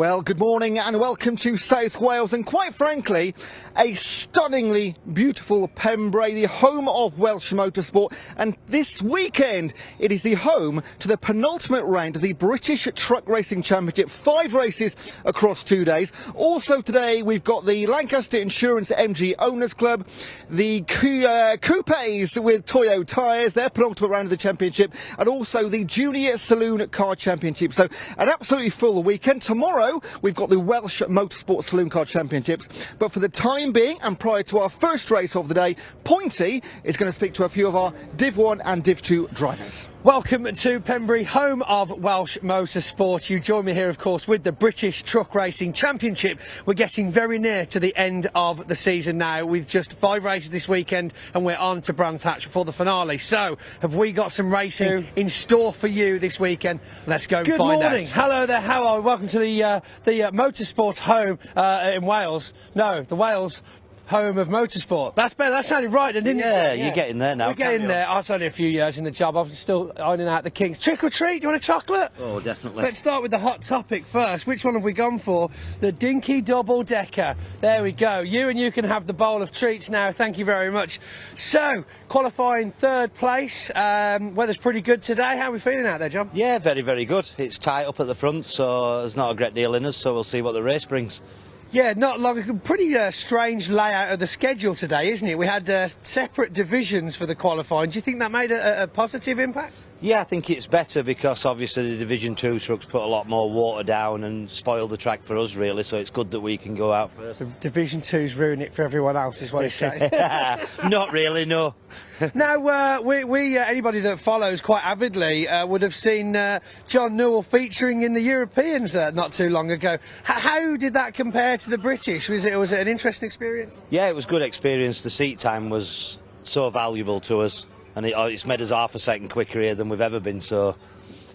Well, good morning and welcome to South Wales, and quite frankly, a stunningly beautiful Pembrey, the home of Welsh motorsport. And this weekend, it is the home to the penultimate round of the British Truck Racing Championship. 5 races across 2 days. Also today, we've got the Lancaster Insurance MG Owners Club, the Coupes with Toyo tyres, their penultimate round of the championship, and also the Junior Saloon Car Championship. So an absolutely full weekend. Tomorrow, we've got the Welsh Motorsport Saloon Car Championships, but for the time being and prior to our first race of the day, Pointy is going to speak to a few of our Div 1 and Div 2 drivers. Welcome to Pembrey, home of Welsh Motorsport. You join me here, of course, with the British Truck Racing Championship. We're getting very near to the end of the season now, with just 5 races this weekend, and we're on to Brands Hatch for the finale. So, have we got some racing in store for you this weekend? Let's go and find out. Good morning. Hello there, how are we? Welcome to the motorsport home in Wales. No, the Wales home of motorsport. That's better. That sounded right, didn't it? Yeah, you're getting there now. We're getting there. I was only a few years in the job. I'm still ironing out the kinks. Trick or treat? Do you want a chocolate? Oh, definitely. Let's start with the hot topic first. Which one have we gone for? The Dinky Double Decker. There we go. You can have the bowl of treats now. Thank you very much. So, qualifying 3rd place. Weather's pretty good today. How are we feeling out there, John? Yeah, very, very good. It's tight up at the front, so there's not a great deal in us, so we'll see what the race brings. Yeah, not long. Pretty strange layout of the schedule today, isn't it? We had separate divisions for the qualifying. Do you think that made a positive impact? Yeah, I think it's better because obviously the Division 2 trucks put a lot more water down and spoil the track for us, really, so it's good that we can go out first. The Division 2's ruin it for everyone else, is what he's saying. Not really, no. Now, anybody that follows quite avidly would have seen John Newell featuring in the Europeans not too long ago. How did that compare to the British? Was it an interesting experience? Yeah, it was a good experience. The seat time was so valuable to us, and it's made us half a second quicker here than we've ever been, so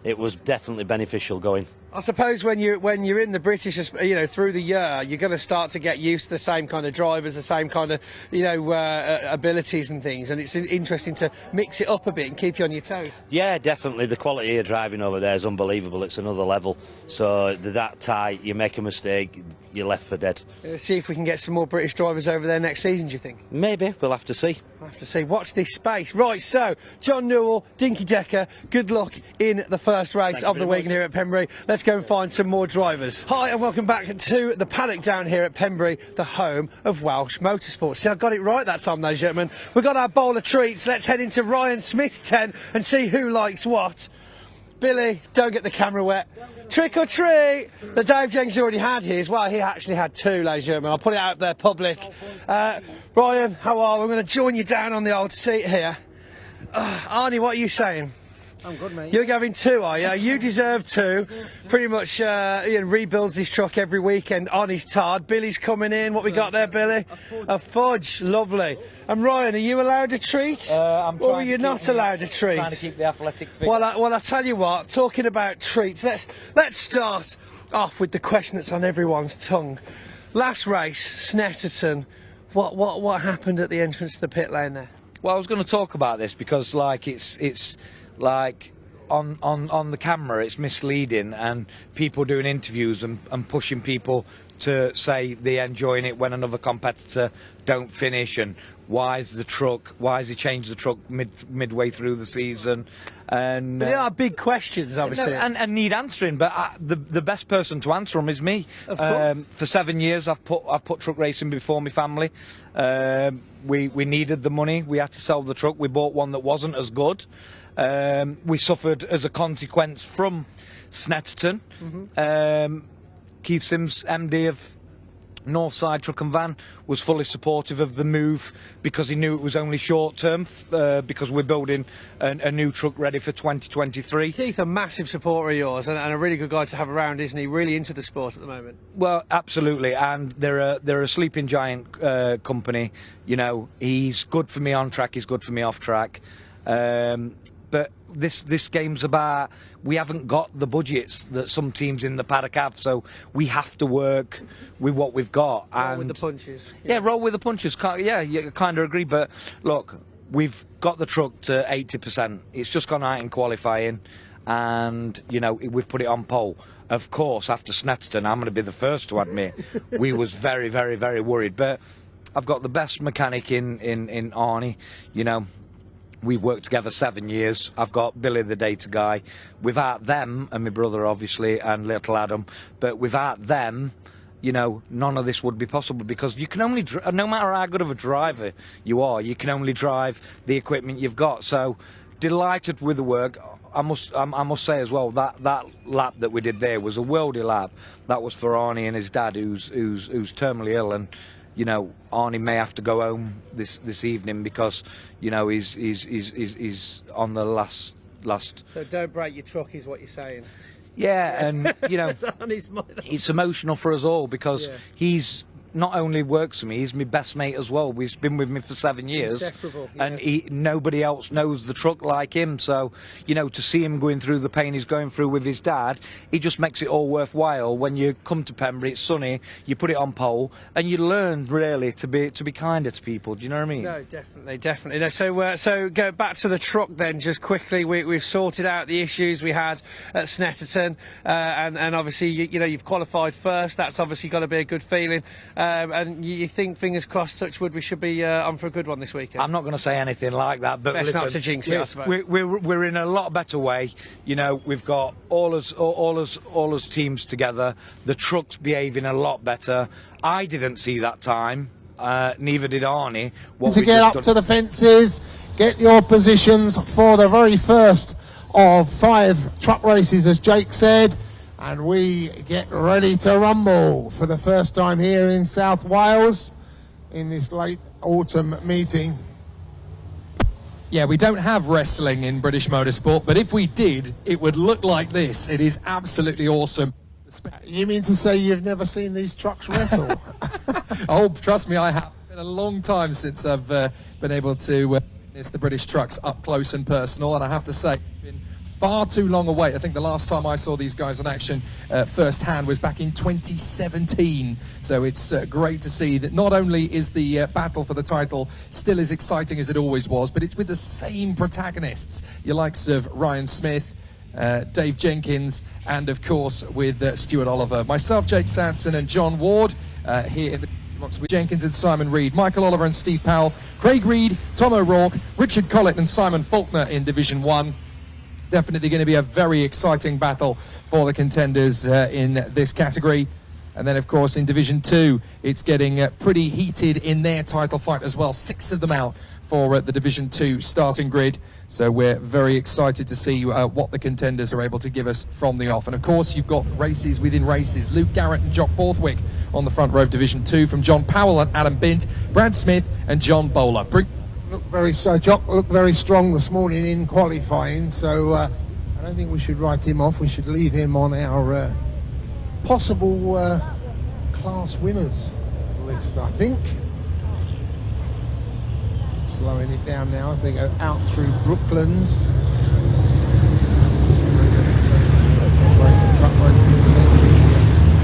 it was definitely beneficial going. I suppose when you're in the British, through the year, you're going to start to get used to the same kind of drivers, the same kind of, abilities and things, and it's interesting to mix it up a bit and keep you on your toes. Yeah, definitely. The quality of driving over there is unbelievable. It's another level. So they're that tight, you make a mistake, you're left for dead. See if we can get some more British drivers over there next season, do you think? Maybe. We'll have to see. We'll have to see. Watch this space. Right, so, John Newell, Dinky Decker, good luck in the first race of the weekend here at Pembrey. Let's go and find some more drivers. Hi, and welcome back to the paddock down here at Pembrey, the home of Welsh Motorsport. See, I got it right that time, ladies and gentlemen. We've got our bowl of treats. Let's head into Ryan Smith's tent and see who likes what. Billy, don't get the camera wet. Trick or treat! The Dave Jenks already had his. Well, he actually had 2, ladies and gentlemen. I'll put it out there public. Ryan, how are we? I'm going to join you down on the old seat here. Arnie, what are you saying? I'm good, mate. You're having 2, are you? You deserve 2. Pretty much rebuilds this truck every weekend on his tard. Billy's coming in. What we got there, Billy? A fudge. Lovely. And Ryan, are you allowed a treat? I'm or are you not allowed a treat? Trying to keep the athletic fit. Well, I tell you what, talking about treats, let's start off with the question that's on everyone's tongue. Last race, Snetterton. What happened at the entrance to the pit lane there? Well, I was going to talk about this because, like, it's like on the camera it's misleading, and people doing interviews and pushing people to say they're enjoying it when another competitor don't finish, and why has he changed the truck midway through the season, and they are big questions, obviously, and need answering. But the best person to answer them is me. Of course. For 7 years, I've put truck racing before my family. We needed the money. We had to sell the truck. We bought one that wasn't as good. We suffered as a consequence from Snetterton. Keith Sims, MD of Northside Truck and Van, was fully supportive of the move because he knew it was only short term, because we're building a new truck ready for 2023. Keith, a massive supporter of yours and a really good guy to have around, isn't he? Really into the sport at the moment. Well, absolutely, and they're a sleeping giant company. You know, he's good for me on track, he's good for me off track. But this game's about, we haven't got the budgets that some teams in the paddock have, so we have to work with what we've got. Roll with the punches. Yeah, roll with the punches. Yeah, you kind of agree. But look, we've got the truck to 80%. It's just gone out in qualifying, and you know we've put it on pole. of course, after Snetterton, I'm going to be the first to admit, we was very, very, very worried. But I've got the best mechanic in Arnie, you know. We've worked together 7 years. I've got Billy the data guy. Without them, and my brother obviously, and little Adam, but without them, you know, none of this would be possible, because you can only, no matter how good of a driver you are, you can only drive the equipment you've got. So, delighted with the work. I must say as well that lap that we did there was a worldie lap. That was for Arnie and his dad, who's terminally ill, and you know, Arnie may have to go home this evening because, you know, he's on the last. So don't break your truck, is what you're saying. Yeah, and you know, it's emotional for us all because he's not only works for me, he's my best mate as well. He's been with me for 7 years, and nobody else knows the truck like him. So, you know, to see him going through the pain he's going through with his dad, it just makes it all worthwhile. When you come to Pembrey, it's sunny, you put it on pole, and you learn really to be kinder to people. Do you know what I mean? No, definitely. No, so go back to the truck then, just quickly. We've sorted out the issues we had at Snetterton, and obviously you know, you've qualified first. That's obviously got to be a good feeling. And you think, fingers crossed, touch wood, we should be on for a good one this weekend? I'm not going to say anything like that, but best listen, not to jinx it, I suppose. We're in a lot better way. You know, we've got all us teams together. The truck's behaving a lot better. I didn't see that time. Neither did Arnie. To get up to the fences, get your positions for the very first of 5 truck races, as Jake said. And we get ready to rumble for the first time here in South Wales in this late autumn meeting. Yeah, we don't have wrestling in British motorsport, but if we did, it would look like this. It is absolutely awesome. You mean to say you've never seen these trucks wrestle? Oh, trust me, I have. It's been a long time since I've been able to witness the British trucks up close and personal, and I have to say, it's been far too long away. I think the last time I saw these guys in action firsthand was back in 2017. So it's great to see that not only is the battle for the title still as exciting as it always was, but it's with the same protagonists, your likes of Ryan Smith, Dave Jenkins, and of course with Stuart Oliver. Myself, Jake Sanson, and John Ward here in the box with Jenkins and Simon Reed, Michael Oliver and Steve Powell, Craig Reed, Tom O'Rourke, Richard Collett and Simon Faulkner in Division 1. Definitely going to be a very exciting battle for the contenders in this category. And then, of course, in Division 2, it's getting pretty heated in their title fight as well. 6 of them out for the Division 2 starting grid. So we're very excited to see what the contenders are able to give us from the off. And, of course, you've got races within races. Luke Garrett and Jock Borthwick on the front row of Division 2 from John Powell and Adam Bint, Brad Smith and John Bowler. Jock looked very strong this morning in qualifying, so I don't think we should write him off. We should leave him on our possible class winners list, I think. Slowing it down now as they go out through Brooklands. So truck racing,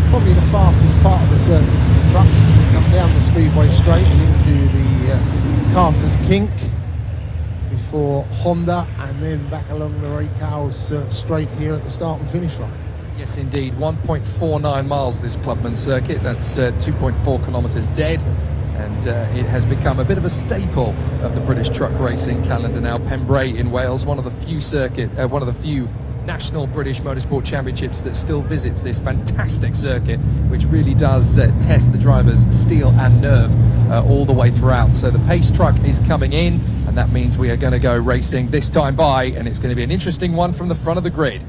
probably the fastest part of the circuit for the trucks. They come down the speedway straight and into the Carter's Kink before Honda, and then back along the Ray Cowles straight here at the start and finish line. Yes, indeed. 1.49 miles this Clubman circuit. That's 2.4 kilometres dead. And it has become a bit of a staple of the British truck racing calendar now. Pembrey in Wales, one of the few national British Motorsport Championships that still visits this fantastic circuit, which really does test the driver's steel and nerve all the way throughout. So the pace truck is coming in, and that means we are going to go racing this time by, and it's going to be an interesting one from the front of the grid.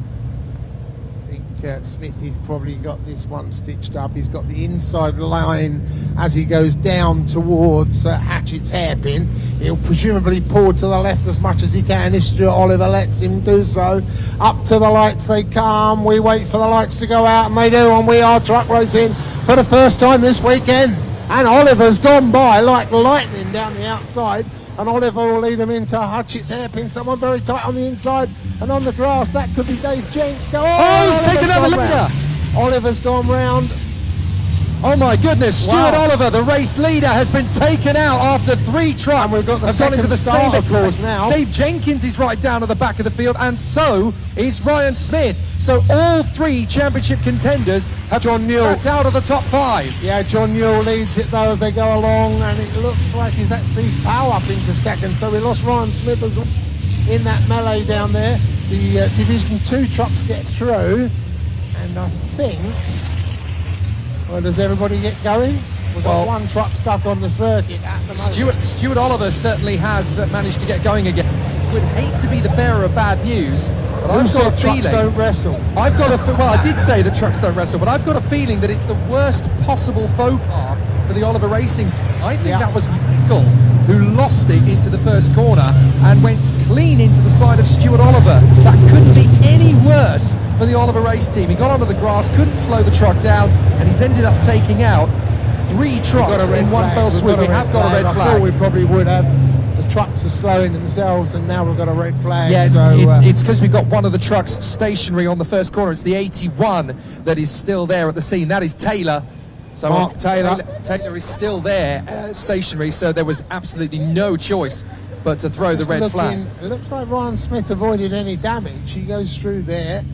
Smithy's probably got this one stitched up. He's got the inside line as he goes down towards Hatchett's hairpin. He'll presumably pull to the left as much as he can if Stuart Oliver lets him do so. Up to the lights they come. We wait for the lights to go out, and they do, and we are truck racing for the first time this weekend. And Oliver's gone by like lightning down the outside. And Oliver will lead them into Hutchett's hairpin. Someone very tight on the inside and on the grass. That could be Dave Jenks. He's taken out the leader. Oliver's gone round. Oh my goodness, Stuart Wow. Oliver, the race leader, has been taken out after 3 trucks. And we've got the have gone into the second same starter course now. Dave Jenkins is right down at the back of the field, and so is Ryan Smith. So all 3 championship contenders have John Newell backed out of the top 5. Yeah, John Newell leads it though as they go along, and it looks like he's that Steve Powell up into second. So we lost Ryan Smith as well in that melee down there. The Division 2 trucks get through, and I think, well, does everybody get going? We've got Well, one truck stuck on the circuit at the moment. Stuart Oliver certainly has managed to get going again. Would hate to be the bearer of bad news, but Who I've got said a trucks feeling. don't wrestle? I've got well, I did say that trucks don't wrestle, but I've got a feeling that it's the worst possible faux pas for the Oliver Racing team. I think that was Michael who lost it into the first corner and went clean into the side of Stuart Oliver. That couldn't be any worse for the Oliver Race team. He got onto the grass, couldn't slow the truck down, and he's ended up taking out 3 trucks in one fell swoop. We have got a red I flag. thought we probably would have. The trucks are slowing themselves, and now we've got a red flag. Yeah, so, it's because we've got one of the trucks stationary on the first corner. It's the 81 that is still there at the scene. That is Taylor. So Mark Taylor. Taylor is still there, stationary, so there was absolutely no choice but to throw the just red flag. It looks like Ryan Smith avoided any damage. He goes through there.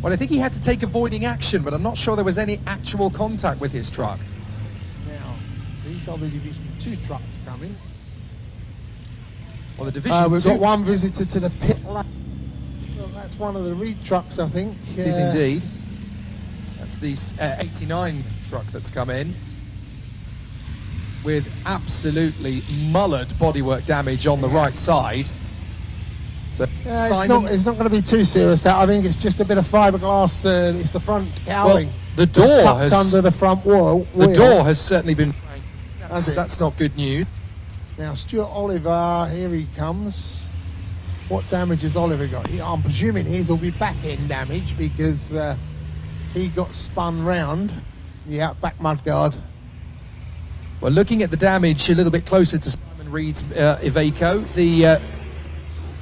Well, I think he had to take avoiding action, but I'm not sure there was any actual contact with his truck. Now, these are the Division 2 trucks coming. Well, the Division We've 2 got one visitor to the pit lane. Well, that's one of the Reed trucks, I think. It is indeed. That's the 89 truck that's come in with absolutely mullered bodywork damage on the right side. So It's not going to be too serious. That I think it's just a bit of fiberglass. It's the front cowling. the that's door tucked has under the front wheel. the door has certainly been. Has it? That's not good news. Now Stuart Oliver, here he comes. What damage has Oliver got? I'm presuming his will be back end damage because he got spun round. Yeah, back mudguard. Well, looking at the damage a little bit closer to Simon Reed's Iveco, the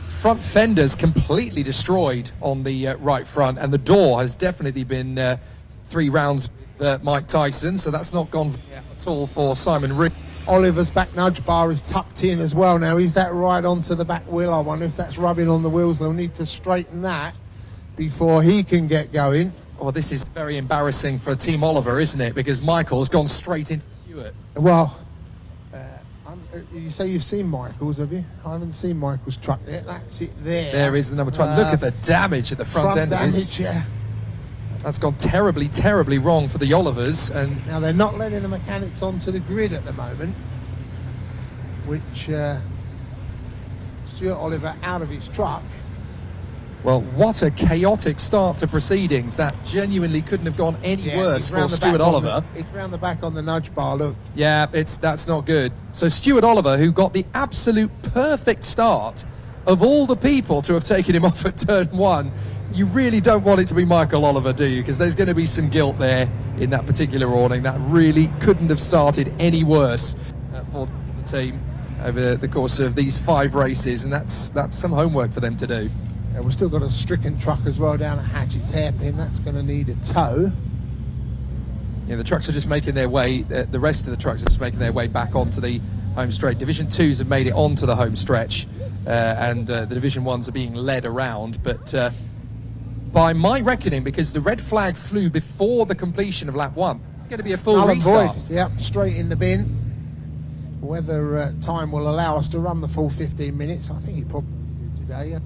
front fender's completely destroyed on the right front, and the door has definitely been 3 rounds with Mike Tyson, so that's not gone at all for Simon Reed. Oliver's back nudge bar is tucked in as well now. Is that right onto the back wheel? I wonder if that's rubbing on the wheels. They'll need to straighten that before he can get going. Well, this is very embarrassing for Team Oliver, isn't it? Because Michael's gone straight into Stewart. Well, you say you've seen Michael's, have you? I haven't seen Michael's truck yet. That's it there. There is the number 12. Look at the damage at the front end. Damage, yeah. That's gone terribly, terribly wrong for the Olivers. And Now, they're not letting the mechanics onto the grid at the moment, which Stuart Oliver out of his truck. well, what a chaotic start to proceedings. That genuinely couldn't have gone any worse he's for round the Stuart back on Oliver. It's round the back on the nudge bar, look. Yeah, that's not good. So Stuart Oliver, who got the absolute perfect start of all the people to have taken him off at turn 1, you really don't want it to be Michael Oliver, do you? Because there's going to be some guilt there in that particular awning. That really couldn't have started any worse for the team over the course of these 5 races, and that's some homework for them to do. Yeah, we've still got a stricken truck as well down at Hatchett's Hairpin. That's going to need a tow. Yeah, the trucks are just making their way, the rest of the trucks are just making their way back onto the home straight. Division 2s have made it onto the home stretch, and the Division 1s are being led around, but by my reckoning, because the red flag flew before the completion of lap 1, it's going to be a full Null and restart. void. Yep, straight in the bin. Whether time will allow us to run the full 15 minutes, I think it probably will today.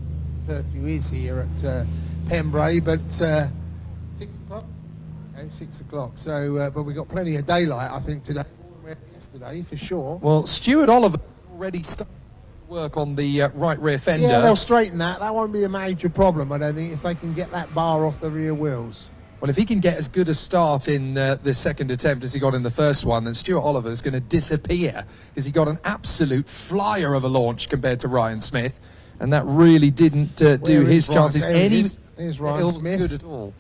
Curfew is here at Pembrey, but 6 o'clock. Okay, 6 o'clock. So, but we got plenty of daylight, I think, today. More than we had yesterday, for sure. Well, Stuart Oliver already started work on the right rear fender. Yeah, they'll straighten that. That won't be a major problem, I don't think, if they can get that bar off the rear wheels. Well, if he can get as good a start in the second attempt as he got in the first one, then Stuart Oliver's going to disappear, because he got an absolute flyer of a launch compared to Ryan Smith, and that really didn't do his chances any Here's Ryan Smith. good at all.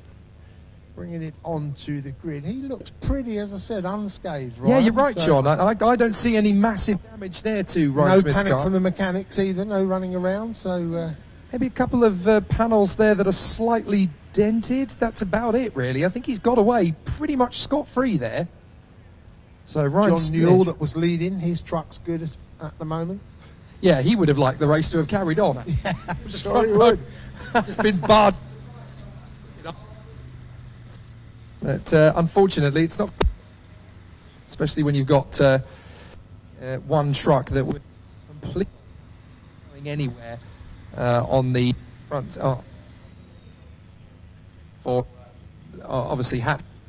Bringing it onto the grid. He looks pretty, as I said, unscathed, right? Yeah, you're right, So, John. I don't see any massive damage there to Ryan no Smith's panic car. from the mechanics either, no running around, so... Maybe a couple of panels there that are slightly dented. That's about it, really. I think he's got away pretty much scot-free there. So Ryan John Newell Smith, that was leading, his truck's good at the moment. yeah, he would have liked the race to have carried on. Yeah, I'm sure he would. Just been barred. But unfortunately, it's not. Especially when you've got one truck that would completely going anywhere on the front. For obviously,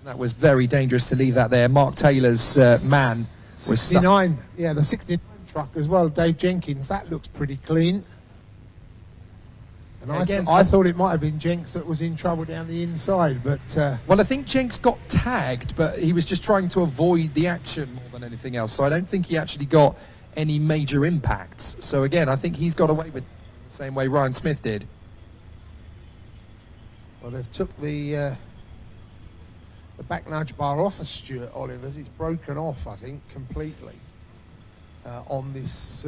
that was very dangerous to leave that there. Mark Taylor's man was 69. Yeah, the 69 truck as well. Dave Jenkins. That looks pretty clean. And Again, I thought it might have been Jenks that was in trouble down the inside, but well, I think Jenks got tagged, but he was just trying to avoid the action more than anything else. So I don't think he actually got any major impacts. So again, I think he's got away with it the same way Ryan Smith did. well, they've took the back nudge bar off of Stuart Oliver's. It's broken off, I think, completely on this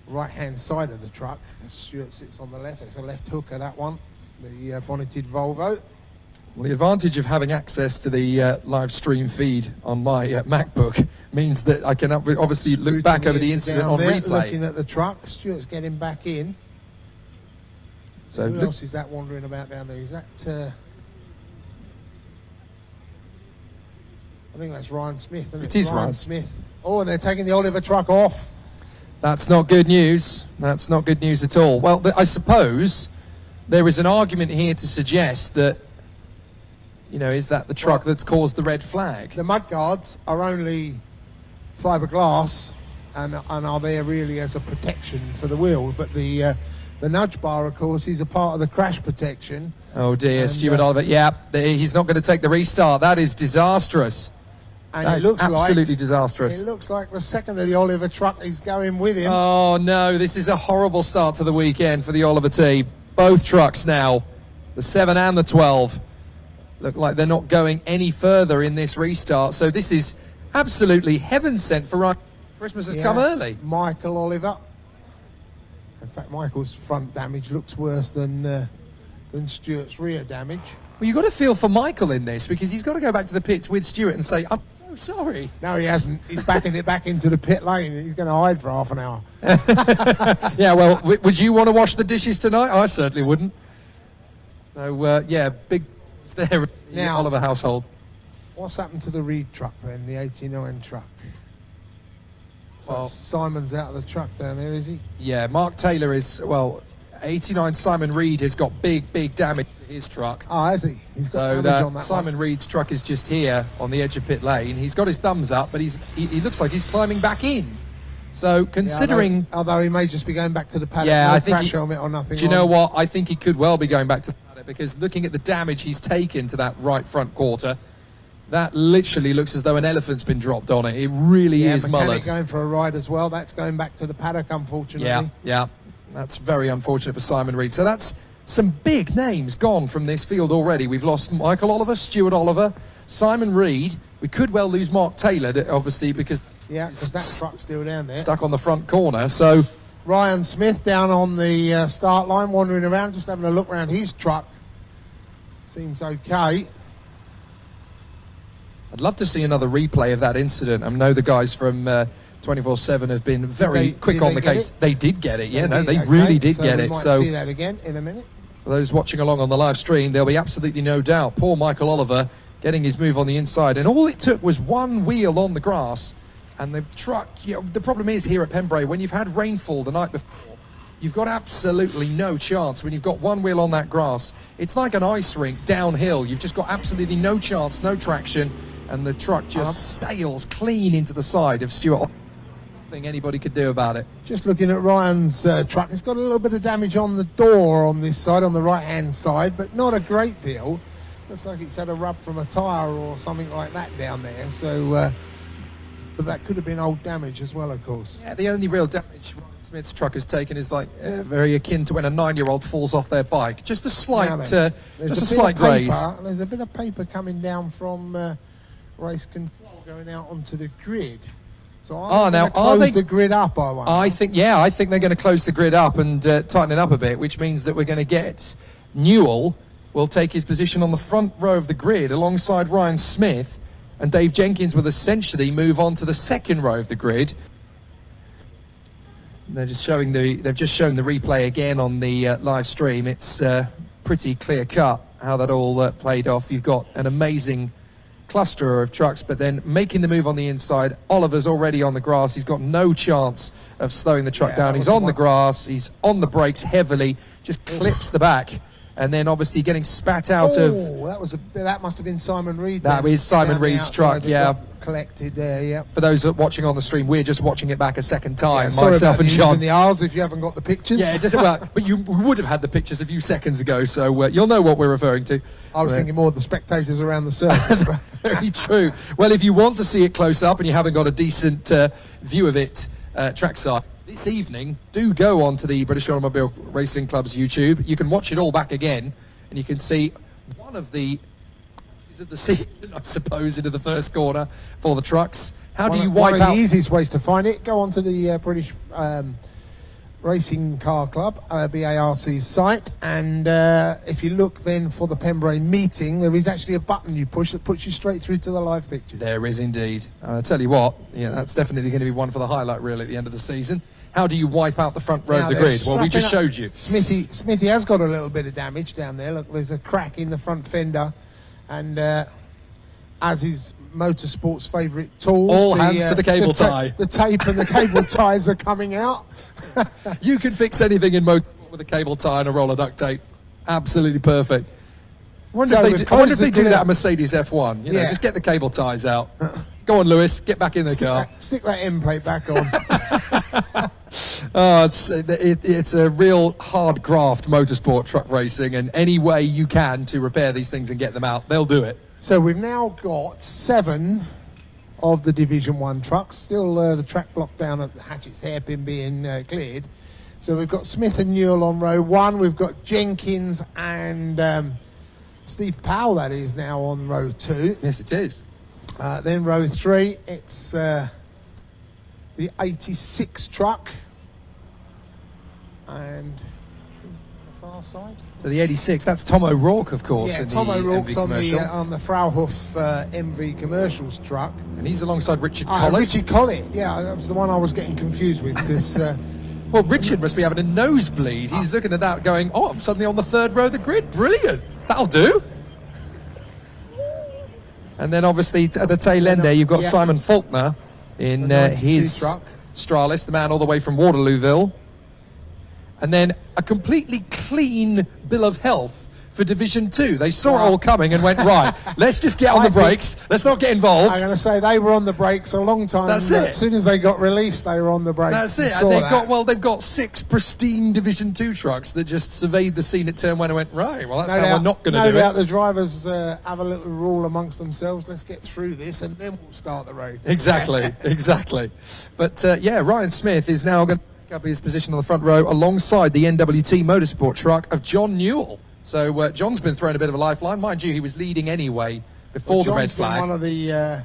right-hand side of the truck. Stuart sits on the left. It's a left hooker, that one, the bonneted Volvo. Well, the advantage of having access to the live stream feed on my MacBook means that I can obviously look back over the incident on there, replay. looking at the truck. Stuart's getting back in. So Who else is that wandering about down there? Is that... I think that's Ryan Smith, isn't it? It is Ryan Ryan Smith. Oh, and they're taking the Oliver truck off. that's not good news. That's not good news at all. Well, I suppose there is an argument here to suggest that, you know, is that the truck that's caused the red flag? The mudguards are only fiberglass and are there really as a protection for the wheel, but the nudge bar, of course, is a part of the crash protection. Oh dear, And, Stuart Oliver. Yeah, he's not going to take the restart. That is disastrous. And That it is looks absolutely like disastrous. it looks like the second of the Oliver truck is going with him. Oh no, this is a horrible start to the weekend for the Oliver team. Both trucks now, the 7 and the 12, look like they're not going any further in this restart. So this is absolutely heaven sent for Ryan. Christmas has come early. Michael Oliver. In fact, Michael's front damage looks worse than Stuart's rear damage. Well, you've got to feel for Michael in this because he's got to go back to the pits with Stuart and say, I'm so sorry. No, he hasn't. He's backing it back into the pit lane. He's going to hide for half an hour. Yeah, well, would you want to wash the dishes tonight? I certainly wouldn't. So, yeah, big there in the Now- Oliver household. What's happened to the Reed truck then, the 89 truck? So Well- Simon's out of the truck down there, is he? Yeah, Mark Taylor is, well, 89 Simon Reed has got big damage to his truck. Oh, has he? He's got So damage on that Simon one. Reed's truck is just here on the edge of pit lane. He's got his thumbs up, but he looks like he's climbing back in. So Yeah, considering... although he may just be going back to the paddock. Yeah, no I think crash he- helmet or nothing. Do you know on. what? I think he could well be going back to the paddock because looking at the damage he's taken to that right front quarter, that literally looks as though an elephant's been dropped on it. It really Yeah, is mechanic mullered. going for a ride as well. That's going back to the paddock, unfortunately. Yeah. That's very unfortunate for Simon Reed. So that's some big names gone from this field already. We've lost Michael Oliver, Stuart Oliver, Simon Reed. We could well lose Mark Taylor, obviously, because Yeah, because that truck's still down there. stuck on the front corner. So Ryan Smith down on the start line, wandering around, just having a look around his truck. Seems okay. I'd love to see another replay of that incident. I know the guys from 24/7 have been very quick did on they the get case. it? They did get it, yeah. No, Okay, they really did so get we it. might So see that again in a minute. for those watching along on the live stream, there'll be absolutely no doubt. Poor Michael Oliver getting his move on the inside. And all it took was one wheel on the grass. And the truck, the problem is here at Pembrey, when you've had rainfall the night before, you've got absolutely no chance when you've got one wheel on that grass. It's like an ice rink downhill. You've just got absolutely no chance, no traction. And the truck just sails clean into the side of Stuart. Nothing anybody could do about it. Just looking at Ryan's truck, it's got a little bit of damage on the door on this side, on the right-hand side, but not a great deal. Looks like it's had a rub from a tyre or something like that down there. So, but that could have been old damage as well, of course. Yeah, the only real damage Ryan Smith's truck has taken is like very akin to when a 9-year-old falls off their bike. Just a slight, Now then, just a bit of slight graze. paper- There's a bit of paper coming down from race control going out onto the grid. So I'm now, going to close are they- the grid up, I wonder. I think they're going to close the grid up and tighten it up a bit, which means that we're going to get Newell will take his position on the front row of the grid alongside Ryan Smith, and Dave Jenkins will essentially move on to the second row of the grid. They've just shown the replay again on the live stream. It's pretty clear cut how that all played off. You've got an amazing cluster of trucks, but then making the move on the inside. Oliver's already on the grass. He's got no chance of slowing the truck down. He's on the grass. He's on the brakes heavily. Just clips the back, and then obviously getting spat out of. That must have been Simon Reed. That was Simon Reed's truck. Yeah, collected there. Yeah. For those watching on the stream, we're just watching it back a second time. Sorry myself about and John. Using the R's if you haven't got the pictures. Yeah, just about. But you would have had the pictures a few seconds ago, so you'll know what we're referring to. I was thinking more of the spectators around the circuit. Very true. Well, if you want to see it close up and you haven't got a decent view of it trackside this evening, do go on to the British Automobile Racing Club's YouTube. You can watch it all back again, and you can see one of the season, I suppose, into the first corner for the trucks. How do you wipe out? One of the easiest ways to find it, go onto the British Racing Car Club, BARC's site, and if you look then for the Pembrey meeting, there is actually a button you push that puts you straight through to the live pictures. There is indeed. I'll tell you what, that's definitely going to be one for the highlight reel at the end of the season. How do you wipe out the front row of the grid? Well, we just showed you. Smithy has got a little bit of damage down there. Look, there's a crack in the front fender, and as is motorsport's favourite tools, all hands to the cable tie. The tape and the cable ties are coming out. You can fix anything in motorsport with a cable tie and a roll of duct tape. Absolutely perfect. I wonder if they do that at Mercedes F1. Just get the cable ties out. Go on, Lewis, get back in the car. Stick that end plate back on. It's a real hard graft, motorsport truck racing, and any way you can to repair these things and get them out, they'll do it. So we've now got 7 of the Division 1 trucks, still the track block down at Hatchett's Hairpin being cleared. So we've got Smith and Newell on row 1, we've got Jenkins and Steve Powell, that is, now on row 2. Yes, it is. Then row 3, it's the 86 truck, and on the far side. So the 86, that's Tom O'Rourke, of course. Yeah, Tom O'Rourke's on the Frauhof MV Commercials truck. And he's alongside Richard Collett. Richard Collett, yeah, that was the one I was getting confused with, because... well, Richard must be having a nosebleed. He's looking at that going, oh, I'm suddenly on the third row of the grid. Brilliant. That'll do. And then obviously at the tail end there, you've got Simon Faulkner in his truck. Stralis, the man all the way from Waterlooville. And then a completely clean bill of health for Division 2. They saw it all coming and went, right, let's just get on the brakes. Let's not get involved. I'm going to say they were on the brakes a long time. That's it. As soon as they got released, they were on the brakes. That's it. And they've got 6 pristine Division 2 trucks that just surveyed the scene at turn 1 and went, right, well, that's how we're not going to do it. No doubt the drivers have a little rule amongst themselves. Let's get through this and then we'll start the race. Exactly, exactly. But Ryan Smith is now going to pick up his position on the front row alongside the NWT Motorsport truck of John Newell. So John's been thrown a bit of a lifeline. Mind you, he was leading anyway before the red flag. One of the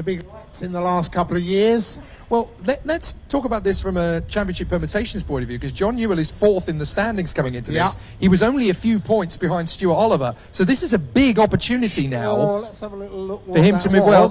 big lights in the last couple of years. Well, let's talk about this from a championship permutations point of view, because John Newell is 4th in the standings coming into this. He was only a few points behind Stuart Oliver, so this is a big opportunity now. Let's have a little look for him to move well.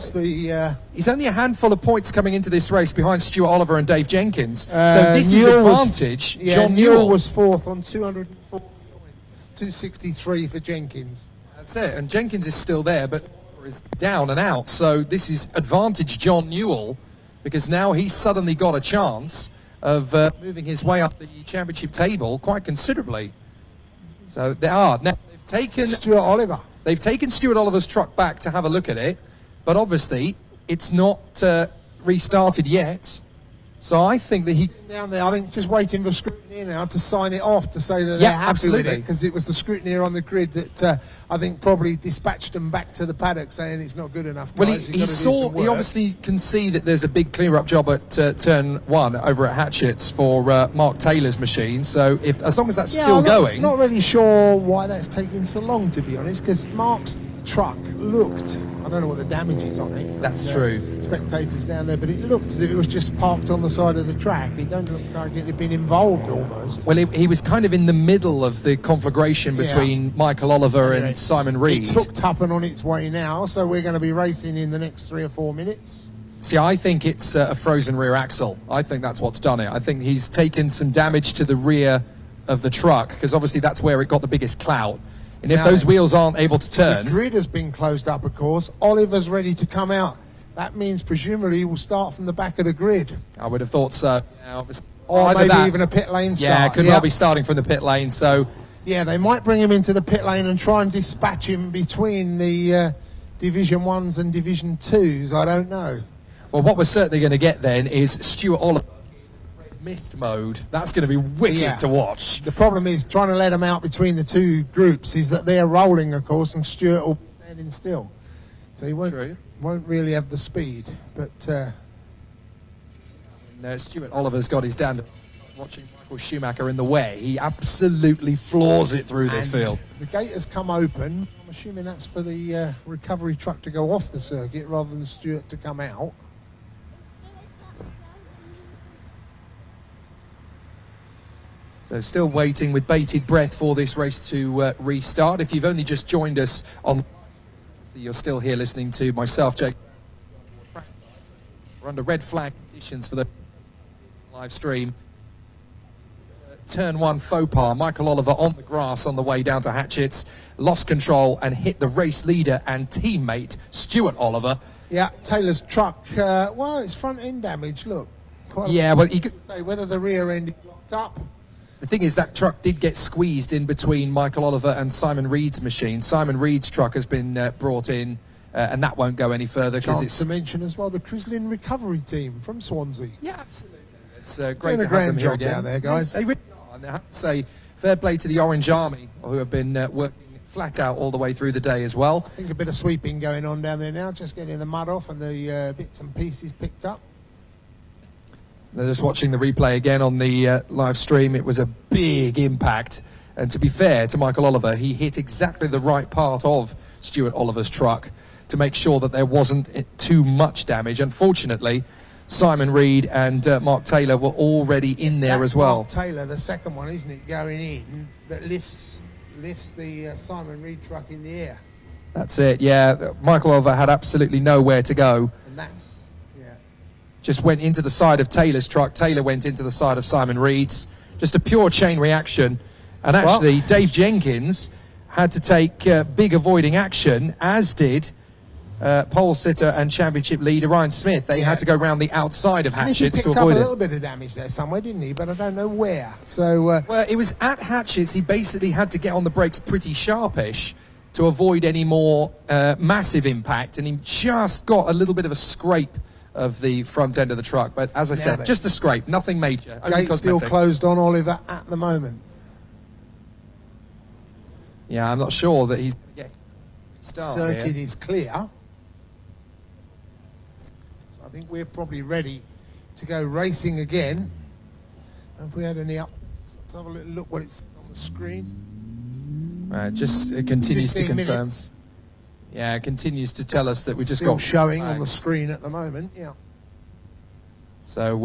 He's only a handful of points coming into this race behind Stuart Oliver and Dave Jenkins. So this is advantage. John Newell was 4th on 204 points, 263 for Jenkins. That's it, and Jenkins is still there, but is down and out. So this is advantage John Newell, because now he's suddenly got a chance of moving his way up the championship table quite considerably. So now they've taken Stuart Oliver. They've taken Stuart Oliver's truck back to have a look at it, but obviously it's not restarted yet. So I think that down there, I think just waiting for scrutineer now to sign it off to say that they're happy with it, because it was the scrutineer on the grid that I think probably dispatched them back to the paddock saying it's not good enough. Guys. Well, he obviously can see that there's a big clear-up job at turn 1 over at Hatchett's for Mark Taylor's machine. So as long as that's still going, not really sure why that's taking so long, to be honest, because Mark's truck looked, I don't know what the damage is on it. That's but, true. Spectators down there, but it looked as if it was just parked on the side of the track. It don't look like it had been involved almost. Well, he was kind of in the middle of the conflagration between Michael Oliver and Simon Reed. It's hooked up and on its way now, so we're going to be racing in the next 3 or 4 minutes. See, I think it's a frozen rear axle. I think that's what's done it. I think he's taken some damage to the rear of the truck, because obviously that's where it got the biggest clout. And if Now those then, wheels aren't able to turn... The grid has been closed up, of course. Oliver's ready to come out. That means presumably he will start from the back of the grid. I would have thought so. Yeah, obviously. Or Either maybe that- even a pit lane start. Yeah, could well be starting from the pit lane, so... Yeah, they might bring him into the pit lane and try and dispatch him between the Division 1s and Division 2s. I don't know. Well, what we're certainly going to get then is Stuart Oliver in mist mode. That's going to be wicked to watch. The problem is trying to let him out between the two groups is that they're rolling, of course, and Stuart will be standing still. So he won't really have the speed. But Stuart Oliver's got his down to watching Michael Schumacher in the way. He absolutely floors it through this field. The gate has come open. I'm assuming that's for the recovery truck to go off the circuit rather than Stuart to come out. So still waiting with bated breath for this race to restart. If you've only just joined us on... So you're still here listening to myself, Jake. We're under red flag conditions for the live stream. Turn 1 faux pas. Michael Oliver on the grass on the way down to Hatchett's. Lost control and hit the race leader and teammate, Stuart Oliver. Yeah, Taylor's truck, well, it's front end damage, look. Yeah, well, you could say whether the rear end is locked up. The thing is, that truck did get squeezed in between Michael Oliver and Simon Reed's machine. Simon Reed's truck has been brought in, and that won't go any further because it's... to mention as well the Crislin recovery team from Swansea. Yeah, absolutely. It's great Doing to a have them grand here job again. down there, guys. They really are, and I have to say, fair play to the Orange Army, who have been working flat out all the way through the day as well. I think a bit of sweeping going on down there now, just getting the mud off and the bits and pieces picked up. They're just watching the replay again on the live stream. It was a big impact. And to be fair to Michael Oliver, he hit exactly the right part of Stuart Oliver's truck to make sure that there wasn't too much damage. Unfortunately, Simon Reed and Mark Taylor were already in there as well. Mark Taylor, the second one, isn't it, going in, that lifts the Simon Reed truck in the air. That's it, yeah. Michael Oliver had absolutely nowhere to go. And that's... Just went into the side of Taylor's truck. Taylor went into the side of Simon Reed's. Just a pure chain reaction. And actually, Dave Jenkins had to take big avoiding action, as did pole sitter and championship leader Ryan Smith. They had to go round the outside of Hatchett's to avoid He picked up a it. little bit of damage there somewhere, didn't he? But I don't know where. So, well, it was at Hatchett's. He basically had to get on the brakes pretty sharpish to avoid any more massive impact. And he just got a little bit of a scrape of the front end of the truck, but as I said, just a scrape, nothing major. Gate's still closed on Oliver at the moment. Yeah, I'm not sure that he's... Circuit is clear. So I think we're probably ready to go racing again. Have we had any up? Let's have a little look what it's on the screen. It continues to 15 confirm. minutes. Yeah, it continues to tell us that we just Still got showing on the screen at the moment, yeah. So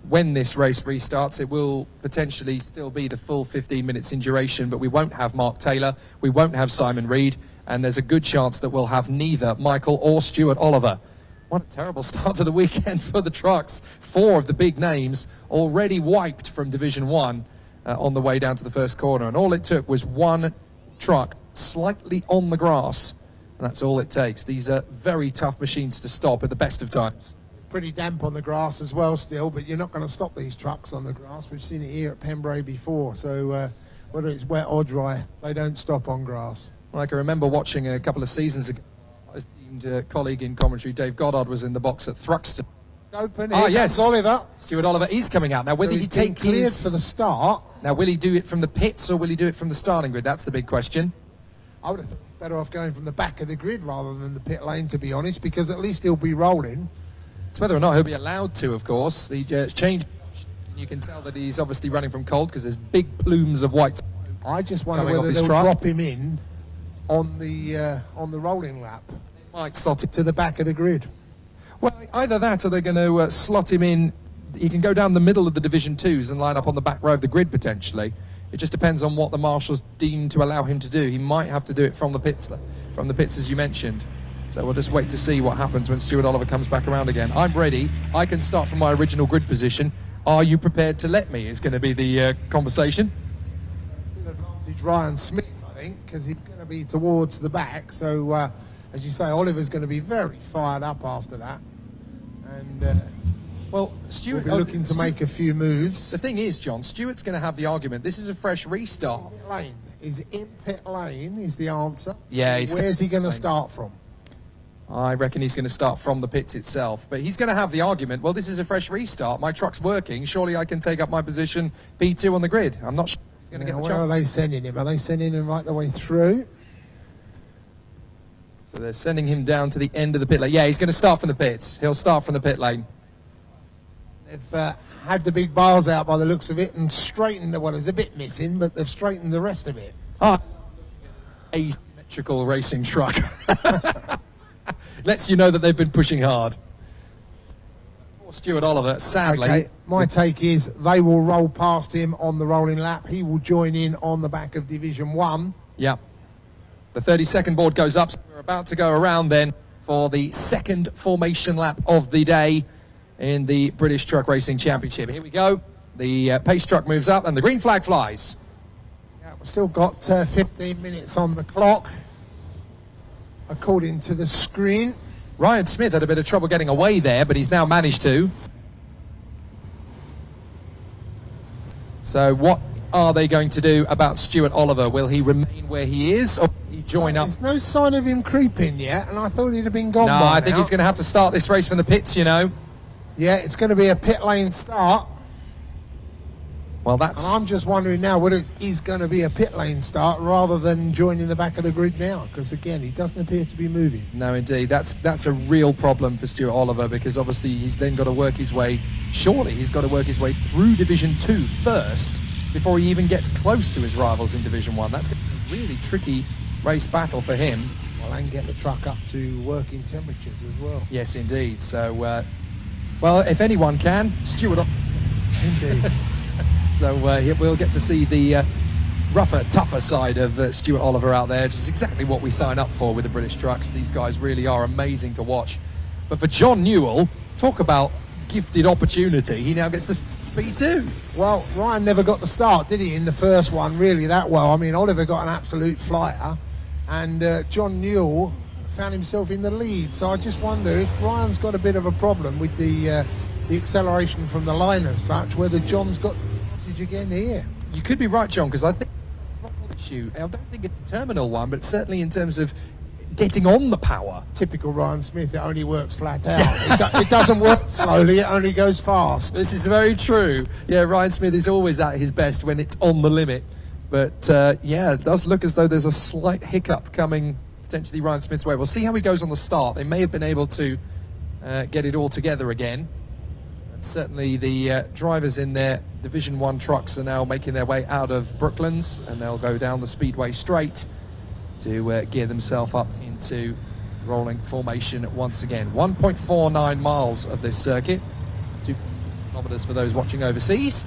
when this race restarts, it will potentially still be the full 15 minutes in duration, but we won't have Mark Taylor, we won't have Simon Reed, and there's a good chance that we'll have neither Michael or Stuart Oliver. What a terrible start to the weekend for the trucks. 4 of the big names already wiped from Division 1 on the way down to the first corner, and all it took was one truck slightly on the grass. And that's all it takes. These are very tough machines to stop at the best of times. Pretty damp on the grass as well still, but you're not going to stop these trucks on the grass. We've seen it here at Pembrey before, so whether it's wet or dry, they don't stop on grass. Well, I can remember watching a couple of seasons ago, my esteemed colleague in commentary, Dave Goddard, was in the box at Thruxton. It's open. Here comes Oliver. Stuart Oliver is coming out. Now, whether So he he's been take cleared his... for the start. Now, will he do it from the pits or will he do it from the starting grid? That's the big question. I would have thought better off going from the back of the grid rather than the pit lane, to be honest, because at least he'll be rolling. It's whether or not he'll be allowed to, of course. He changed. You can tell that he's obviously running from cold because there's big plumes of white. I just wonder Coming off whether his they'll truck. drop him in on the rolling lap. might slot it to the back of the grid. Well, either that or they're going to slot him in. He can go down the middle of the Division 2s and line up on the back row of the grid potentially. It just depends on what the marshals deem to allow him to do. He might have to do it from the pits as you mentioned. So we'll just wait to see what happens when Stuart Oliver comes back around again. I'm ready. I can start from my original grid position. Are you prepared to let me? Is going to be the conversation. Advantage Ryan Smith, I think, because he's going to be towards the back. So, as you say, Oliver's going to be very fired up after that. And well, Stuart will be looking to make a few moves. The thing is, John, Stuart's going to have the argument. This is a fresh restart. Lane is in pit lane is the answer. Yeah, where's he going to start from? I reckon he's going to start from the pits itself. But he's going to have the argument, well, this is a fresh restart. My truck's working. Surely I can take up my position P2 on the grid. I'm not sure he's going to get the chance. Where are they sending him? Are they sending him right the way through? So they're sending him down to the end of the pit lane. Yeah, he's going to start from the pits. He'll start from the pit lane. They've had the big bars out by the looks of it and straightened the, well, there's a bit missing, but they've straightened the rest of it. Asymmetrical racing truck. Lets you know that they've been pushing hard. Poor Stuart Oliver, sadly. Okay, my take is they will roll past him on the rolling lap. He will join in on the back of Division 1. Yep. The 30-second board goes up, so we're about to go around then for the second formation lap of the day in the British Truck Racing Championship. Here we go. The pace truck moves up and the green flag flies. Yeah, we've still got 15 minutes on the clock, according to the screen. Ryan Smith had a bit of trouble getting away there, but he's now managed to. So what are they going to do about Stuart Oliver? Will he remain where he is, or will he join up? There's no sign of him creeping yet, and I thought he'd have been gone by No, I think now. he's going to have to start this race from the pits, you know. Yeah, it's going to be a pit lane start. Well, And that's... I'm just wondering now whether it is going to be a pit lane start rather than joining the back of the grid now, because again, he doesn't appear to be moving. No, indeed. That's a real problem for Stuart Oliver, because obviously he's then got to work his way, surely he's got to work his way through Division 2 first before he even gets close to his rivals in Division 1. That's going to be a really tricky race battle for him. Well, and get the truck up to working temperatures as well. Yes, indeed. So, well, if anyone can, Stuart Oliver. Indeed. So we'll get to see the rougher, tougher side of Stuart Oliver out there, just exactly what we sign up for with the British trucks. These guys really are amazing to watch. But for John Newell, talk about gifted opportunity. He now gets to P2. Well, Ryan never got the start, did he, in the first one, really, that well. I mean, Oliver got an absolute flyer, and John Newell found himself in the lead. So I just wonder if Ryan's got a bit of a problem with the acceleration from the line as such, whether John's got again here. You could be right, John, because I think I don't think it's a terminal one, but certainly in terms of getting on the power. Typical Ryan Smith, it only works flat out. It doesn't work slowly, it only goes fast. This is very true. Yeah, Ryan Smith is always at his best when it's on the limit. But yeah, it does look as though there's a slight hiccup coming potentially Ryan Smith's way. We'll see how he goes on the start. They may have been able to get it all together again. Certainly the drivers in their Division 1 trucks are now making their way out of Brooklands, and they'll go down the speedway straight to gear themselves up into rolling formation once again. 1.49 miles of this circuit, 2 kilometres for those watching overseas,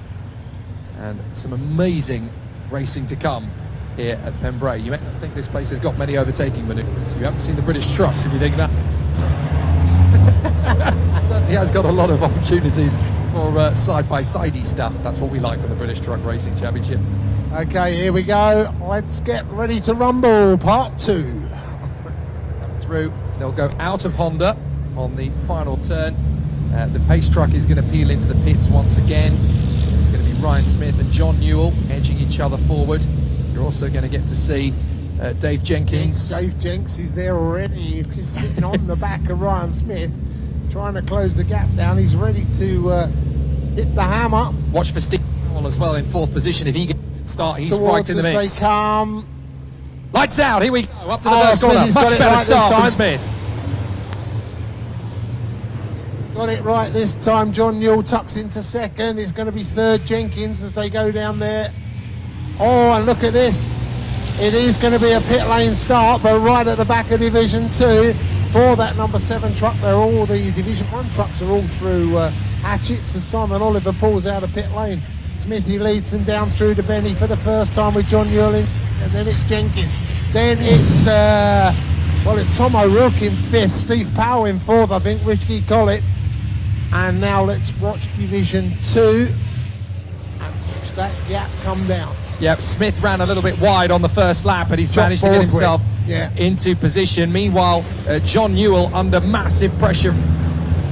and some amazing racing to come here at Pembrey. You may not think this place has got many overtaking manoeuvres. You haven't seen the British trucks if you think that. Certainly has got a lot of opportunities for side-by-sidey stuff. That's what we like from the British Truck Racing Championship. Okay, here we go. Let's get ready to rumble, part 2. Come through. They'll go out of Honda on the final turn. The pace truck is going to peel into the pits once again. It's going to be Ryan Smith and John Newell edging each other forward. You're also going to get to see Dave Jenkins. Dave Jenks is there already. He's just sitting on the back of Ryan Smith, trying to close the gap down. He's ready to hit the hammer. Watch for Steve Powell as well in 4th position. If he gets a start, he's right in the mix. They come. Lights out, here we go, up to the first corner. Much better right start from Smith. Got it right this time. John Newell tucks into 2nd. It's going to be 3rd Jenkins as they go down there. Oh, and look at this. It is going to be a pit lane start, but right at the back of Division 2. for that number 7 truck. They're all the Division 1 trucks are all through Hatchets as Simon Oliver pulls out of pit lane. Smithy leads him down through to Benny for the first time with John Newell in, and then it's Jenkins. Then it's it's Tom O'Rourke in 5th, Steve Powell in 4th, I think, Richie Collett. And now let's watch Division 2 and watch that gap come down. Yep, Smith ran a little bit wide on the first lap, but he's managed to get himself into position. Meanwhile, John Newell under massive pressure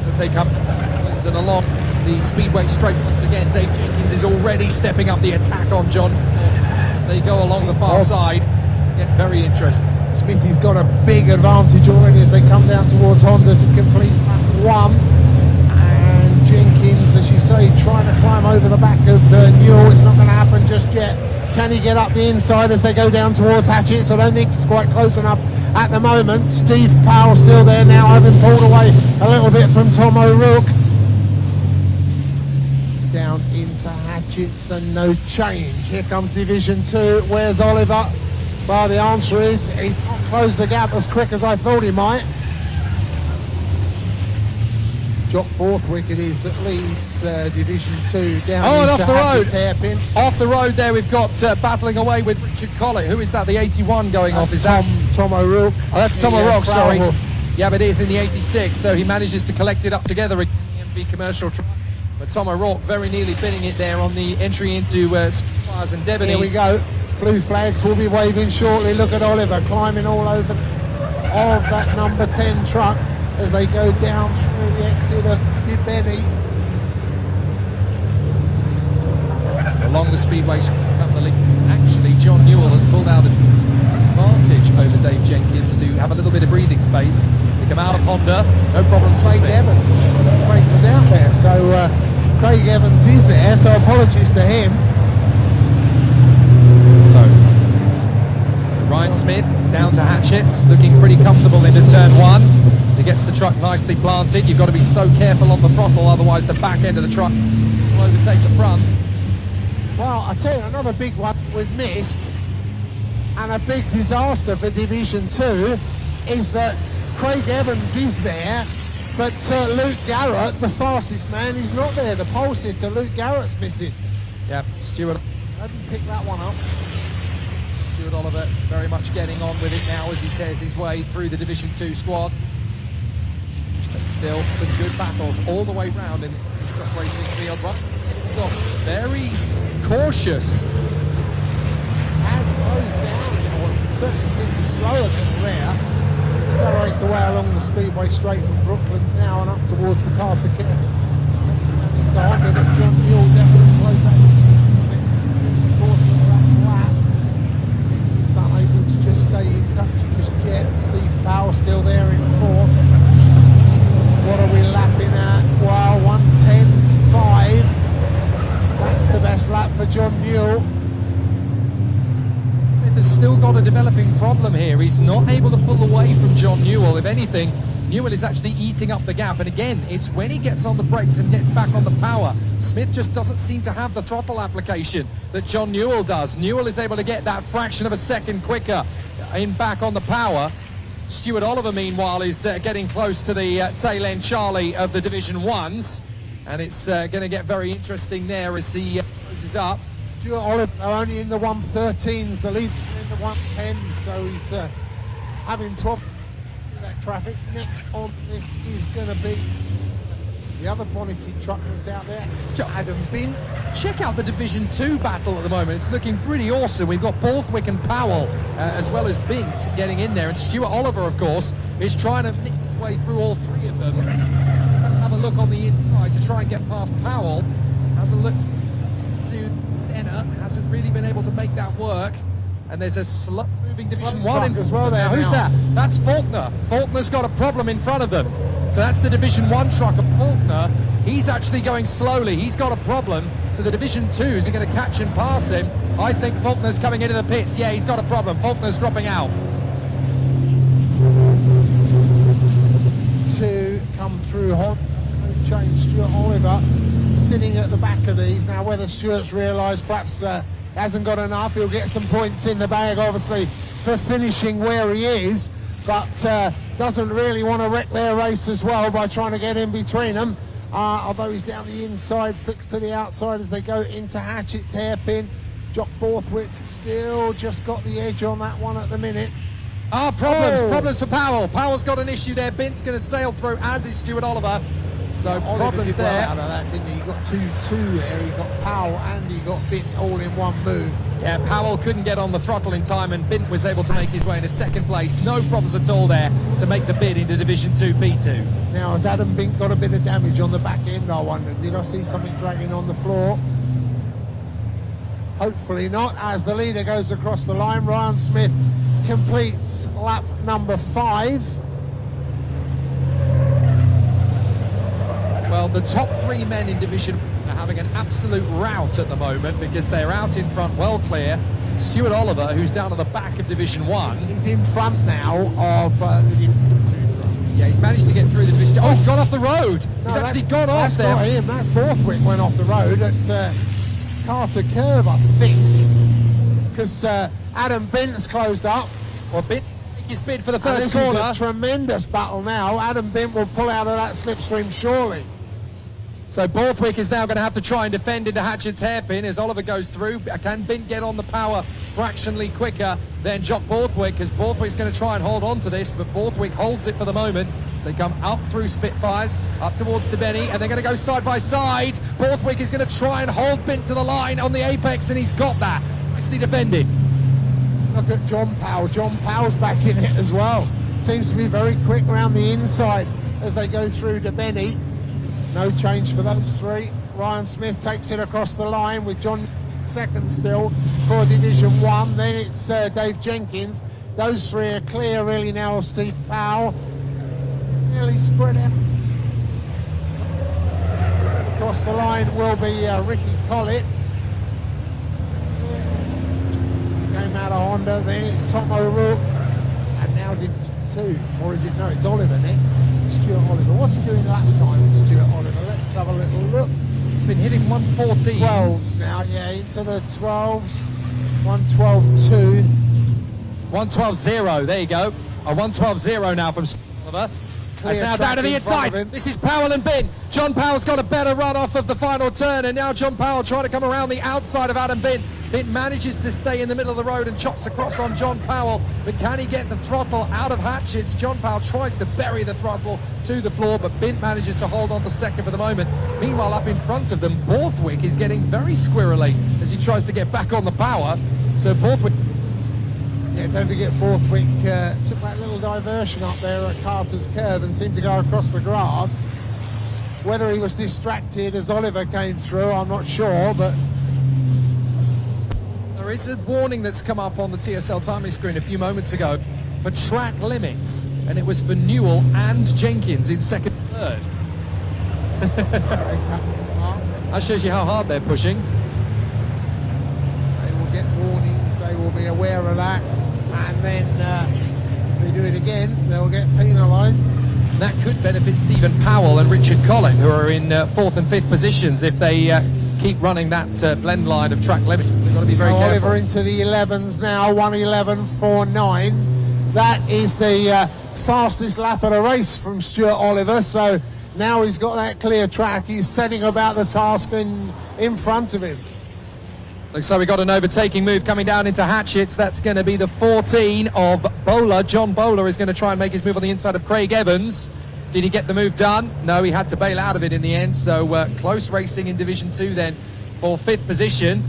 as they come and along the Speedway straight once again. Dave Jenkins is already stepping up the attack on John as they go along the far side. Get very interesting. Smithy's got a big advantage already as they come down towards Honda to complete lap 1. And Jenkins, as you say, trying to climb over the back of Newell. It's not going to happen just yet. Can he get up the inside as they go down towards Hatchets? I don't think it's quite close enough at the moment. Steve Powell still there now, having pulled away a little bit from Tom O'Rourke. Down into Hatchets and no change. Here comes Division 2. Where's Oliver? Well, the answer is he can't close the gap as quick as I thought he might. Jock Borthwick it is that leads Division 2 down and into off the Hatchet's road. hairpin. Off the road there we've got battling away with Richard Collett. Who is that? The 81 going off? Is that Tom O'Rourke? Oh, that's Tom O'Rourke, sorry. Frauhof. Yeah, but it is in the 86, so he manages to collect it up together again in the commercial truck. But Tom O'Rourke very nearly pinning it there on the entry into Spires and Debonese. Here we go. Blue flags will be waving shortly. Look at Oliver climbing all over of that number 10 truck as they go down through the exit of Debonese. Along the speedway, actually John Newell has pulled out an advantage over Dave Jenkins to have a little bit of breathing space. They come out of Honda, no problems for Craig Smith. Evans. Craig was out there, so Craig Evans is there, so apologies to him. So Ryan Smith down to Hatchets, looking pretty comfortable into turn 1. As he gets the truck nicely planted, you've got to be so careful on the throttle, otherwise the back end of the truck will overtake the front. Well, I tell you, another big one we've missed, and a big disaster for Division 2, is that Craig Evans is there, but Luke Garrett, the fastest man, is not there. The pole sitter, Luke Garrett's missing. Yep, Stuart. I didn't pick that one up. Stuart Oliver very much getting on with it now as he tears his way through the Division 2 squad. But still some good battles all the way round in the truck racing field. But it's got very cautious. Has closed down, or certainly seems to slow a bit rare. Accelerates away along the speedway straight from Brooklands now and up towards the Carter Curve. Down into Honda, but John Newell definitely closed that in the course of that lap. He's unable to just stay in touch just yet. Steve Powell still there in 4th. What are we lapping at? Well, 1:10.5. That's the best lap for John Newell. Has still got a developing problem here. He's not able to pull away from John Newell. If anything, Newell is actually eating up the gap. And again, it's when he gets on the brakes and gets back on the power. Smith just doesn't seem to have the throttle application that John Newell does. Newell is able to get that fraction of a second quicker in back on the power. Stuart Oliver, meanwhile, is getting close to the tail end Charlie of the Division 1s. And it's going to get very interesting there as he closes up. Stuart Oliver only in the 113s, the lead in the 110s, so he's having problems with that traffic. Next on this is going to be the other bonneted truck that's out there, Adam Bin. Check out the Division 2 battle at the moment. It's looking pretty awesome. We've got Borthwick and Powell, as well as Bint getting in there. And Stuart Oliver, of course, is trying to nick his way through all three of them. Have a look on the inside to try and get past Powell. Has a look to Senna, hasn't really been able to make that work. And there's a slow-moving Division 1 in as well there. now. Who's that? That's Faulkner. Faulkner's got a problem in front of them. So that's the Division 1 truck of Faulkner. He's actually going slowly. He's got a problem. So the Division 2s are going to catch and pass him. I think Faulkner's coming into the pits. Yeah, he's got a problem. Faulkner's dropping out. To come through Honda, no change. Stuart Oliver sitting at the back of these. Now whether Stuart's realised perhaps hasn't got enough, he'll get some points in the bag obviously for finishing where he is. but doesn't really want to wreck their race as well by trying to get in between them. Although he's down the inside, flicks to the outside as they go into Hatchett's hairpin. Jock Borthwick still just got the edge on that one at the minute. Problems for Powell. Powell's got an issue there. Bint's going to sail through, as is Stuart Oliver. So Oliver problems did there. well out of that, didn't he? He got 2-2 there. He got Powell and he got Bint all in one move. Yeah, Powell couldn't get on the throttle in time, and Bint was able to make his way into second place. No problems at all there to make the bid into Division 2 B2. Now, has Adam Bint got a bit of damage on the back end, I wonder? Did I see something dragging on the floor? Hopefully not. As the leader goes across the line, Ryan Smith completes lap number 5. Well, the top 3 men in Division 1 are having an absolute rout at the moment because they're out in front well clear. Stuart Oliver, who's down at the back of Division 1. He's in front now of the Division 2 trucks. Yeah, he's managed to get through the Division 2. Oh, he's gone off the road. No, He's actually gone off there. That's not him. That's Borthwick went off the road at Carter Curve, I think. Because Adam Bint's closed up. Well, Bint making his bid for the And first this is corner. a tremendous battle now. Adam Bint will pull out of that slipstream surely. So Borthwick is now going to have to try and defend into Hatchett's hairpin as Oliver goes through. Can Bint get on the power fractionally quicker than Jock Borthwick? Because Borthwick's going to try and hold on to this, but Borthwick holds it for the moment. So they come up through Spitfires, up towards the Benny, and they're going to go side by side. Borthwick is going to try and hold Bint to the line on the apex, and he's got that. Nicely defended. Look at John Powell. John Powell's back in it as well. Seems to be very quick around the inside as they go through the Benny. No change for those 3. Ryan Smith takes it across the line with John second still for Division 1. Then it's Dave Jenkins. Those 3 are clear really now of Steve Powell. Really spread out. Across the line will be Ricky Collett. He came out of Honda. Then it's Tom O'Rourke. And now Division 2. Or is it? No, it's Oliver next. Stuart Oliver. What's he doing lap time, Stuart Oliver? Let's have a little look. It's been hitting 114. 12s now, yeah, into the 12s. 112.2. 112.0, there you go. A 112.0 now from Oliver. That's now down to the inside. This is Powell and Bint. John Powell's got a better run off of the final turn, and now John Powell trying to come around the outside of Adam Bint. Bint manages to stay in the middle of the road and chops across on John Powell, but can he get the throttle out of Hatchett's? John Powell tries to bury the throttle to the floor, but Bint manages to hold on to second for the moment. Meanwhile, up in front of them, Borthwick is getting very squirrely as he tries to get back on the power. So Borthwick... Yeah, don't forget Borthwick took that little diversion up there at Carter's Curve and seemed to go across the grass. Whether he was distracted as Oliver came through, I'm not sure, but... There is a warning that's come up on the TSL timing screen a few moments ago for track limits, and it was for Newell and Jenkins in second and third. That shows you how hard they're pushing. They will get warnings, they will be aware of that, and then if they do it again, they'll get penalised. That could benefit Stephen Powell and Richard Collett, who are in 4th and 5th positions if they keep running that blend line of track limits. They've got to be very careful. Oliver into the 11s now, 1:11.49. That is the fastest lap of the race from Stuart Oliver, so now he's got that clear track. He's setting about the task in front of him. Looks like we got an overtaking move coming down into Hatchett's. That's going to be the 14 of Bowler. John Bowler is going to try and make his move on the inside of Craig Evans. Did he get the move done? No, he had to bail out of it in the end. So close racing in Division 2 then for 5th position.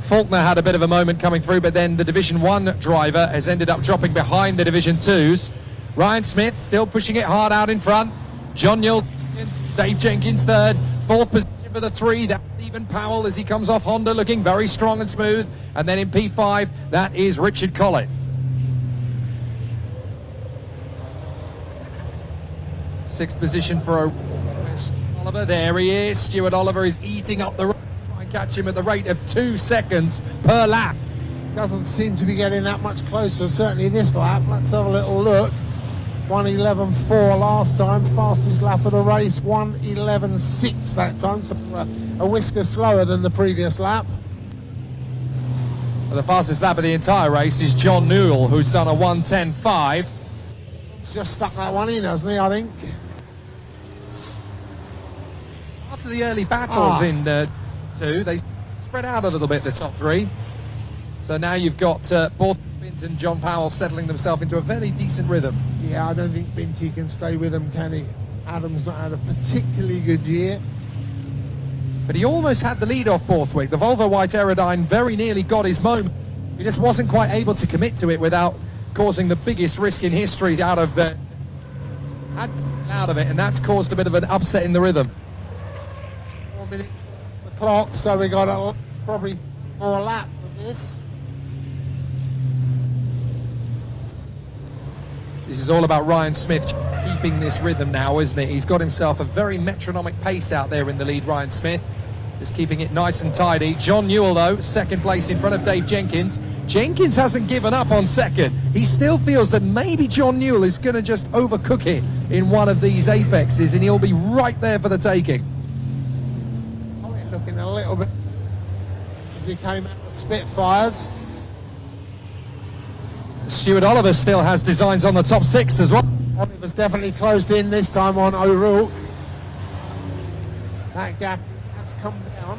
Faulkner had a bit of a moment coming through, but then the Division 1 driver has ended up dropping behind the Division 2s. Ryan Smith still pushing it hard out in front. John Newell, Dave Jenkins third. 4th position for the 3, that's Stephen Powell as he comes off Honda looking very strong and smooth. And then in P5, that is Richard Collett. 6th position for Oliver. There he is. Stuart Oliver is eating up the road. Try and catch him at the rate of 2 seconds per lap. Doesn't seem to be getting that much closer, certainly this lap. Let's have a little look. 1:11.4 last time, fastest lap of the race, 1:11.6 that time, so a whisker slower than the previous lap. But the fastest lap of the entire race is John Newell, who's done a 1:10.5. He's just stuck that one in, hasn't he, I think? After the early battles in 2, they spread out a little bit, the top 3. So now you've got Borthwick and John Powell settling themselves into a fairly decent rhythm. Yeah, I don't think Binty can stay with him, can he? Adams not had a particularly good year. But he almost had the lead off Borthwick. The Volvo White Aerodyne very nearly got his moment. He just wasn't quite able to commit to it without causing the biggest risk in history out of it, and that's caused a bit of an upset in the rhythm. 4 minutes on the clock, so we got probably 4 laps of this. This is all about Ryan Smith keeping this rhythm now, isn't it? He's got himself a very metronomic pace out there in the lead, Ryan Smith. Just keeping it nice and tidy. John Newell, though, second place in front of Dave Jenkins. Jenkins hasn't given up on second. He still feels that maybe John Newell is going to just overcook it in one of these apexes, and he'll be right there for the taking. Looking a little bit as he came out with Spitfires. Stuart Oliver still has designs on the top 6 as well. Oliver's definitely closed in this time on O'Rourke. That gap has come down.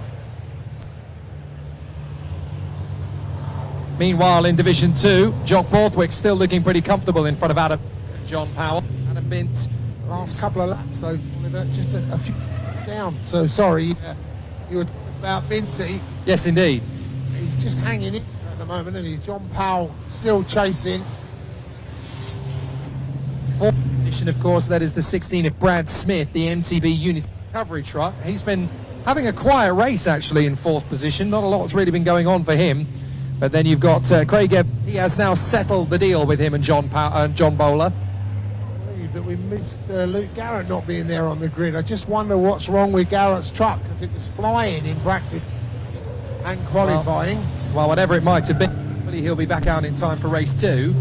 Meanwhile, in Division 2, Jock Borthwick still looking pretty comfortable in front of Adam and John Powell. Adam Bint. Last couple of laps, though, Oliver, just a few down. So, sorry, you were talking about Binty. Yes, indeed. He's just hanging in at the moment, and he's John Powell still chasing. Fourth position, of course, that is the 16 of Brad Smith, the MTB unit recovery truck. He's been having a quiet race, actually, in 4th position. Not a lot's really been going on for him. But then you've got Craig Evans. He has now settled the deal with him and John Bowler. I believe that we missed Luke Garrett not being there on the grid. I just wonder what's wrong with Garrett's truck, because it was flying in practice and qualifying. Well, whatever it might have been, hopefully he'll be back out in time for race 2,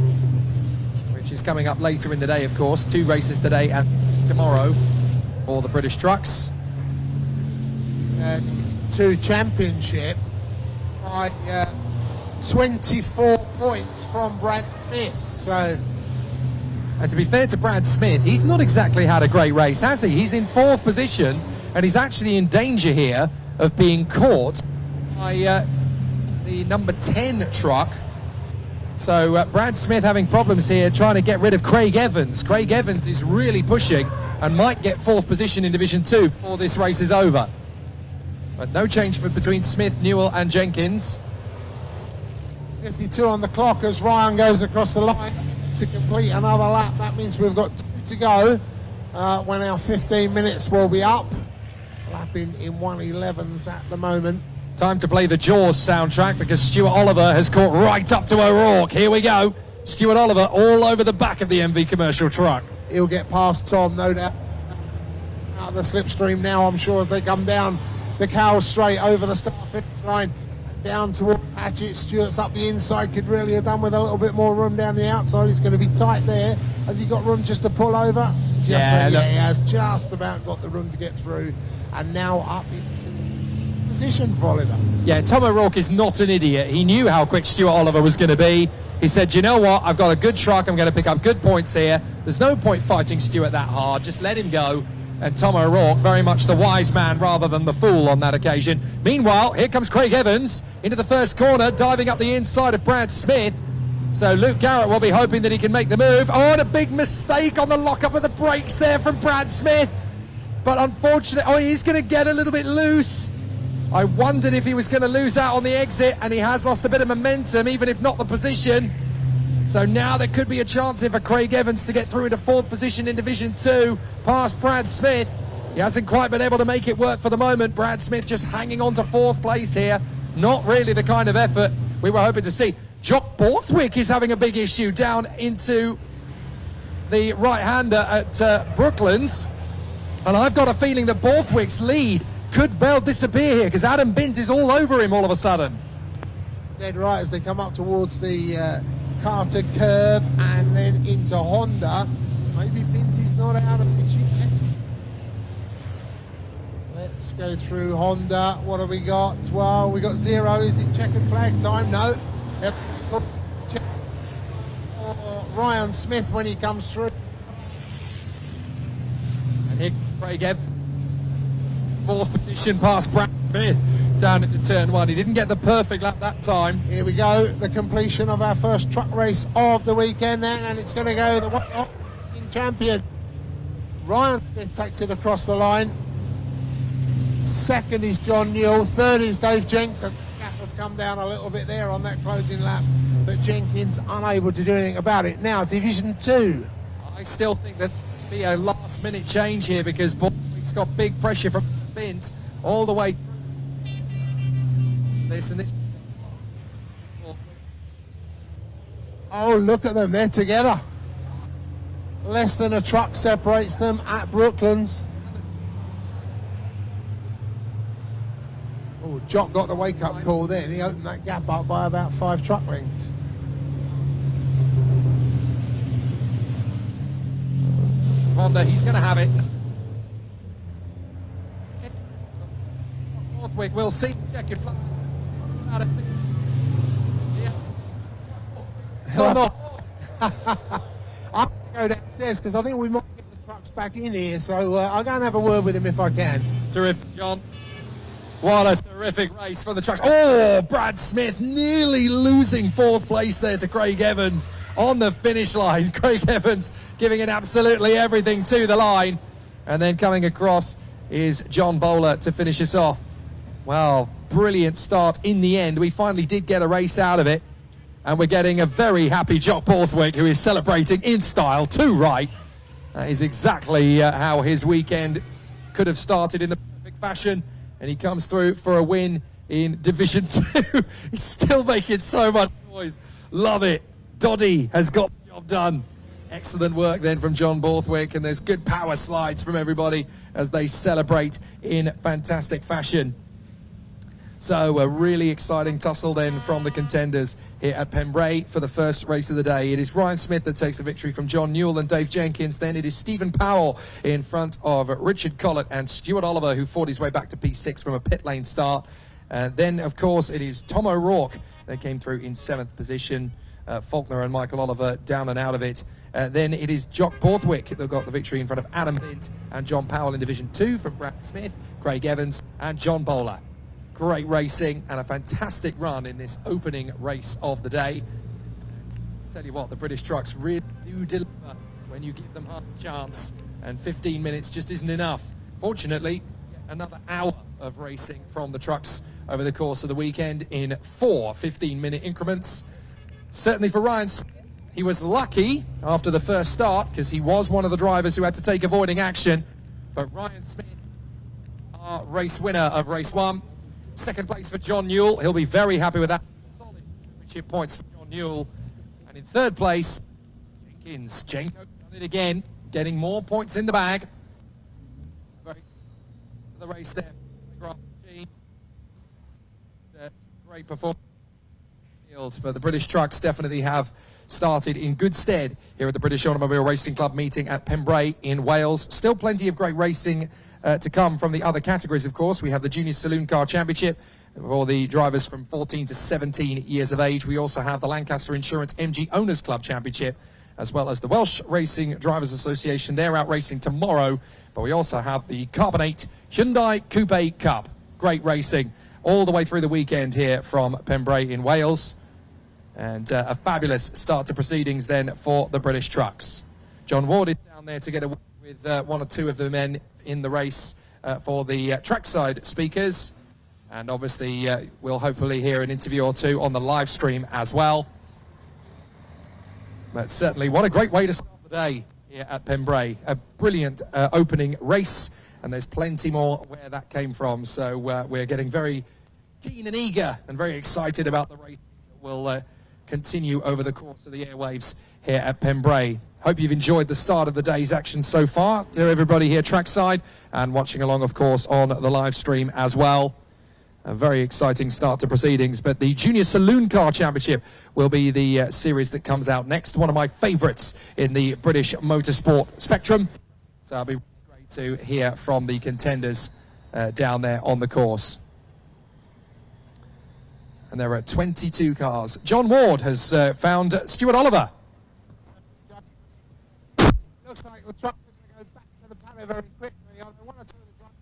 which is coming up later in the day, of course. 2 races today and tomorrow for the British trucks. 2 championship by 24 points from Brad Smith. So, and to be fair to Brad Smith, he's not exactly had a great race, has he? He's in 4th position, and he's actually in danger here of being caught by the number 10 truck. So Brad Smith having problems here trying to get rid of Craig Evans. Craig Evans is really pushing and might get 4th position in Division 2 before this race is over. But no change between Smith, Newell and Jenkins. 52 on the clock as Ryan goes across the line to complete another lap. That means we've got 2 to go when our 15 minutes will be up. Lapping in 1:11s at the moment. Time to play the Jaws soundtrack, because Stuart Oliver has caught right up to O'Rourke. Here we go. Stuart Oliver all over the back of the MV commercial truck. He'll get past Tom, no doubt. Out of the slipstream now, I'm sure, as they come down the Cow straight over the start finish line. Down towards Hatchett. Stewart's up the inside, could really have done with a little bit more room down the outside. He's going to be tight there. Has he got room just to pull over? He has just about got the room to get through, and now up into position for Oliver. Yeah, Tom O'Rourke is not an idiot. He knew how quick Stuart Oliver was going to be. He said, you know what, I've got a good truck, I'm going to pick up good points here. There's no point fighting Stuart that hard, just let him go. And Tom O'Rourke, very much the wise man rather than the fool on that occasion. Meanwhile, here comes Craig Evans into the first corner, diving up the inside of Brad Smith. So Luke Garrett will be hoping that he can make the move. Oh, and a big mistake on the lock-up of the brakes there from Brad Smith. But unfortunately, he's going to get a little bit loose. I wondered if he was going to lose out on the exit, and he has lost a bit of momentum, even if not the position. So now there could be a chance here for Craig Evans to get through into 4th position in Division 2, past Brad Smith. He hasn't quite been able to make it work for the moment. Brad Smith just hanging on to 4th place here. Not really the kind of effort we were hoping to see. Jock Borthwick is having a big issue down into the right-hander at Brooklands. And I've got a feeling that Borthwick's lead could well disappear here, because Adam Bint is all over him all of a sudden. Dead right as they come up towards the Carter curve and then into Honda. Maybe Binty's not out of it yet. Let's go through Honda. What have we got? Well, we got 0. Is it checkered flag time? No. Ryan Smith when he comes through. And here Craig Evans, fourth position past Brad Smith down into turn one. He didn't get the perfect lap that time. Here we go, the completion of our first truck race of the weekend then, and it's going to go the one champion. Ryan Smith takes it across the line. Second is John Newell. Third is Dave Jenks. And the gap has come down a little bit there on that closing lap, but Jenkins unable to do anything about it. Now, Division 2. I still think that there'll be a last minute change here because Borthwick's got big pressure from Bint all the way through. This and this. Oh, look at them, they're together. Less than a truck separates them at Brooklands. Oh, Jock got the wake-up call then. He opened that gap up by about 5 truck lengths. Honda, he's going to have it. Borthwick, we'll see. Check your flag. So no. I'm going to go downstairs because I think we might get the trucks back in here. So I'll go and have a word with him if I can. Terrific, John. What a terrific race for the trucks. Oh, Brad Smith nearly losing fourth place there to Craig Evans on the finish line. Craig Evans giving it absolutely everything to the line. And then coming across is John Bowler to finish us off. Well, brilliant start in the end. We finally did get a race out of it. And we're getting a very happy Jock Borthwick, who is celebrating in style, too right. That is exactly how his weekend could have started in the perfect fashion. And he comes through for a win in Division 2. He's still making so much noise. Love it. Doddy has got the job done. Excellent work then from John Borthwick. And there's good power slides from everybody as they celebrate in fantastic fashion. So a really exciting tussle then from the contenders here at Pembrey for the first race of the day. It is Ryan Smith that takes the victory from John Newell and Dave Jenkins. Then it is Stephen Powell in front of Richard Collett and Stuart Oliver, who fought his way back to P6 from a pit lane start. Then, of course, it is Tom O'Rourke that came through in 7th position. Faulkner and Michael Oliver down and out of it. Then it is Jock Borthwick that got the victory in front of Adam Bint and John Powell in Division 2 from Brad Smith, Craig Evans and John Bowler. Great racing and a fantastic run in this opening race of the day. Tell you what, the British trucks really do deliver when you give them half a chance, and 15 minutes just isn't enough. Fortunately, another hour of racing from the trucks over the course of the weekend in 4 15-minute increments. Certainly for Ryan Smith, he was lucky after the first start because he was one of the drivers who had to take avoiding action. But Ryan Smith, our race winner of race 1. Second place for John Newell. He'll be very happy with that. Solid championship points for John Newell. And in third place, Jenkins. Jenko done it again, getting more points in the bag. Very the race there. Great performance. But the British trucks definitely have started in good stead here at the British Automobile Racing Club meeting at Pembrey in Wales. Still plenty of great racing to come from the other categories, of course. We have the Junior Saloon Car Championship for the drivers from 14 to 17 years of age. We also have the Lancaster Insurance MG Owners Club Championship, as well as the Welsh Racing Drivers Association. They're out racing tomorrow. But we also have the Carbonate Hyundai Coupe Cup. Great racing all the way through the weekend here from Pembrey in Wales. And a fabulous start to proceedings then for the British trucks. John Ward is down there together with one or two of the men in the race for the trackside speakers. And obviously we'll hopefully hear an interview or two on the live stream as well. But certainly what a great way to start the day here at Pembrey. A brilliant opening race, and there's plenty more where that came from. So we're getting very keen and eager and very excited about the race that will continue over the course of the airwaves here at Pembrey. Hope you've enjoyed the start of the day's action so far. To everybody here trackside and watching along, of course, on the live stream as well. A very exciting start to proceedings, but the Junior Saloon Car Championship will be the series that comes out next. One of my favourites in the British motorsport spectrum. So it'll be great to hear from the contenders down there on the course. and there are 22 cars. John Ward has found Stuart Oliver. Looks like the trucks are going to go back to the paddock very quickly. I don't want to turn the truck.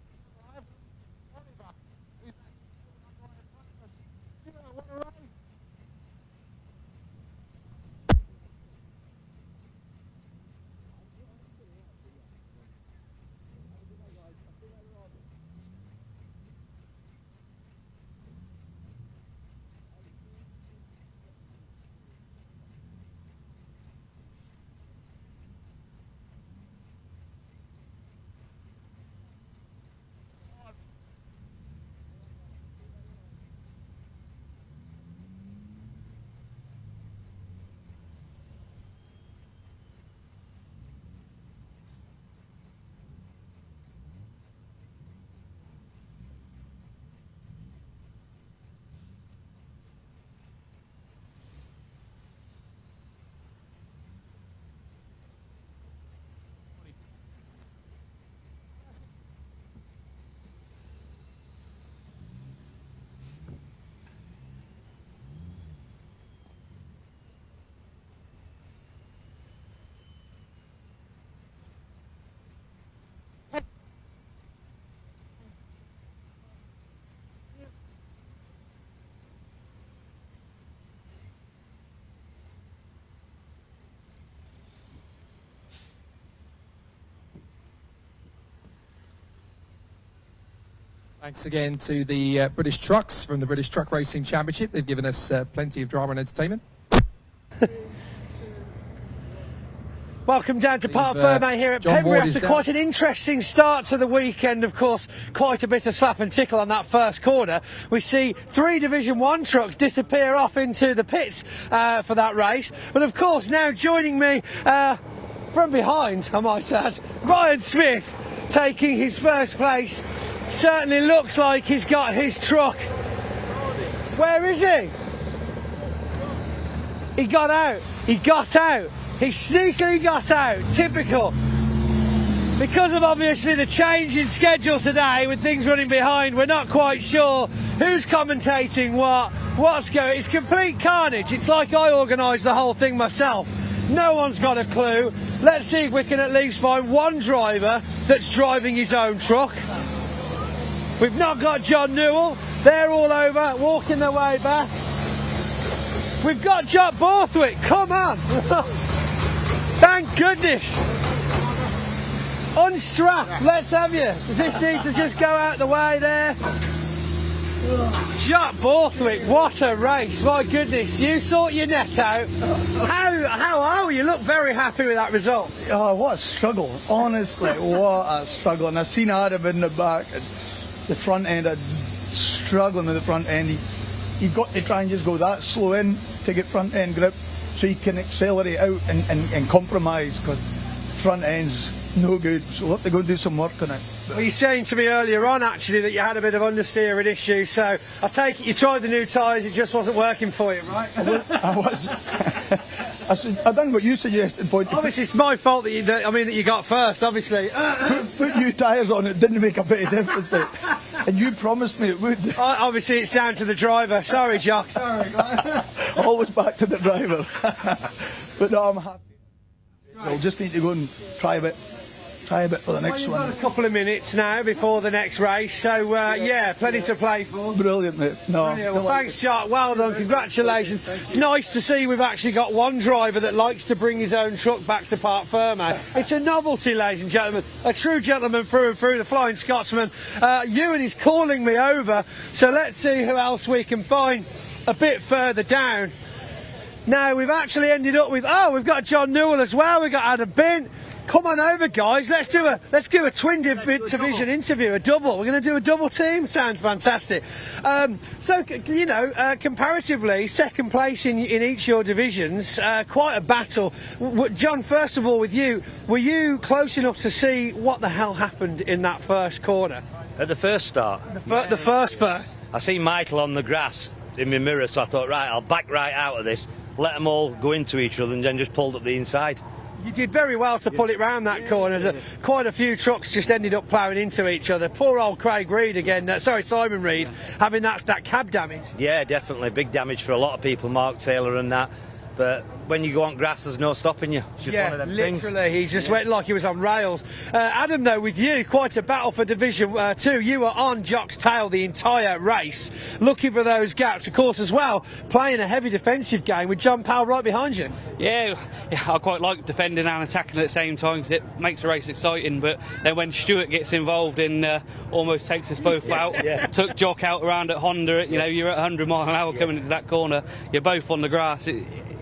Oliver, who's actually right in front of us. Stuart, what a race! Thanks again to the British Trucks from the British Truck Racing Championship. They've given us plenty of drama and entertainment. Welcome down to Parc Fermé here at Pembrey after quite an interesting start to the weekend. Of course, quite a bit of slap and tickle on that first corner. We see 3 Division 1 trucks disappear off into the pits for that race. But of course, now joining me from behind, I might add, Ryan Smith taking his first place. Certainly looks like he's got his truck. Where is he? He got out. He got out. He sneakily got out. Typical. Because of obviously the change in schedule today with things running behind, we're not quite sure who's commentating what's going. It's complete carnage. It's like I organised the whole thing myself. No one's got a clue. Let's see if we can at least find one driver that's driving his own truck. We've not got John Newell. They're all over, walking their way back. We've got Jock Borthwick. Come on. Thank goodness. Unstrap. Let's have you. Does this need to just go out the way there? Jock Borthwick, what a race. My goodness. You sort your net out. How are you? You look very happy with that result. Oh, what a struggle. Honestly, what a struggle. And I seen Adam in the back. The front end, struggling with the front end. You've got to try and just go that slow in to get front end grip so you can accelerate out and compromise, because front end's no good. So we'll have to go and do some work on it. Well, you were saying to me earlier on actually that you had a bit of understeering issue, so I take it you tried the new tyres, it just wasn't working for you, right? I was. I done what you suggested, point. Obviously it's my fault that you got first, obviously. Put new tyres on, it didn't make a bit of difference, mate. And you promised me it would. Obviously it's down to the driver. Sorry, Jock. Sorry. Always back to the driver. But no, I'm happy. We'll just need to go and try a bit for the next one. Got a couple of minutes now before the next race, so yeah, plenty to play for. Brilliant, mate. No, brilliant. Well, thanks, Jock. Well done. Congratulations. It's nice to see we've actually got one driver that likes to bring his own truck back to Parc Fermé. It's a novelty, ladies and gentlemen. A true gentleman through and through, the Flying Scotsman. Ewan is calling me over, so let's see who else we can find a bit further down. Now, we've actually ended up with, we've got John Newell as well. We've got Adam Bint. Come on over, guys. Let's do a twin division interview, a double. We're going to do a double team. Sounds fantastic. So, you know, comparatively, second place in each of your divisions, quite a battle. John, first of all, with you, were you close enough to see what the hell happened in that first corner? At the first start? The first. I seen Michael on the grass in my mirror, so I thought, right, I'll back right out of this, let them all go into each other, and then just pulled up the inside. You did very well to pull it round that corner. Quite a few trucks just ended up ploughing into each other. Poor old Craig Reed again, Simon Reed, having that cab damage. Yeah, definitely. Big damage for a lot of people, Mark Taylor and that. But when you go on grass, there's no stopping you. It's just one of them things. Literally, he just went like he was on rails. Adam, though, with you, quite a battle for Division 2. You were on Jock's tail the entire race, looking for those gaps, of course, as well, playing a heavy defensive game with John Powell right behind you. Yeah, I quite like defending and attacking at the same time because it makes the race exciting. But then when Stuart gets involved and almost takes us both out, took Jock out around at Honda, you're at 100 mile an hour coming into that corner, you're both on the grass.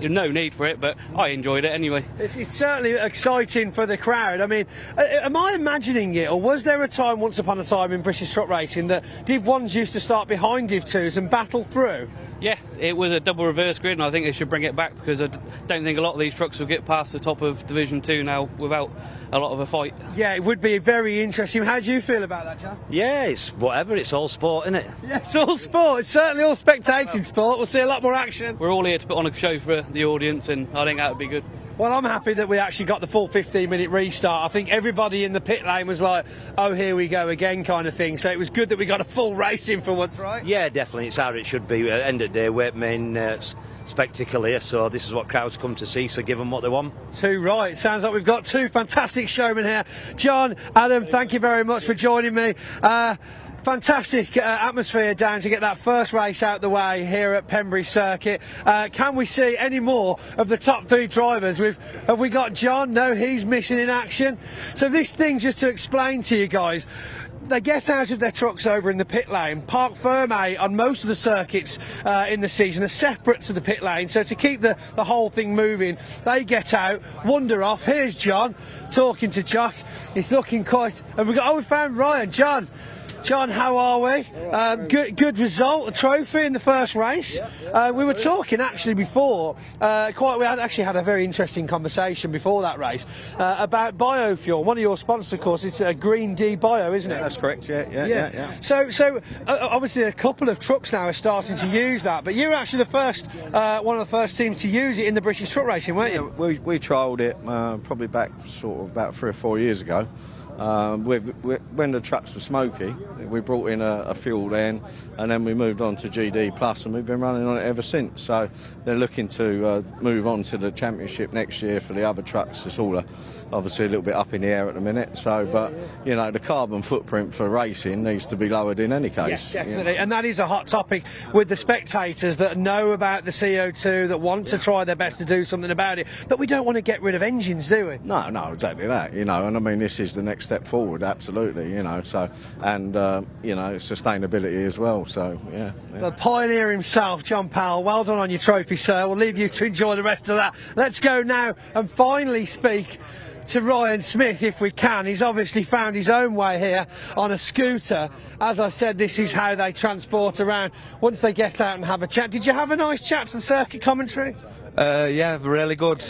No need for it, but I enjoyed it anyway. It's certainly exciting for the crowd. I mean, am I imagining it, or was there a time once upon a time in British truck racing that Div 1s used to start behind Div 2s and battle through? Yes, it was a double reverse grid, and I think they should bring it back because I don't think a lot of these trucks will get past the top of Division 2 now without a lot of a fight. Yeah, it would be very interesting. How do you feel about that, John? Yeah, it's whatever. It's all sport, isn't it? Yeah, it's all sport. It's certainly all spectating sport. We'll see a lot more action. We're all here to put on a show for the audience, and I think that would be good. Well, I'm happy that we actually got the full 15-minute restart. I think everybody in the pit lane was like, oh, here we go again kind of thing. So it was good that we got a full race in for once, right? Yeah, definitely. It's how it should be. At the end of the day, we're main spectacle here, so this is what crowds come to see, so give them what they want. Too right. Sounds like we've got two fantastic showmen here. John, Adam, thank you very much for joining me. Fantastic atmosphere down to get that first race out the way here at Pembrey Circuit. Can we see any more of the top three drivers? Have we got John? No, he's missing in action. So this thing, just to explain to you guys, they get out of their trucks over in the pit lane. Parc Fermé on most of the circuits in the season are separate to the pit lane, so to keep the whole thing moving, they get out, wander off. Here's John talking to Jock. He's looking quite... And we found Ryan. John, how are we? Good result, a trophy in the first race. We were talking actually before, we had a very interesting conversation before that race about biofuel. One of your sponsors, of course, is Green D Bio, isn't it? That's correct, yeah. So obviously a couple of trucks now are starting to use that, but you were actually the first, one of the first teams to use it in the British truck racing, weren't you? We trialled it probably back sort of about 3 or 4 years ago. When the trucks were smoky, we brought in a fuel then, and then we moved on to GD Plus, and we've been running on it ever since. So they're looking to move on to the championship next year for the other trucks. It's all obviously a little bit up in the air at the minute. So, but the carbon footprint for racing needs to be lowered in any case. Yeah, definitely, and that is a hot topic with the spectators that know about the CO2, that want to try their best to do something about it. But we don't want to get rid of engines, do we? No, exactly that. And I mean, this is the next step forward, absolutely. So and sustainability as well. So yeah. The pioneer himself, John Powell. Well done on your trophy, sir. We'll leave you to enjoy the rest of that. Let's go now and finally speak to Ryan Smith if we can. He's obviously found his own way here on a scooter. As I said, this is how they transport around once they get out and have a chat. Did you have a nice chat to the circuit commentary? Yeah, really good.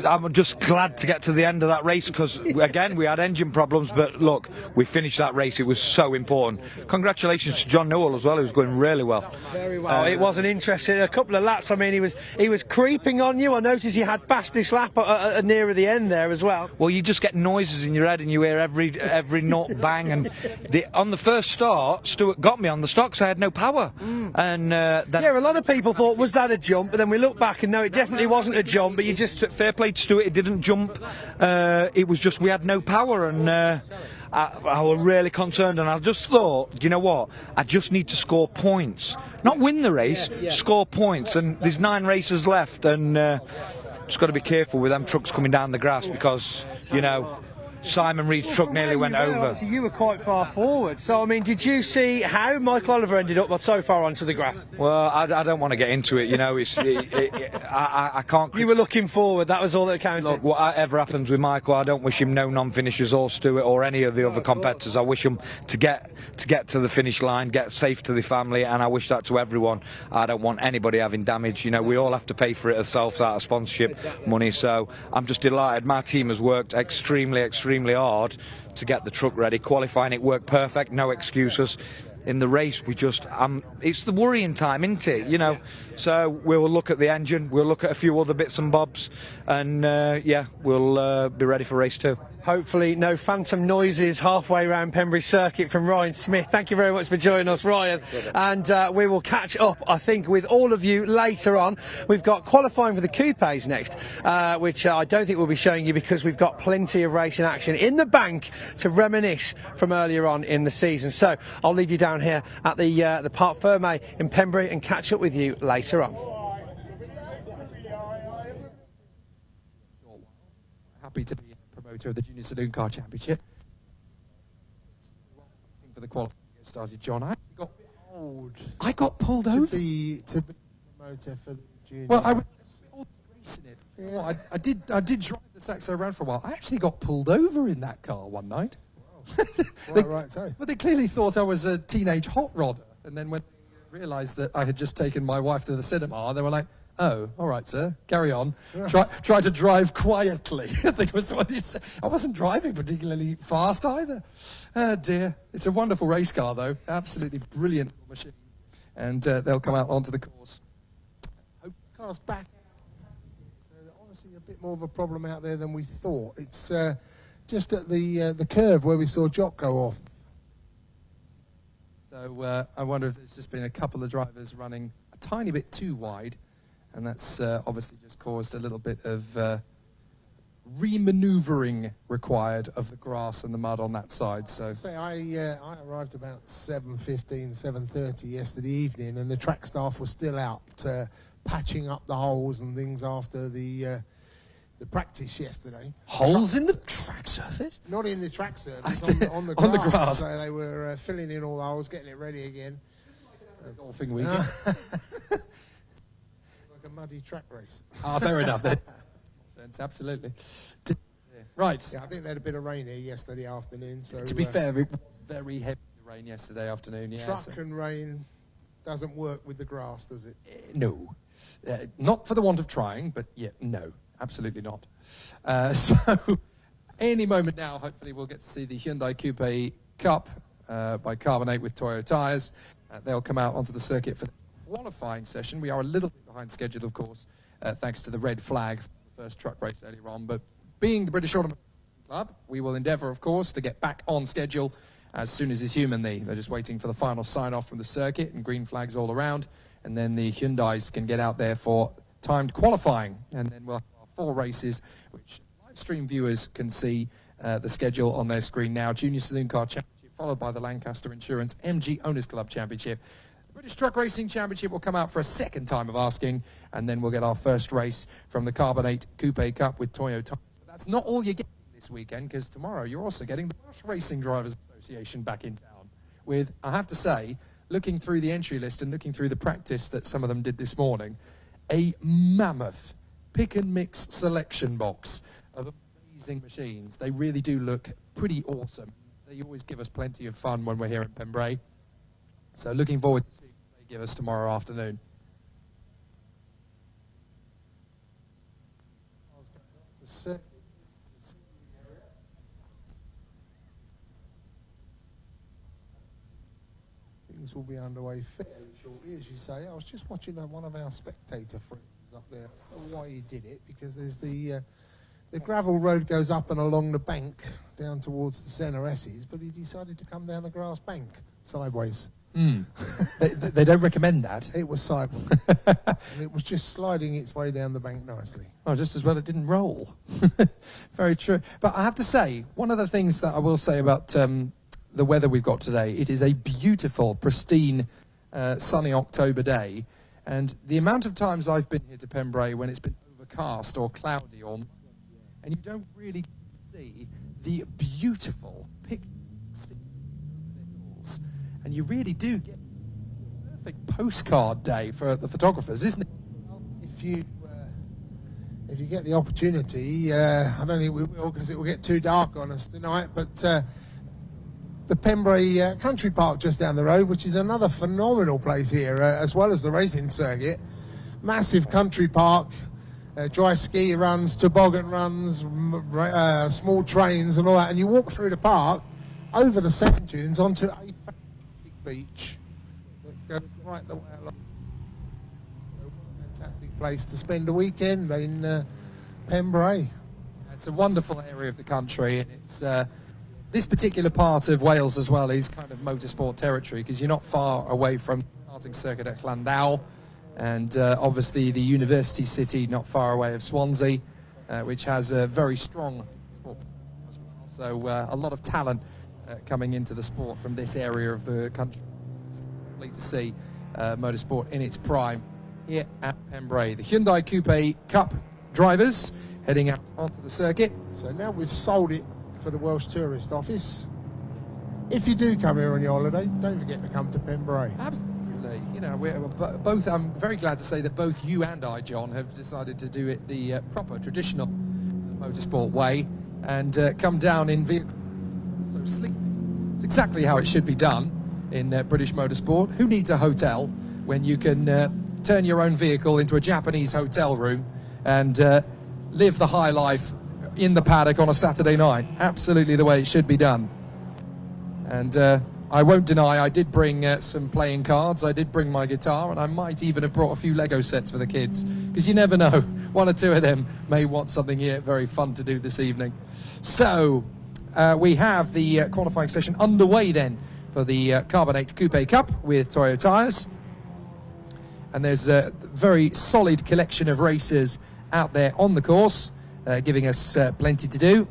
I'm just glad to get to the end of that race because, again, we had engine problems, but look, we finished that race. It was so important. Congratulations to John Newell as well, who's going really well. Very well. It was an interesting, a couple of laps. I mean, he was creeping on you. I noticed he had fastest lap nearer the end there as well. Well, you just get noises in your head and you hear every note bang. And on the first start, Stuart got me on the stocks. I had no power. And a lot of people thought, was that a jump? But then we look back and no, it definitely wasn't a jump, but you just... Fair play to Stuart, it didn't jump. It was just we had no power, and I was really concerned, and I just thought, do you know what? I just need to score points. Not win the race, score points. And there's 9 races left, and just got to be careful with them trucks coming down the grass because, Simon Reed's truck nearly went over. You were quite far forward, so I mean, did you see how Michael Oliver ended up so far onto the grass? Well, I don't want to get into it. I can't. You were looking forward. That was all that counted. Look, whatever happens with Michael, I don't wish him no non-finishers or Stuart or any of the other competitors. I wish him to get to the finish line, get safe to the family, and I wish that to everyone. I don't want anybody having damage. We all have to pay for it ourselves out of sponsorship money. So I'm just delighted. My team has worked extremely hard to get the truck ready. Qualifying, it worked perfect, no excuses. in the race, we just it's the worrying time, isn't it? You know, so we'll look at the engine, we'll look at a few other bits and bobs, and yeah, we'll be ready for race 2. Hopefully no phantom noises halfway around Pembrey Circuit from Ryan Smith. Thank you very much for joining us, Ryan. And we will catch up, I think, with all of you later on. We've got qualifying for the coupes next, which I don't think we'll be showing you because we've got plenty of racing action in the bank to reminisce from earlier on in the season. So I'll leave you down here at the Parc Fermé in Pembrey and catch up with you later on. Happy to be promoter of the Junior Saloon Car Championship. For the qualifying to get started, John, I got pulled over. To be promoter for the junior. Well, I was racing it. Yeah. I did drive the Saxo around for a while. I actually got pulled over in that car one night. Right, so. But they clearly thought I was a teenage hot rodder. And then when they realised that I had just taken my wife to the cinema, they were like, "Oh, all right, sir, carry on. Yeah. Try to drive quietly." I think was what he said. I wasn't driving particularly fast either. Oh dear. It's a wonderful race car, though. Absolutely brilliant machine. And they'll come out onto the course. Hope the car's back. It's honestly a bit more of a problem out there than we thought. It's just at the curve where we saw Jock go off. So I wonder if there's just been a couple of drivers running a tiny bit too wide. And that's obviously just caused a little bit of re-manoeuvring required of the grass and the mud on that side. So I arrived about 7:15, 7:30 yesterday evening, and the track staff was still out patching up the holes and things after the practice yesterday. Holes in the track surface? Not in the track surface, on the grass. On the grass. So they were filling in all the holes, getting it ready again. Golfing weekend. A muddy track race. Ah, fair enough then. Sense, absolutely. Right. Yeah, I think they had a bit of rain here yesterday afternoon. So to be fair, it was very heavy rain yesterday afternoon. Yeah. Truck and rain doesn't work with the grass, does it? No, not for the want of trying, but yeah, no, absolutely not. So any moment now, hopefully, we'll get to see the Hyundai Coupe Cup by Carbonate with Toyo tyres. They'll come out onto the circuit for the qualifying session. We are a little bit behind schedule, of course, thanks to the red flag for the first truck race earlier on. But being the British Automobile Club, we will endeavour, of course, to get back on schedule as soon as is humanly. They're just waiting for the final sign-off from the circuit and green flags all around. And then the Hyundais can get out there for timed qualifying. And then we'll have our 4 races, which live stream viewers can see the schedule on their screen now. Junior Saloon Car Championship, followed by the Lancaster Insurance MG Owners Club Championship. British Truck Racing Championship will come out for a second time of asking, and then we'll get our first race from the Carbonate Coupe Cup with Toyo tyres. But that's not all you're getting this weekend, because tomorrow you're also getting the Welsh Racing Drivers Association back in town with, I have to say, looking through the entry list and looking through the practice that some of them did this morning, a mammoth pick and mix selection box of amazing machines. They really do look pretty awesome. They always give us plenty of fun when we're here in Pembrey. So looking forward to seeing what they give us tomorrow afternoon. Things will be underway fairly shortly, as you say. I was just watching one of our spectator friends up there. I don't know why he did it, because there's the gravel road goes up and along the bank down towards the Centre S's, but he decided to come down the grass bank sideways. They don't recommend that. It was sideways. And it was just sliding its way down the bank nicely. Oh, just as well it didn't roll. Very true. But I have to say, one of the things that I will say about the weather we've got today, it is a beautiful, pristine, sunny October day. And the amount of times I've been here to Pembrey when it's been overcast or cloudy, and you don't really see the beautiful pictures hills. And you really do get a perfect postcard day for the photographers, isn't it? Well, if you get the opportunity, I don't think we will, because it will get too dark on us tonight, but the Pembrey Country Park just down the road, which is another phenomenal place here, as well as the racing circuit. Massive country park, dry ski runs, toboggan runs, small trains and all that, and you walk through the park over the sand dunes onto a fantastic beach that goes right the way along. Fantastic place to spend a weekend in Pembrey. It's a wonderful area of the country, and it's this particular part of Wales as well is kind of motorsport territory because you're not far away from the karting circuit at Llandow, and obviously the university city not far away of Swansea, which has a very strong sport as well. So a lot of talent coming into the sport from this area of the country. It's lovely to see motorsport in its prime here at Pembrey. The Hyundai Coupe Cup drivers heading out onto the circuit. So now we've sold it for the Welsh Tourist Office. If you do come here on your holiday, don't forget to come to Pembrey. Absolutely. You know, we're both. I'm very glad to say that both you and I, John, have decided to do it the proper, traditional motorsport way and come down in vehicle. So sleep. It's exactly how it should be done in British motorsport. Who needs a hotel when you can turn your own vehicle into a Japanese hotel room and live the high life in the paddock on a Saturday night? Absolutely the way it should be done. And I won't deny I did bring some playing cards, I did bring my guitar, and I might even have brought a few Lego sets for the kids, because you never know, one or two of them may want something here very fun to do this evening. So we have the qualifying session underway then for the Carbonate Coupe Cup with Toyo tyres, and there's a very solid collection of racers out there on the course, giving us plenty to do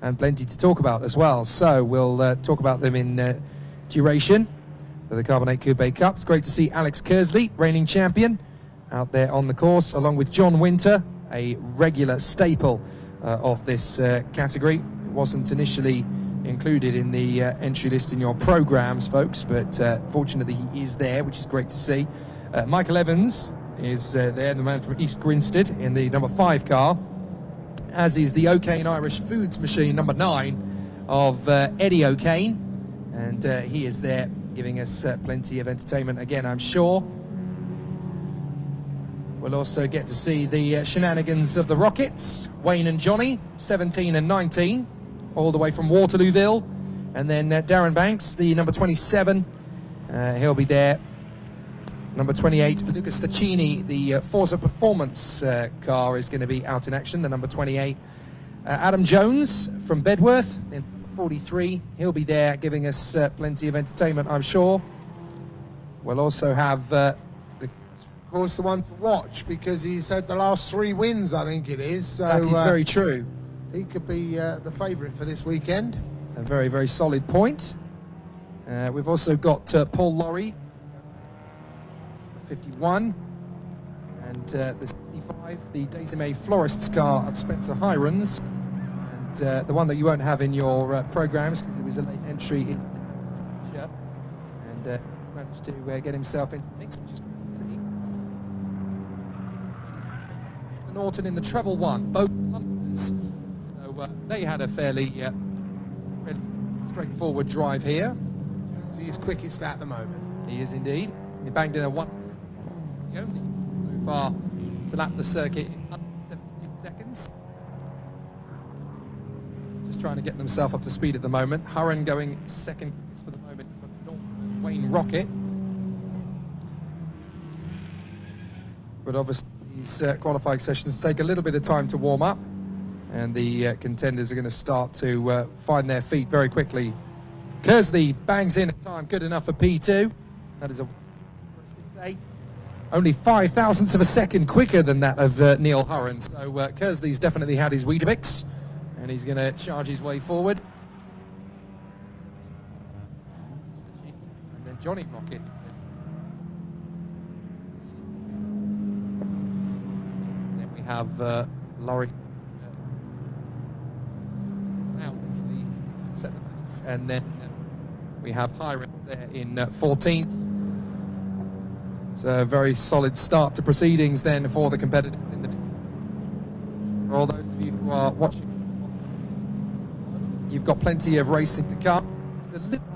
and plenty to talk about as well. So we'll talk about them in duration for the Carbonate Coupe Cup. It's great to see Alex Kersley, reigning champion, out there on the course, along with John Winter, a regular staple of this category. It wasn't initially included in the entry list in your programs, folks, but fortunately he is there, which is great to see. Michael Evans is there, the man from East Grinstead, in the number 5 car, as is the O'Kane Irish Foods Machine, number 9, of Eddie O'Kane, and he is there giving us plenty of entertainment again, I'm sure. We'll also get to see the shenanigans of the Rockets, Wayne and Johnny, 17 and 19, all the way from Waterlooville, and then Darren Banks, the number 27, he'll be there. Number 28, Luca Staccini, the Forza Performance car, is going to be out in action, the number 28. Adam Jones from Bedworth, in 43, he'll be there giving us plenty of entertainment, I'm sure. We'll also have Of course, the one to watch, because he's had the last 3 wins, I think it is. So, that is very true. He could be the favourite for this weekend. A very, very solid point. We've also got Paul Laurie, 51, and the 65, the Daisy May Florists car of Spencer Hirons, and the one that you won't have in your programs because it was a late entry is Dan Fletcher, and he's managed to get himself into the mix, which is great to see. Norton in the treble one, both Londoners, so they had a fairly straightforward drive here. He is quickest at the moment. He is indeed. He banged in a 1. Only so far to lap the circuit in under 72 seconds. Just trying to get themselves up to speed at the moment. Hurren going second for the moment for Wayne Rocket. But obviously these qualifying sessions take a little bit of time to warm up, and the contenders are going to start to find their feet very quickly. Kersley bangs in a time good enough for P2. That is a 6.8. Only 5 thousandths of a second quicker than that of Neil Hurren. So Kersley's definitely had his Weetabix, and he's going to charge his way forward. And then Johnny Rocket. And then we have Laurie. Now the set the pace, and then we have Hirons there in 14th. It's a very solid start to proceedings then for the competitors in the. For all those of you who are watching, you've got plenty of racing to come. Just a little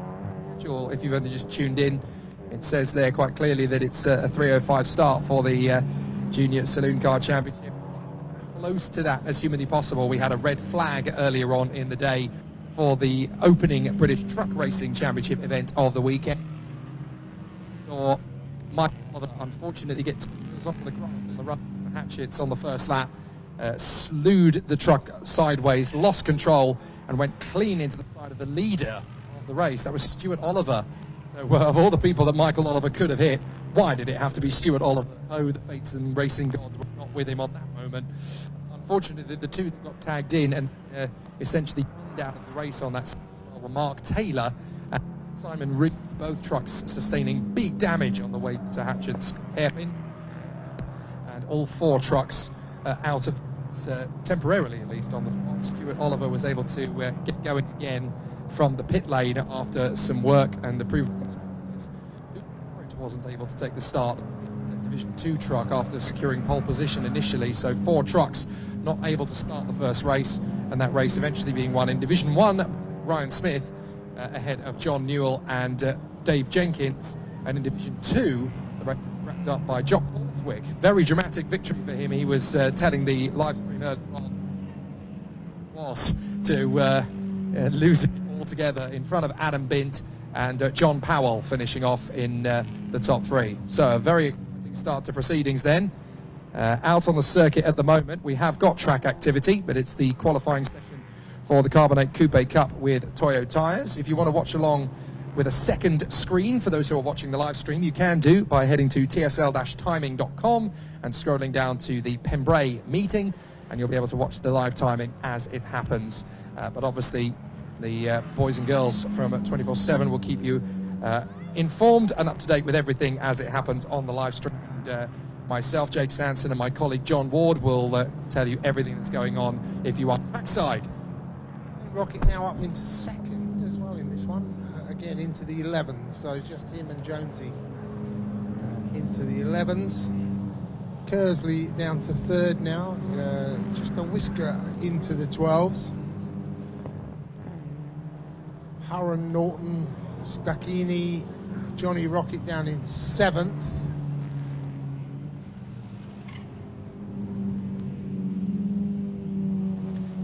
schedule if you've only just tuned in. It says there quite clearly that it's a 3:05 start for the Junior Saloon Car Championship. Close to that as humanly possible. We had a red flag earlier on in the day for the opening British Truck Racing Championship event of the weekend. Michael Oliver unfortunately gets onto the grass on the run for Hatchett's on the first lap. Slewed the truck sideways, lost control, and went clean into the side of the leader of the race. That was Stuart Oliver. So, of all the people that Michael Oliver could have hit, why did it have to be Stuart Oliver? Oh, the fates and racing gods were not with him on that moment. Unfortunately, the two that got tagged in and essentially pinned out of the race on that were Mark Taylor and Simon Reed, both trucks sustaining big damage on the way to Hatchett's hairpin. And all 4 trucks out of temporarily, at least, on the spot. Stuart Oliver was able to get going again from the pit lane after some work, and the proof wasn't able to take the start. Division 2 truck after securing pole position initially, so 4 trucks not able to start the first race, and that race eventually being won in Division 1, Ryan Smith ahead of John Newell and Dave Jenkins, and in Division 2 the race was wrapped up by Jock Borthwick. Very dramatic victory for him. He was telling the live stream was to lose it altogether in front of Adam Bint and John Powell finishing off in the top 3. So a very exciting start to proceedings then. Out on the circuit at the moment, we have got track activity, but it's the qualifying session for the Carbonate Coupe Cup with Toyo tyres. If you want to watch along with a second screen, for those who are watching the live stream, you can do by heading to tsl-timing.com and scrolling down to the Pembrey meeting, and you'll be able to watch the live timing as it happens. But obviously, the boys and girls from 24/7 will keep you informed and up to date with everything as it happens on the live stream. And, myself, Jake Sanson, and my colleague John Ward will tell you everything that's going on if you are backside. Rocket now up into second as well in this one. Again into the 11s, so just him and Jonesy into the 11s. Kersley down to third now, just a whisker into the 12s. Harron, Norton, Stacchini, Johnny Rocket down in 7th.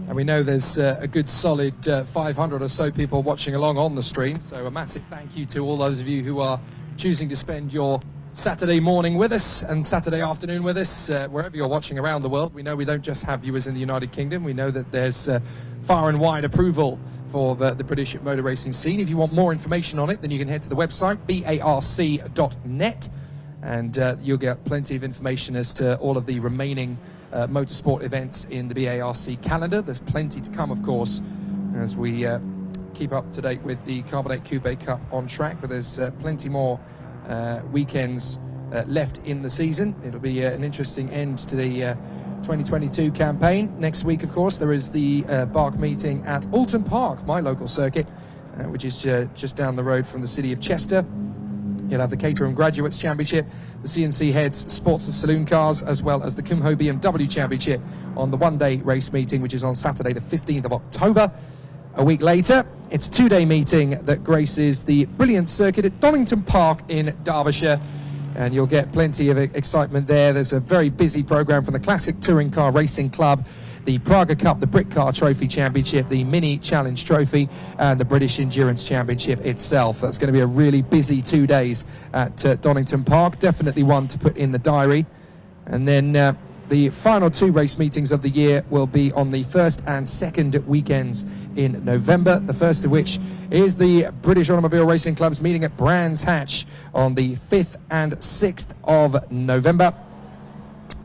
And we know there's a good solid 500 or so people watching along on the stream. So a massive thank you to all those of you who are choosing to spend your Saturday morning with us and Saturday afternoon with us, wherever you're watching around the world. We know we don't just have viewers in the United Kingdom. We know that there's far and wide approval for the British motor racing scene. If you want more information on it, then you can head to the website, barc.net, and you'll get plenty of information as to all of the remaining motorsport events in the BARC calendar. There's plenty to come, of course, as we keep up to date with the Carbonate Coupe Cup on track, but there's plenty more weekends left in the season. It'll be an interesting end to the 2022 campaign. Next week, of course, there is the BARC meeting at Alton Park, my local circuit, which is just down the road from the city of Chester. You'll have the Caterham Graduates Championship, the CNC Heads Sports and Saloon Cars, as well as the Kumho BMW Championship on the one-day race meeting, which is on Saturday the 15th of October. A week later, it's a 2-day meeting that graces the brilliant circuit at Donington Park in Derbyshire, and you'll get plenty of excitement there. There's a very busy programme from the Classic Touring Car Racing Club, the Praga Cup, the Brit Car Trophy Championship, the Mini Challenge Trophy, and the British Endurance Championship itself. That's going to be a really busy 2 days at Donington Park. Definitely one to put in the diary. And then the final 2 race meetings of the year will be on the 1st and 2nd weekends in November, the first of which is the British Automobile Racing Club's meeting at Brands Hatch on the 5th and 6th of November.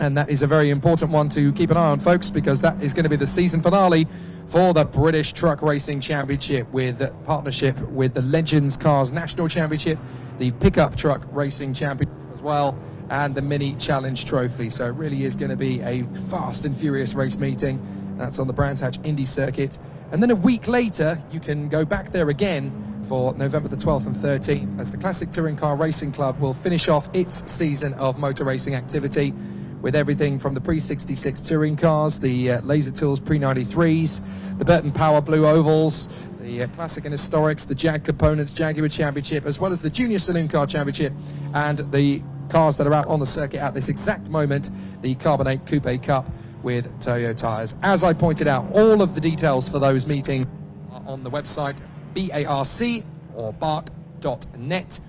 And that is a very important one to keep an eye on, folks, because that is going to be the season finale for the British Truck Racing Championship, with partnership with the Legends Cars National Championship, the Pickup Truck Racing Championship as well, and the Mini Challenge Trophy. So it really is going to be a fast and furious race meeting. That's on the Brands Hatch Indy Circuit. And then a week later, you can go back there again for November the 12th and 13th, as the Classic Touring Car Racing Club will finish off its season of motor racing activity with everything from the pre-66 touring cars, the Laser Tools pre-93s, the Burton Power Blue Ovals, the Classic and Historics, the Jag Components Jaguar Championship, as well as the Junior Saloon Car Championship, and the cars that are out on the circuit at this exact moment, the Carbonate Coupe Cup with Toyo tyres. As I pointed out, all of the details for those meetings are on the website, BARC or BARC.net.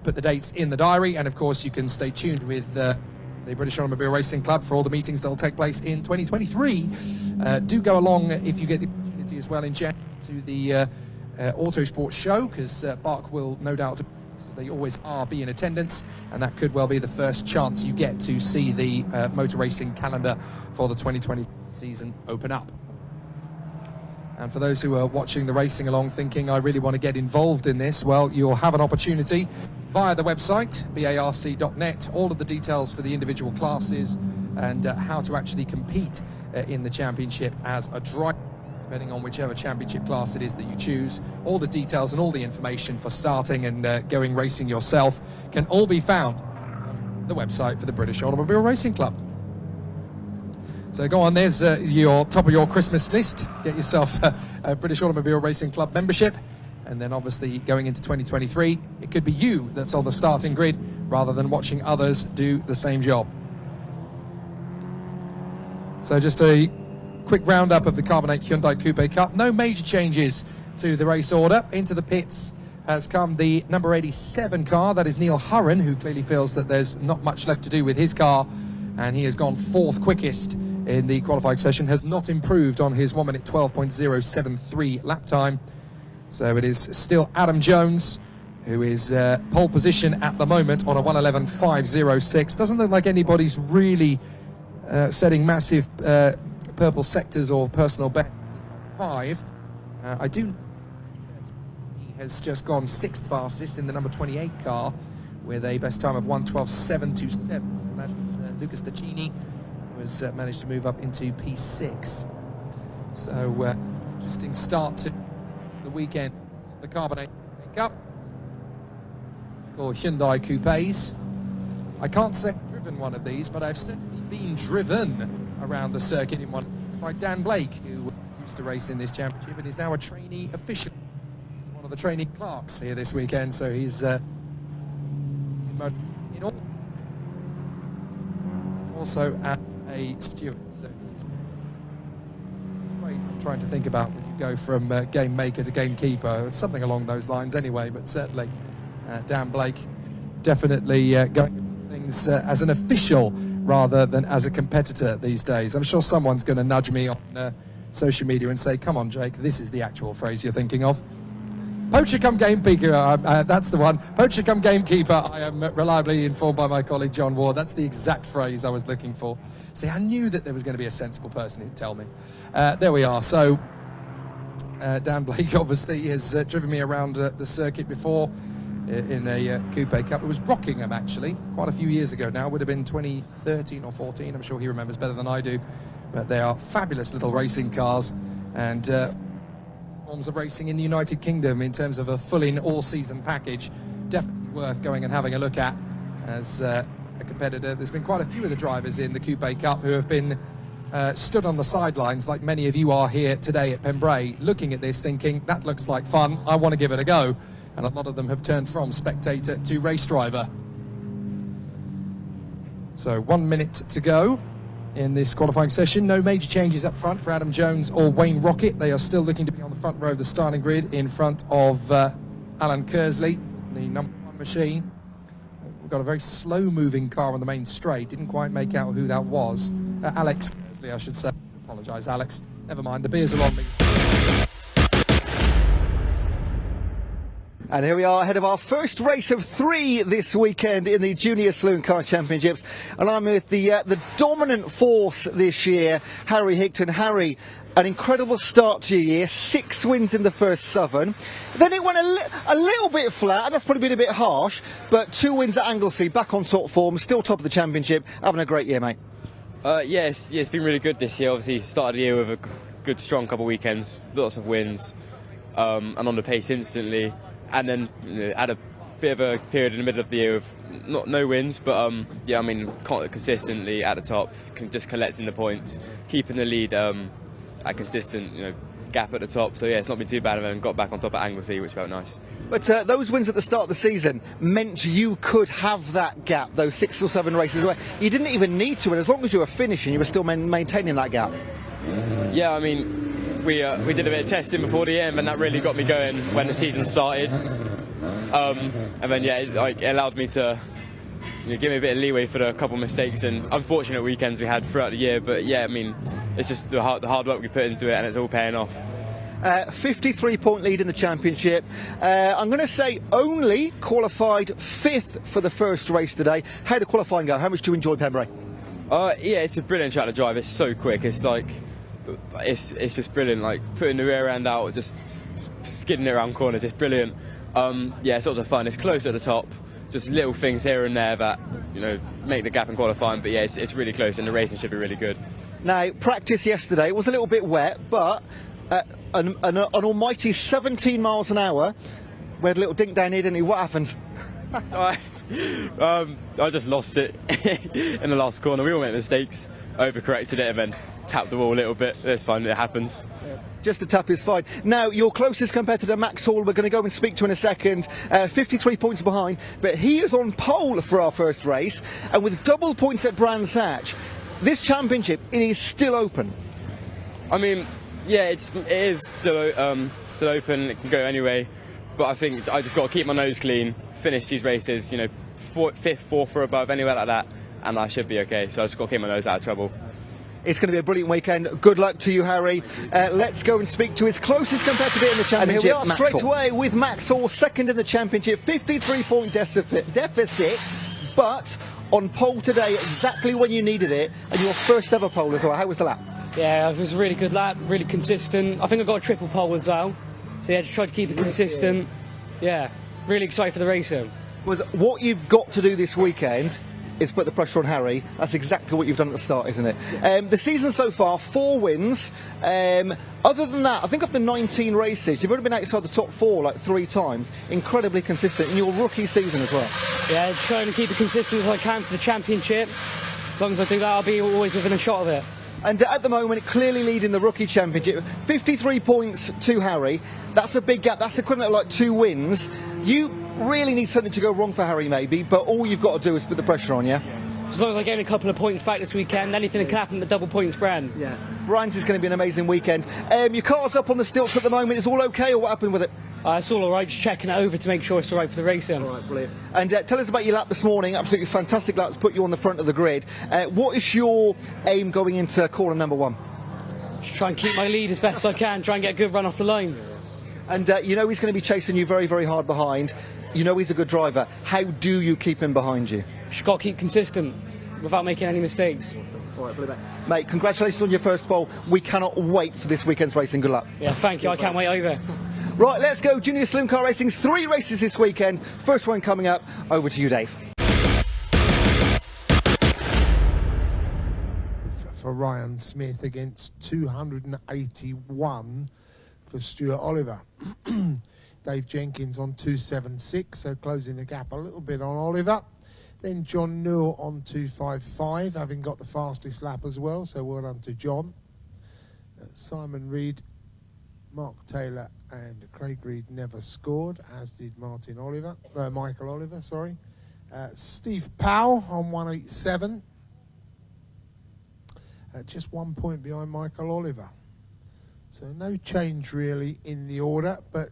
put the dates in the diary, and of course you can stay tuned with the British Automobile Racing Club for all the meetings that will take place in 2023. Do go along if you get the opportunity as well in January to the Autosport show, because BARC will no doubt, as they always are, be in attendance, and that could well be the first chance you get to see the motor racing calendar for the 2020 season open up. And for those who are watching the racing along thinking, I really want to get involved in this, well, you'll have an opportunity via the website, barc.net, all of the details for the individual classes and how to actually compete in the championship as a driver, depending on whichever championship class it is that you choose. All the details and all the information for starting and going racing yourself can all be found on the website for the British Automobile Racing Club. So go on, there's your top of your Christmas list. Get yourself a British Automobile Racing Club membership. And then obviously going into 2023, it could be you that's on the starting grid rather than watching others do the same job. So just a quick roundup of the Carbonate Hyundai Coupe Cup. No major changes to the race order. Into the pits has come the number 87 car. That is Neil Hurren, who clearly feels that there's not much left to do with his car. And he has gone fourth quickest in the qualifying session, has not improved on his 1 minute 12.073 lap time. So it is still Adam Jones, who is pole position at the moment on a 1:11.506. Doesn't look like anybody's really setting massive purple sectors or personal best. 5. I do. He has just gone 6th fastest in the number 28 car with a best time of 1:12.727. So that is Lucas Dacini, who has managed to move up into P6. So interesting start to the weekend. The Carbonate Cup, called Hyundai Coupes. I can't say I've driven one of these, but I've certainly been driven around the circuit in one. It's by Dan Blake, who used to race in this championship and is now a trainee official. He's one of the trainee clerks here this weekend, so he's in all, also as a steward. So he's I'm trying to think about when you go from game maker to gamekeeper. It's something along those lines anyway, but certainly Dan Blake definitely going things as an official rather than as a competitor these days. I'm sure someone's going to nudge me on social media and say, come on, Jake, this is the actual phrase you're thinking of. Poacher come gamekeeper, that's the one. Poacher come gamekeeper, I am reliably informed by my colleague John Ward. That's the exact phrase I was looking for. See, I knew that there was going to be a sensible person who'd tell me. There we are. So Dan Blake obviously has driven me around the circuit before in a Coupe Cup. It was Rockingham, actually, quite a few years ago now. It would have been 2013 or 14. I'm sure he remembers better than I do. But they are fabulous little racing cars, and forms of racing in the United Kingdom in terms of a full-in all-season package. Definitely worth going and having a look at as a competitor. There's been quite a few of the drivers in the Coupe Cup who have been stood on the sidelines, like many of you are here today at Pembrey, looking at this thinking, that looks like fun, I want to give it a go. And a lot of them have turned from spectator to race driver. So 1 minute to go in this qualifying session. No major changes up front for Adam Jones or Wayne Rocket. They are still looking to be on the front row of the starting grid in front of Alan Kersley, the number 1 machine. We've got a very slow-moving car on the main straight. Didn't quite make out who that was. Alex Kersley, I should say. Apologise, Alex. Never mind, the beers are on me. And here we are ahead of our first race of 3 this weekend in the Junior Saloon Car Championships. And I'm with the dominant force this year, Harry Hickton. Harry, an incredible start to your year, 6 wins in the first Southern. Then it went a little bit flat, and that's probably been a bit harsh, but 2 wins at Anglesey, back on top form, still top of the championship, having a great year, mate. Yes, it's been really good this year. Obviously, started the year with a good, strong couple of weekends, lots of wins, and on the pace instantly. And then had a bit of a period in the middle of the year of no wins, but yeah, I mean, consistently at the top, just collecting the points, keeping the lead at consistent gap at the top. So yeah, it's not been too bad, and got back on top at Anglesey, which felt nice. But those wins at the start of the season meant you could have that gap, those 6 or 7 races away. You didn't even need to, and as long as you were finishing, you were still maintaining that gap. Yeah, I mean, we did a bit of testing before the end, and that really got me going when the season started. And then it allowed me to give me a bit of leeway for the couple of mistakes and unfortunate weekends we had throughout the year. But yeah, I mean, it's just the hard work we put into it, and it's all paying off. 53-point lead in the championship. I'm going to say only qualified 5th for the first race today. How did qualifying go? How much do you enjoy Pembrey? Yeah, it's a brilliant track to drive. It's so quick. It's like, it's just brilliant. Like putting the rear end out, just skidding it around corners. It's brilliant. Yeah, it's lots of fun. It's close at the top. Just little things here and there that make the gap in qualifying. But yeah, it's really close, and the racing should be really good. Now, practice yesterday was a little bit wet, but an almighty 17 miles an hour. We had a little dink down here, didn't we? What happened? I just lost it in the last corner. We all make mistakes, overcorrected it, and then tapped the wall a little bit. It's fine, it happens. Just a tap is fine. Now, your closest competitor, Max Hall, we're going to go and speak to in a second. 53 points behind, but he is on pole for our first race, and with double points at Brands Hatch, this championship, it is still open. I mean, yeah, it is still open. It can go anyway, but I think I just got to keep my nose clean, finish these races, 5th, 4th or above, anywhere like that, and I should be okay. So I just got to keep my nose out of trouble. It's going to be a brilliant weekend. Good luck to you, Harry. Let's go and speak to his closest competitor in the championship. And here we are straight away with Max Hall, second in the championship, 53-point deficit, but on pole today, exactly when you needed it, and your first ever pole as well. How was the lap? Yeah, it was a really good lap, really consistent. I think I got a triple pole as well. So yeah, just tried to keep it consistent. Yeah, really excited for the racing. Was what you've got to do this weekend is put the pressure on Harry. That's exactly what you've done at the start, isn't it? The season so far, 4 wins. Other than that, I think of the 19 races, you've only been outside the top 4 like 3 times. Incredibly consistent in your rookie season as well. Yeah, just trying to keep it consistent as I can for the championship. As long as I do that, I'll be always within a shot of it. And at the moment, clearly leading the rookie championship. 53 points to Harry. That's a big gap. That's equivalent to like 2 wins. You really need something to go wrong for Harry, maybe, but all you've got to do is put the pressure on, yeah? As long as I get a couple of points back this weekend, anything can happen at double points Brands. Yeah. Brands is going to be an amazing weekend. Your car's up on the stilts at the moment. Is all okay, or what happened with it? It's all right, just checking it over to make sure it's all right for the racing. All right, brilliant. And tell us about your lap this morning. Absolutely fantastic lap to put you on the front of the grid. What is your aim going into corner number 1? Just try and keep my lead as best as I can, try and get a good run off the line. And he's going to be chasing you very, very hard behind. You know he's a good driver. How do you keep him behind you? Just got to keep consistent without making any mistakes. All right, brilliant. Mate, congratulations on your first pole. We cannot wait for this weekend's racing. Good luck. Yeah, thank you. I can't wait either. Right, let's go. Junior Saloon Car Racing's 3 races this weekend. First one coming up. Over to you, Dave. For Ryan Smith against 281 for Stuart Oliver. Dave Jenkins on 276, so closing the gap a little bit on Oliver. Then John Newell on 255, having got the fastest lap as well, so well done to John. Simon Reed, Mark Taylor and Craig Reed never scored, as did Michael Oliver, sorry. Steve Powell on 187. Just 1 point behind Michael Oliver. So no change really in the order, but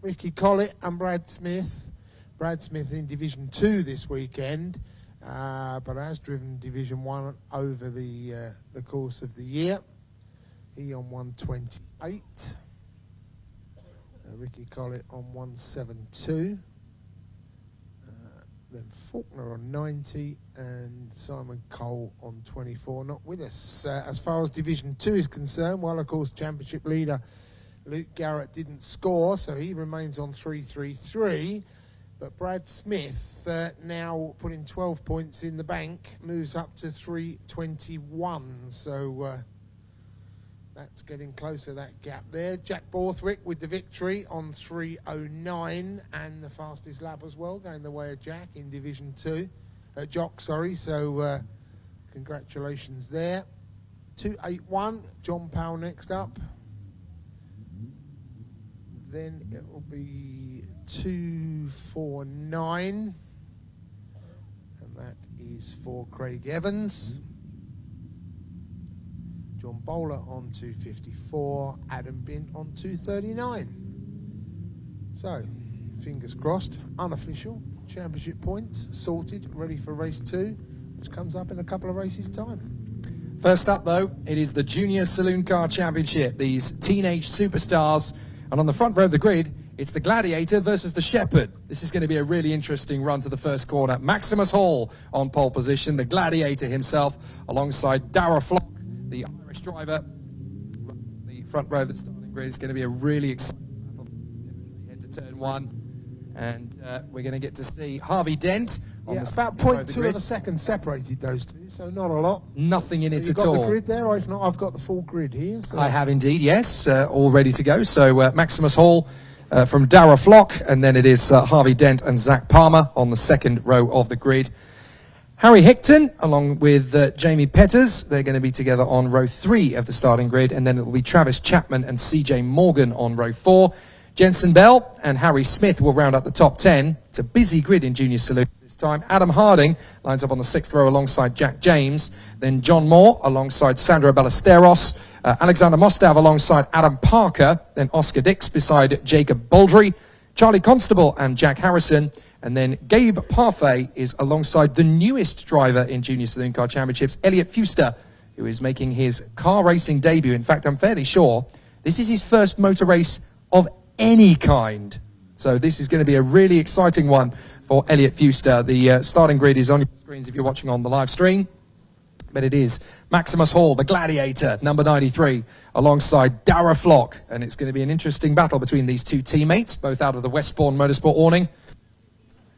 Ricky Collett and Brad Smith. Brad Smith in Division 2 this weekend, but has driven Division 1 over the course of the year. He on 128. Ricky Collett on 172. Then Faulkner on 90 and Simon Cole on 24. Not with us as far as Division 2 is concerned. Well, of course, championship leader Luke Garrett didn't score, so he remains on 333. But Brad Smith, now putting 12 points in the bank, moves up to 321. So that's getting closer, that gap there. Jack Borthwick with the victory on 309 and the fastest lap as well, going the way of Jack in Division 2. Jock, sorry. So congratulations there. 281, John Powell next up. Then it will be 249. And that is for Craig Evans. John Bowler on 254, Adam Bint on 239. So, fingers crossed, unofficial championship points sorted, ready for race 2, which comes up in a couple of races' time. First up, though, it is the Junior Saloon Car Championship. These teenage superstars, and on the front row of the grid, it's the Gladiator versus the Shepherd. This is going to be a really interesting run to the first corner. Maximus Hall on pole position, the Gladiator himself, alongside Darragh Flock, the Irish driver. The front row of the starting grid is going to be a really exciting battle as we head to turn 1. And we're going to get to see Harvey Dent on the about 0.2 of a second separated those two, so not a lot. Nothing in it at all. You've got the grid there, or if not, I've got the full grid here. So. I have indeed, yes, all ready to go. So Maximus Hall from Darragh Flock, and then it is Harvey Dent and Zach Palmer on the second row of the grid. Harry Hickton, along with Jamie Petters, they're going to be together on row 3 of the starting grid, and then it will be Travis Chapman and CJ Morgan on row 4. Jensen Bell and Harry Smith will round up the top 10. It's a busy grid in Junior Saloon this time. Adam Harding lines up on the 6th row alongside Jack James. Then John Moore alongside Sandro Ballesteros. Alexander Mostav alongside Adam Parker. Then Oscar Dix beside Jacob Baldry. Charlie Constable and Jack Harrison. And then Gabe Parfait is alongside the newest driver in Junior Saloon Car Championships, Elliot Fuster, who is making his car racing debut. In fact, I'm fairly sure this is his first motor race of any kind. So this is going to be a really exciting one for Elliot Fuster. The starting grid is on your screens if you're watching on the live stream. But it is Maximus Hall, the Gladiator, number 93, alongside Darragh Flock. And it's going to be an interesting battle between these two teammates, both out of the Westbourne Motorsport awning.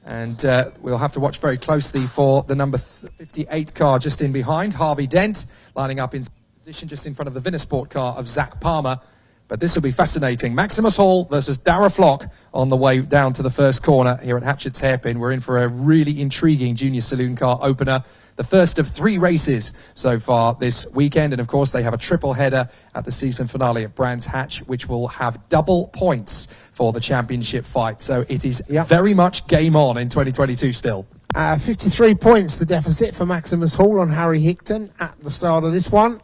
And we'll have to watch very closely for the number 58 car just in behind, Harvey Dent, lining up in position just in front of the Vinnersport car of Zach Palmer. But this will be fascinating. Maximus Hall versus Darragh Flock on the way down to the first corner here at Hatchett's Hairpin. We're in for a really intriguing Junior Saloon Car opener. The first of 3 races so far this weekend. And of course, they have a triple header at the season finale at Brands Hatch, which will have double points for the championship fight. So it is very much game on in 2022 still. 53 points the deficit for Maximus Hall on Harry Hickton at the start of this one.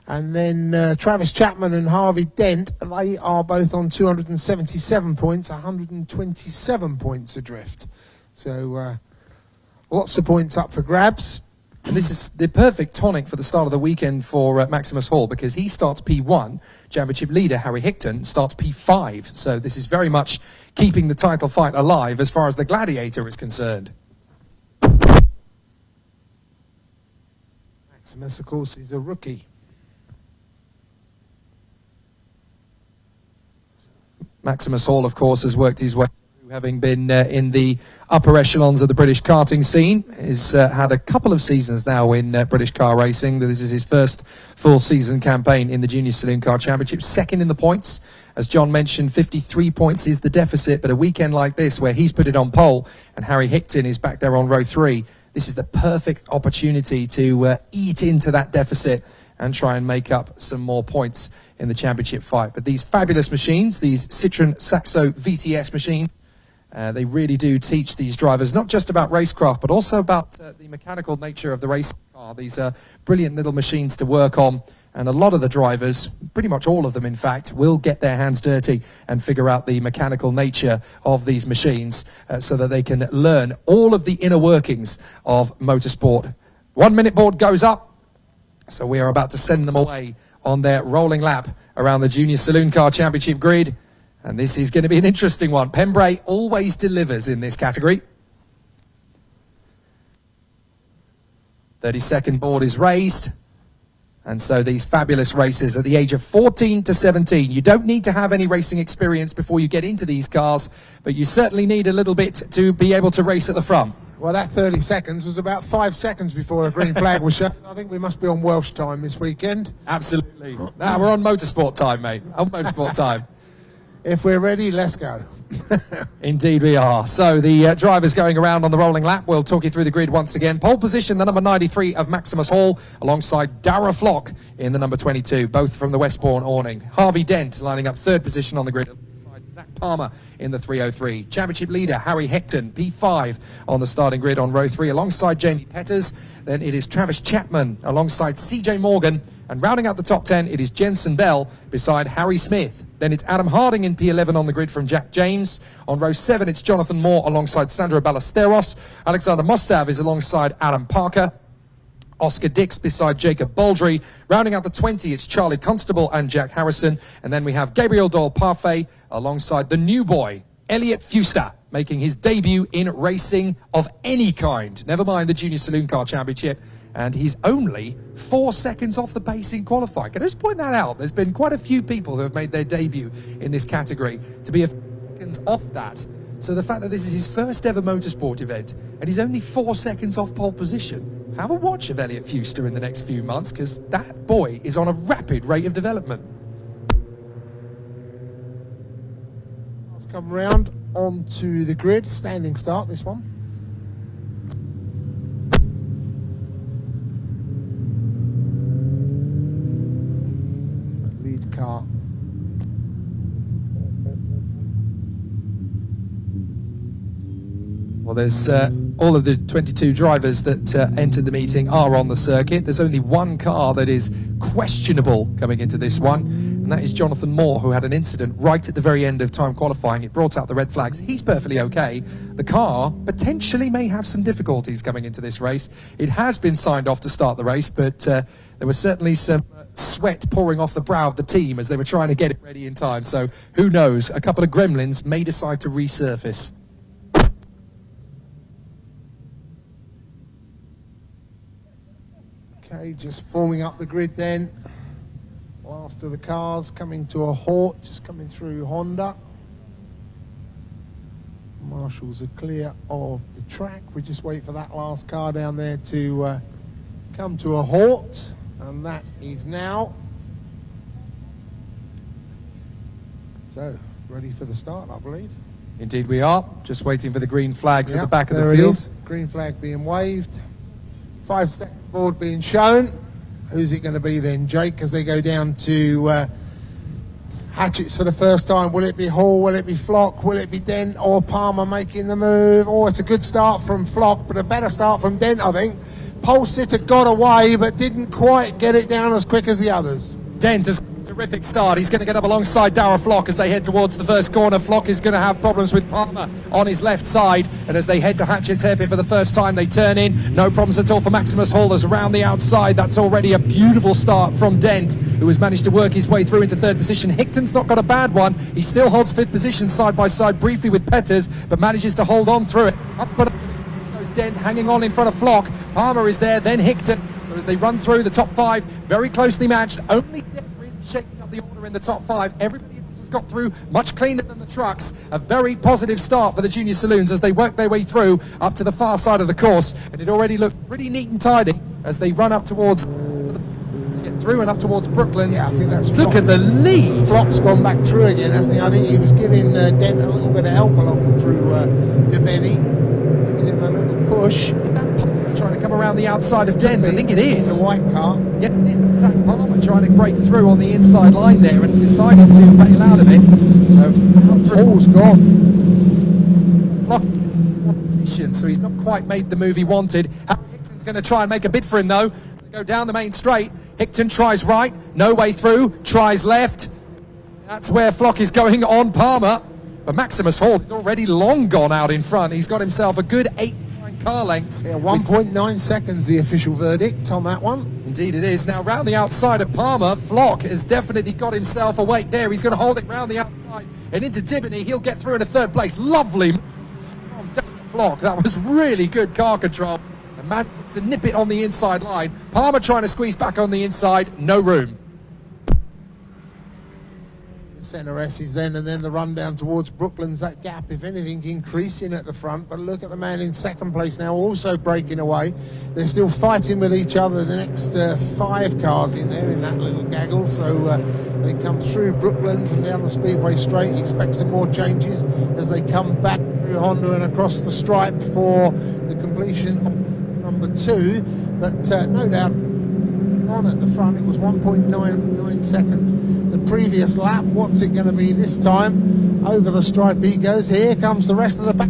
And then Travis Chapman and Harvey Dent, they are both on 277 points, 127 points adrift. So lots of points up for grabs. And this is the perfect tonic for the start of the weekend for Maximus Hall, because he starts P1. Championship leader Harry Hickton starts P5. So this is very much keeping the title fight alive as far as the Gladiator is concerned. Maximus, of course, is a rookie. Maximus Hall, of course, has worked his way through, having been in the upper echelons of the British karting scene. He's had a couple of seasons now in British car racing. This is his first full season campaign in the Junior Saloon Car Championship. Second in the points. As John mentioned, 53 points is the deficit, but a weekend like this where he's put it on pole and Harry Hickton is back there on row 3, this is the perfect opportunity to eat into that deficit and try and make up some more points in the championship fight. But these fabulous machines, these Citroen Saxo VTS machines, they really do teach these drivers not just about racecraft, but also about the mechanical nature of the race car. These are brilliant little machines to work on, and a lot of the drivers, pretty much all of them in fact, will get their hands dirty and figure out the mechanical nature of these machines so that they can learn all of the inner workings of motorsport. 1 minute board goes up. So we are about to send them away on their rolling lap around the Junior Saloon Car Championship grid. And this is going to be an interesting one. Pembrey always delivers in this category. 30-second board is raised. And so these fabulous racers at the age of 14 to 17. You don't need to have any racing experience before you get into these cars, but you certainly need a little bit to be able to race at the front. Well, that 30 seconds was about 5 seconds before the green flag was shown. I think we must be on Welsh time this weekend. Absolutely. Nah, we're on motorsport time, mate. On motorsport time. If we're ready, let's go. Indeed we are. So the drivers going around on the rolling lap. We'll talk you through the grid once again. Pole position, the number 93 of Maximus Hall, alongside Darragh Flock in the number 22, both from the Westbourne awning. Harvey Dent lining up 3rd position on the grid. Zach Palmer in the 303. Championship leader Harry Hickton, P5 on the starting grid on row 3 alongside Jamie Petters. Then it is Travis Chapman alongside CJ Morgan And rounding out the top 10, it is Jensen Bell beside Harry Smith. Then it's Adam Harding in P11 on the grid from Jack James. On row 7, it's Jonathan Moore alongside Sandro Ballesteros. Alexander Mostav is alongside Adam Parker. Oscar Dix beside Jacob Baldry. Rounding out the 20, it's Charlie Constable and Jack Harrison. And then we have Gabriel Doyle Parfait alongside the new boy, Elliot Fuster, making his debut in racing of any kind. Never mind the Junior Saloon Car Championship. And he's only 4 seconds off the pace in qualifying. Can I just point that out? There's been quite a few people who have made their debut in this category to be a few seconds off that. So the fact that this is his first ever motorsport event and he's only 4 seconds off pole position. Have a watch of Elliot Fuster in the next few months, because that boy is on a rapid rate of development. Let's come round onto the grid. Standing start, this one. Lead car. Well, there's all of the 22 drivers that entered the meeting are on the circuit. There's only one car that is questionable coming into this one, and that is Jonathan Moore, who had an incident right at the very end of time qualifying. It brought out the red flags. He's perfectly okay. The car potentially may have some difficulties coming into this race. It has been signed off to start the race, but there was certainly some sweat pouring off the brow of the team as they were trying to get it ready in time. So who knows? A couple of gremlins may decide to resurface. Okay, just forming up the grid then. Last of the cars coming to a halt, just coming through Honda. Marshals are clear of the track. We just wait for that last car down there to come to a halt, and that is now. So, ready for the start, I believe. Indeed we are. Just waiting for the green flags at the back of the there field. It is. Green flag being waved. 5 second board being shown. Who's it going to be then, Jake, as they go down to Hatchets for the first time? Will it be Hall? Will it be Flock? Will it be Dent or Palmer making the move? Oh, it's a good start from Flock, but a better start from Dent, I think. Pole sitter got away, but didn't quite get it down as quick as the others. Dent has terrific start. He's going to get up alongside Darragh Flock as they head towards the first corner. Flock is going to have problems with Palmer on his left side, and as they head to Hatchett's hairpin for the first time, they turn in. No problems at all for Maximus Hall as around the outside. That's already a beautiful start from Dent, who has managed to work his way through into third position. Hickton's not got a bad one. He still holds fifth position side by side briefly with Petters, but manages to hold on through it. Up but goes Dent, hanging on in front of Flock. Palmer is there, then Hickton. So as they run through the top 5, very closely matched. Only Dent really shaking up the order in the top 5. Everybody else has got through much cleaner than the trucks. A very positive start for the junior saloons as they work their way through up to the far side of the course, and it already looked pretty neat and tidy as they run up towards get through and up towards Brooklands. Yeah, I think that's look at the lead. Flock's gone back through again, hasn't he? I think he was giving Dent a little bit of help along through Debeni, giving him a little push. Is that Palmer trying to come around the outside of Dent? I think it is. The white car. Yes, it is. That's Zach Palmer trying to break through on the inside line there and decided to bail out of it. So Hall's gone. Flock position, so he's not quite made the move he wanted. Harry Hickton's going to try and make a bid for him though. Go down the main straight. Hickton tries right, no way through, tries left. That's where Flock is going on Palmer. But Maximus Hall is already long gone out in front. He's got himself a good 8-9 car lengths. Yeah, 1.9 seconds the official verdict on that one. Indeed it is. Now round the outside of Palmer, Flock has definitely got himself a weight there. He's going to hold it round the outside and into Dibney. He'll get through into third place. Lovely from Darragh Flock. That was really good car control. And managed to nip it on the inside line. Palmer trying to squeeze back on the inside. No room. Centre S's then, and then the run down towards Brooklands. That gap, if anything, increasing at the front. But look at the man in second place now, also breaking away. They're still fighting with each other. The next 5 cars in there in that little gaggle. So they come through Brooklands and down the Speedway straight. Expect some more changes as they come back through Honda and across the stripe for the completion of number 2. But no doubt on at the front, it was 1.99 seconds the previous lap. What's it going to be this time? Over the stripe he goes. Here comes the rest of the pack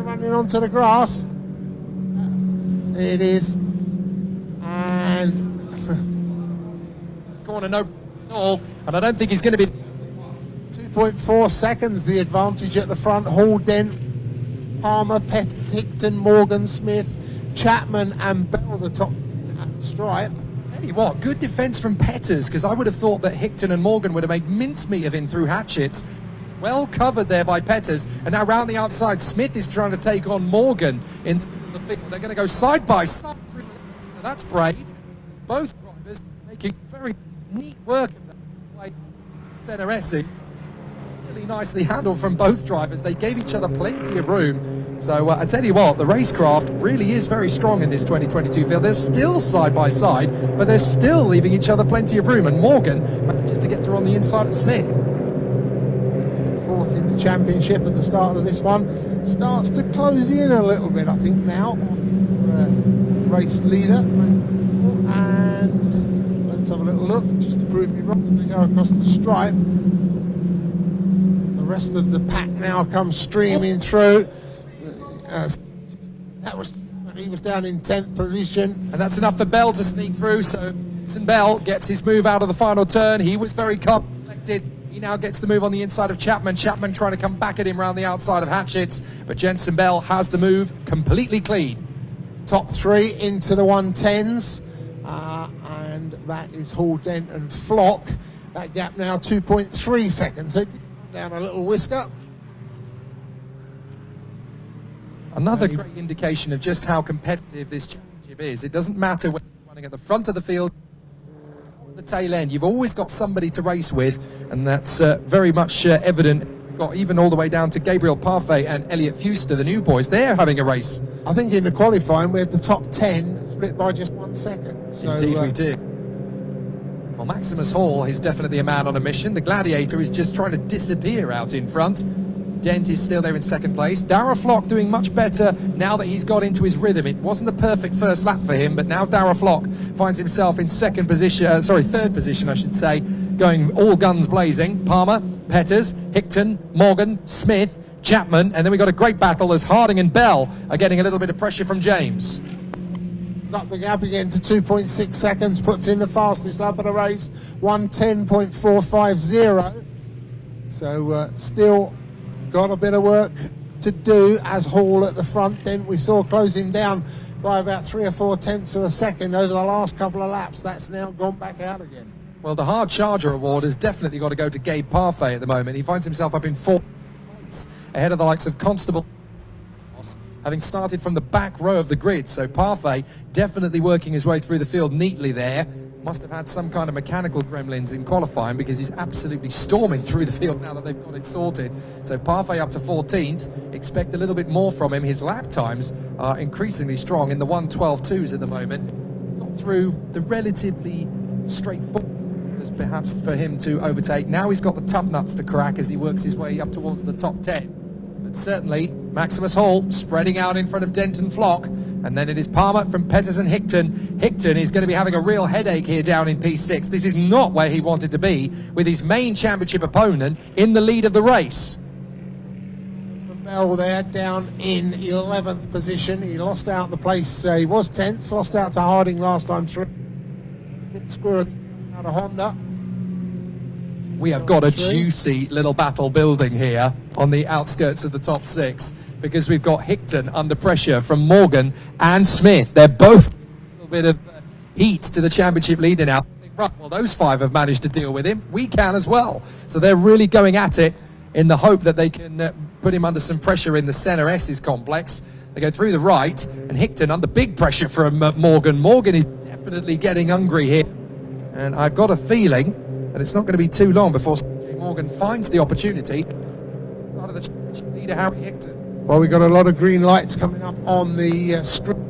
running onto the grass. It is, and corner, no at all, and I don't think he's going to be... 2.4 seconds the advantage at the front. Hall, Dent, Palmer, Pettis, Hickton, Morgan, Smith, Chapman and Bell the top at the stripe. Tell you what, good defence from Petters, because I would have thought that Hickton and Morgan would have made mincemeat of him through hatchets. Well covered there by Petters, and now round the outside Smith is trying to take on Morgan in the field. They're going to go side by side through the left. That's brave. Both drivers making very neat work of that way. Centre Essex. Really nicely handled from both drivers. They gave each other plenty of room. So I tell you what, the racecraft really is very strong in this 2022 field. They're still side by side, but they're still leaving each other plenty of room. And Morgan manages to get through on the inside of Smith. Fourth in the championship at the start of this one. Starts to close in a little bit, I think, now. Race leader. And let's have a little look, just to prove me wrong. They go across the stripe. The rest of the pack now comes streaming through. That was, he was down in 10th position. And that's enough for Bell to sneak through, so Bell gets his move out of the final turn. He was very calm, collected. He now gets the move on the inside of Chapman. Chapman trying to come back at him round the outside of Hatchets, but Jensen Bell has the move completely clean. Top three into the 110s, and that is Hall, Dent and Flock. That gap now 2.3 seconds. So down a little whisker. Another great indication of just how competitive this championship is. It doesn't matter whether you're running at the front of the field or at the tail end. You've always got somebody to race with, and that's very much evident. We've got even all the way down to Gabriel Parfait and Elliot Fuster, the new boys. They're having a race. I think in the qualifying we had the top 10 split by just 1 second. So, indeed we did. Well, Maximus Hall is definitely a man on a mission. The Gladiator is just trying to disappear out in front. Dent is still there in second place. Darragh Flock doing much better now that he's got into his rhythm. It wasn't the perfect first lap for him, but now Darragh Flock finds himself in third position, I should say, going all guns blazing. Palmer, Petters, Hickton, Morgan, Smith, Chapman, and then we've got a great battle as Harding and Bell are getting a little bit of pressure from James. Up the gap again to 2.6 seconds, puts in the fastest lap of the race, 1:10.450. So still got a bit of work to do as Hall at the front. Then we saw close him down by about 3 or 4 tenths of a second over the last couple of laps. That's now gone back out again. Well, the Hard Charger Award has definitely got to go to Gabe Parfait at the moment. He finds himself up in 4th place, ahead of the likes of Constable, having started from the back row of the grid. So Parfait definitely working his way through the field neatly there. Must have had some kind of mechanical gremlins in qualifying, because he's absolutely storming through the field now that they've got it sorted. So Parfait up to 14th. Expect a little bit more from him. His lap times are increasingly strong in the 1:12.2s at the moment. Got through the relatively straightforward as perhaps for him to overtake. Now he's got the tough nuts to crack as he works his way up towards the top 10. But certainly Maximus Hall spreading out in front of Denton Flock. And then it is Palmer from Petters and Hickton. Hickton is going to be having a real headache here down in P6. This is not where he wanted to be, with his main championship opponent in the lead of the race. Bell there down in 11th position. He lost out the place. He was 10th, lost out to Harding last time through. Bit squirrely out of Honda. We have got a juicy little battle building here on the outskirts of the top 6, because we've got Hickton under pressure from Morgan and Smith. They're both a little bit of heat to the championship leader now. Right, well, those 5 have managed to deal with him. We can as well. So they're really going at it in the hope that they can put him under some pressure in the Centre S's complex. They go through the right, and Hickton under big pressure from Morgan. Morgan is definitely getting hungry here. And I've got a feeling that it's not going to be too long before Morgan finds the opportunity. Side of the championship leader, Harry Hickton. Well, we've got a lot of green lights coming up on the screen.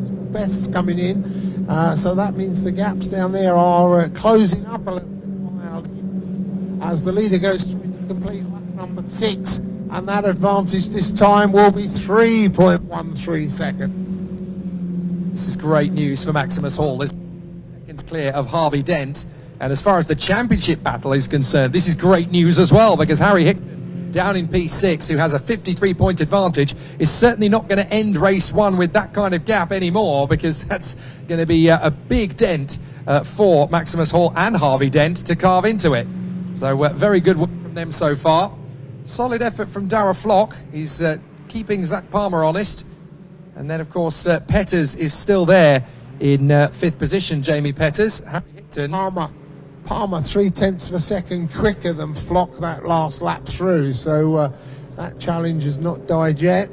The best's coming in, so that means the gaps down there are closing up a little bit as the leader goes through to complete lap number 6, and that advantage this time will be 3.13 seconds. This is great news for Maximus Hall. There's seconds clear of Harvey Dent, and as far as the championship battle is concerned, this is great news as well, because Harry Hickton down in P6, who has a 53-point advantage, is certainly not going to end race 1 with that kind of gap anymore, because that's going to be a big dent for Maximus Hall and Harvey Dent to carve into it. So very good work from them so far. Solid effort from Darragh Flock. He's keeping Zach Palmer honest. And then, of course, Petters is still there in 5th position, Jamie Petters. Harry Hickton. Palmer 0.3 of a second quicker than Flock that last lap through, so that challenge has not died yet.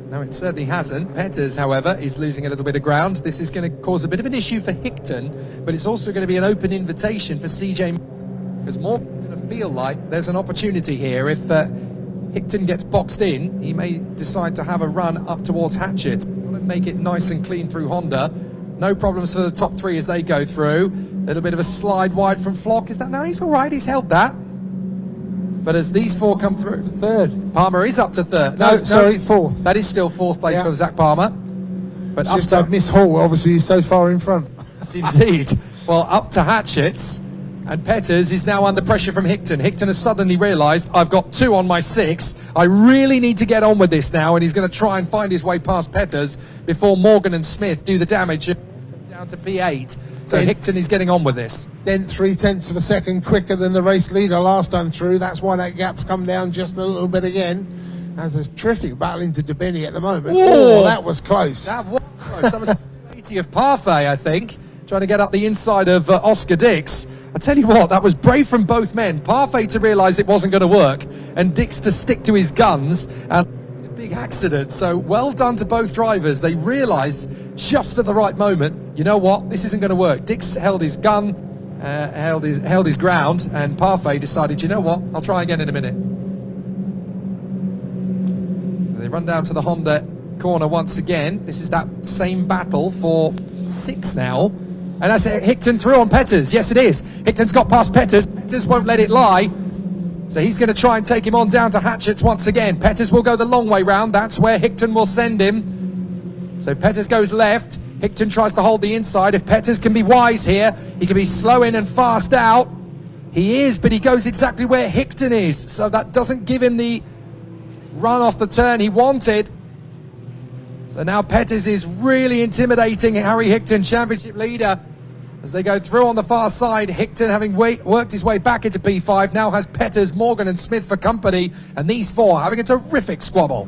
No, it certainly hasn't. Petters, however, is losing a little bit of ground. This is going to cause a bit of an issue for Hickton, but it's also going to be an open invitation for CJ, because Morgan's going to feel like there's an opportunity here. If Hickton gets boxed in, he may decide to have a run up towards Hatchet. Want to make it nice and clean through Honda. No problems for the top 3 as they go through. A little bit of a slide wide from Flock. Is that? No, he's all right. He's held that. But as these 4 come through, 3rd. Palmer is up to 3rd. No, sorry, 4th. That is still 4th place for Zach Palmer. But Just up to Miss Hall, obviously, he's so far in front. Yes, indeed. Well, up to Hatchets. And Petters is now under pressure from Hickton. Hickton has suddenly realised, I've got 2 on my 6. I really need to get on with this now. And he's going to try and find his way past Petters before Morgan and Smith do the damage down to P8. So Hickton is getting on with this. Then 0.3 of a second quicker than the race leader last time through. That's why that gap's come down just a little bit again. As a terrific battle into Debini at the moment. Oh, that was close. That was close. That was 80 of Parfait, I think. Trying to get up the inside of Oscar Dix. I tell you what, that was brave from both men. Parfait to realise it wasn't going to work, and Dix to stick to his guns. And a big accident. So well done to both drivers. They realised just at the right moment, you know what, this isn't going to work. Dix held his gun, held his ground, and Parfait decided, you know what, I'll try again in a minute. So they run down to the Honda corner once again. This is that same battle for 6 now. And that's it. Hickton through on Petters. Yes, it is. Hickton's got past Petters. Petters won't let it lie. So he's going to try and take him on down to Hatchets once again. Petters will go the long way round. That's where Hickton will send him. So Petters goes left. Hickton tries to hold the inside. If Petters can be wise here, he can be slow in and fast out. He is, but he goes exactly where Hickton is. So that doesn't give him the run off the turn he wanted. So now Petters is really intimidating Harry Hickton, championship leader, as they go through on the far side. Hickton, having worked his way back into P5, now has Petters, Morgan and Smith for company, and these 4 having a terrific squabble.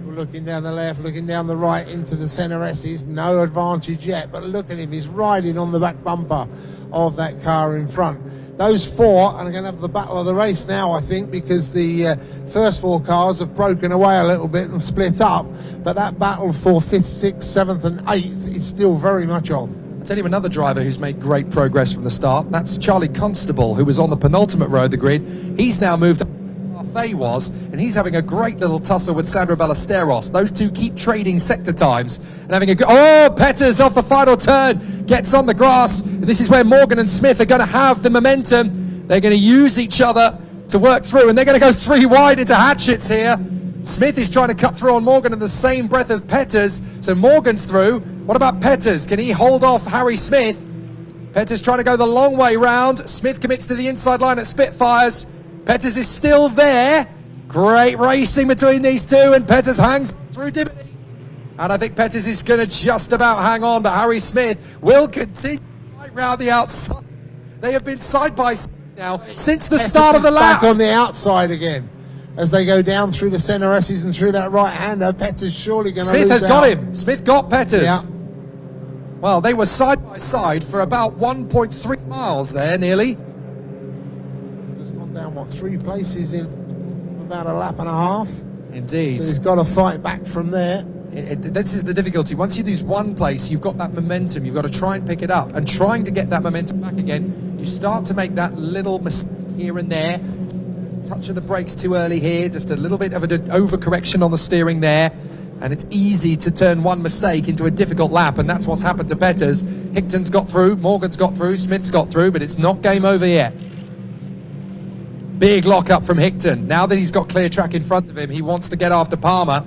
Looking down the left, looking down the right into the centre S's, no advantage yet, but look at him, he's riding on the back bumper of that car in front. Those 4 are going to have the battle of the race now, I think, because the first 4 cars have broken away a little bit and split up, but that battle for 5th, 6th, 7th and 8th is still very much on. I'll tell you another driver who's made great progress from the start. That's Charlie Constable, who was on the penultimate row of the grid. He's now moved up where Fay was, and he's having a great little tussle with Sandro Ballesteros. Those 2 keep trading sector times and having a good... Oh, Petters off the final turn, gets on the grass. This is where Morgan and Smith are going to have the momentum. They're going to use each other to work through, and they're going to go 3 wide into Hatchets here. Smith is trying to cut through on Morgan in the same breath as Petters. So Morgan's through. What about Petters? Can he hold off Harry Smith? Petters trying to go the long way round. Smith commits to the inside line at Spitfires. Petters is still there. Great racing between these 2, and Petters hangs through Dibney. And I think Petters is going to just about hang on, but Harry Smith will continue right round the outside. They have been side by side now since the start of the lap. Back on the outside again. As they go down through the centre S's and through that right-hander, Petters surely going to lose Smith has out. got him. Smith got Petters. Yeah. Well, they were side by side for about 1.3 miles there, nearly. He's gone down, what, 3 places in about a lap and a half? Indeed. So he's got to fight back from there. This is the difficulty. Once you lose one place, you've got that momentum. You've got to try and pick it up. And trying to get that momentum back again, you start to make that little mistake here and there. Touch of the brakes too early here. Just a little bit of an overcorrection on the steering there. And it's easy to turn one mistake into a difficult lap. And that's what's happened to Petters. Hickton's got through. Morgan's got through. Smith's got through. But it's not game over yet. Big lock-up from Hickton. Now that he's got clear track in front of him, he wants to get after Palmer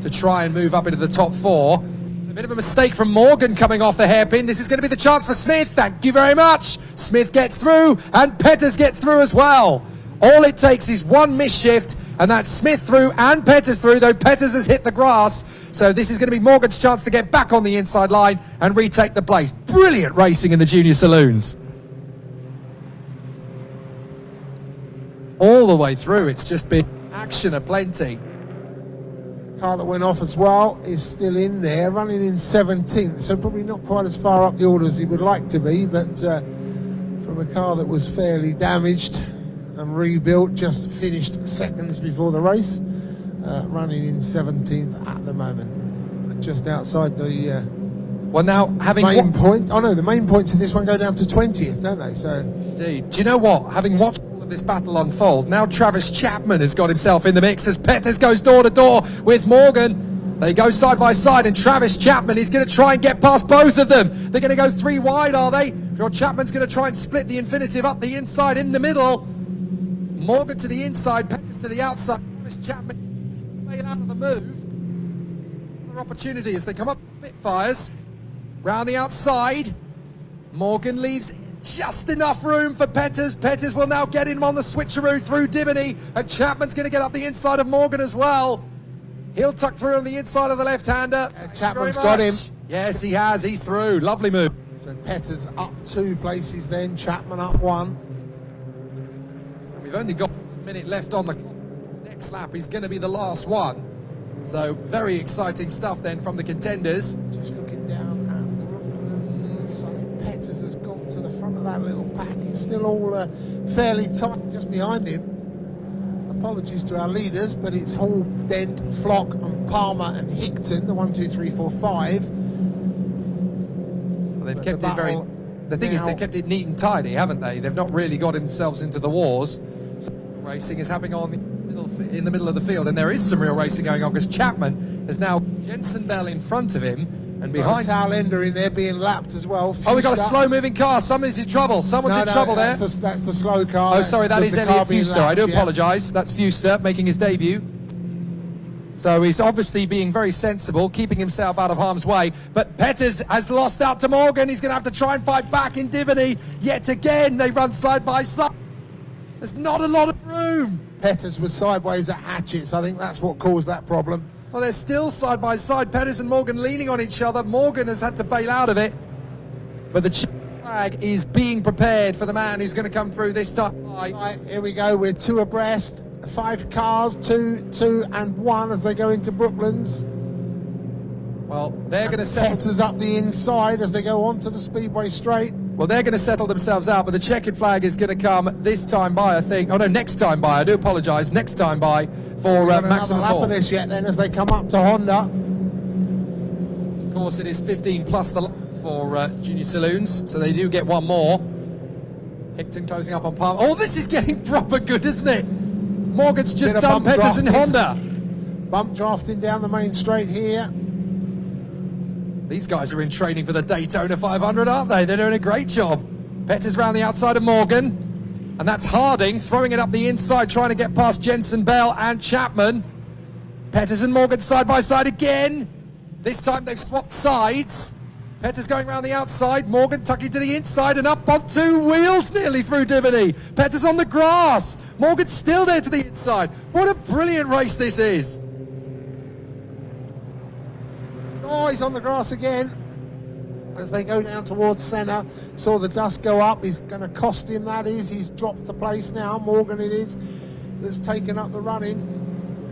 to try and move up into the top 4. A bit of a mistake from Morgan coming off the hairpin. This is going to be the chance for Smith. Thank you very much. Smith gets through, and Petters gets through as well. All it takes is one misshift, and that's Smith through and Peters through, though Peters has hit the grass. So this is going to be Morgan's chance to get back on the inside line and retake the place. Brilliant racing in the Junior Saloons. All the way through, it's just been action aplenty. Car that went off as well is still in there, running in 17th, so probably not quite as far up the order as he would like to be, but from a car that was fairly damaged and rebuilt, just finished seconds before the race, running in 17th at the moment, just outside the well, now having main point. Oh no, the main points in this one go down to 20th, don't they? So indeed. Do you know what? Having watched all of this battle unfold, now Travis Chapman has got himself in the mix as Peters goes door to door with Morgan. They go side by side, and Travis Chapman is going to try and get past both of them. They're going to go 3 wide, are they? George Chapman's going to try and split the infinitive up the inside in the middle. Morgan to the inside, Peters to the outside. Travis Chapman playing out of the move. Another opportunity as they come up the Spitfires. Round the outside. Morgan leaves just enough room for Peters. Peters will now get him on the switcheroo through Dibney, and Chapman's going to get up the inside of Morgan as well. He'll tuck through on the inside of the left-hander. Chapman's got him. Yes, he has. He's through. Lovely move. So Peters up 2 places then, Chapman up 1. We've only got 1 minute left on the clock. Next lap is going to be the last one. So very exciting stuff then from the contenders. Just looking down at Brooklyn. Sonny Peters has gone to the front of that little pack. It's still all fairly tight just behind him. Apologies to our leaders, but it's Hall, Dent, Flock and Palmer and Hickton, the 1, 2, 3, 4, 5. Well, they've kept it very... The thing is, they kept it neat and tidy, haven't they? They've not really got themselves into the wars. So racing is happening on in the middle of the field, and there is some real racing going on because Chapman has now Jensen Bell in front of him, and behind tail ender in there being lapped as well. Oh, we've got a slow-moving car. Somebody's in trouble. Someone's in trouble there. That's the slow car. Oh, sorry, that is Elliot Fuster. I do apologise. That's Fuster making his debut. So he's obviously being very sensible, keeping himself out of harm's way. But Peters has lost out to Morgan. He's going to have to try and fight back in Dibney. Yet again, they run side by side. There's not a lot of room. Peters was sideways at Hatchett's. I think that's what caused that problem. Well, they're still side by side. Peters and Morgan leaning on each other. Morgan has had to bail out of it. But the flag is being prepared for the man who's going to come through this time. Right, here we go. We're 2 abreast. 5 cars, 2, 2 and 1 as they go into Brooklands. Well, they're going to settle... Peters up the inside as they go onto the Speedway straight. Well, they're going to settle themselves out, but the checkered flag is going to come this time by, I think. Oh, no, next time by. I do apologise. Next time by for Maximus Hall. Lap of this yet then as they come up to Honda. Of course, it is 15 plus the lap for Junior Saloons, so they do get 1 more. Hickton closing up on Palm. Oh, this is getting proper good, isn't it? Morgan's just done Peters and Honda. Bump drafting down the main straight here. These guys are in training for the Daytona 500, aren't they? They're doing a great job. Peters round the outside of Morgan. And that's Harding throwing it up the inside, trying to get past Jensen Bell and Chapman. Peters and Morgan side by side again. This time they've swapped sides. Peters going round the outside, Morgan tucking to the inside and up on 2 wheels nearly through Dibney. Peters on the grass. Morgan's still there to the inside. What a brilliant race this is. Oh, he's on the grass again. As they go down towards Senna, saw the dust go up. He's going to cost him, that is. He's dropped the place now. Morgan it is that's taken up the running.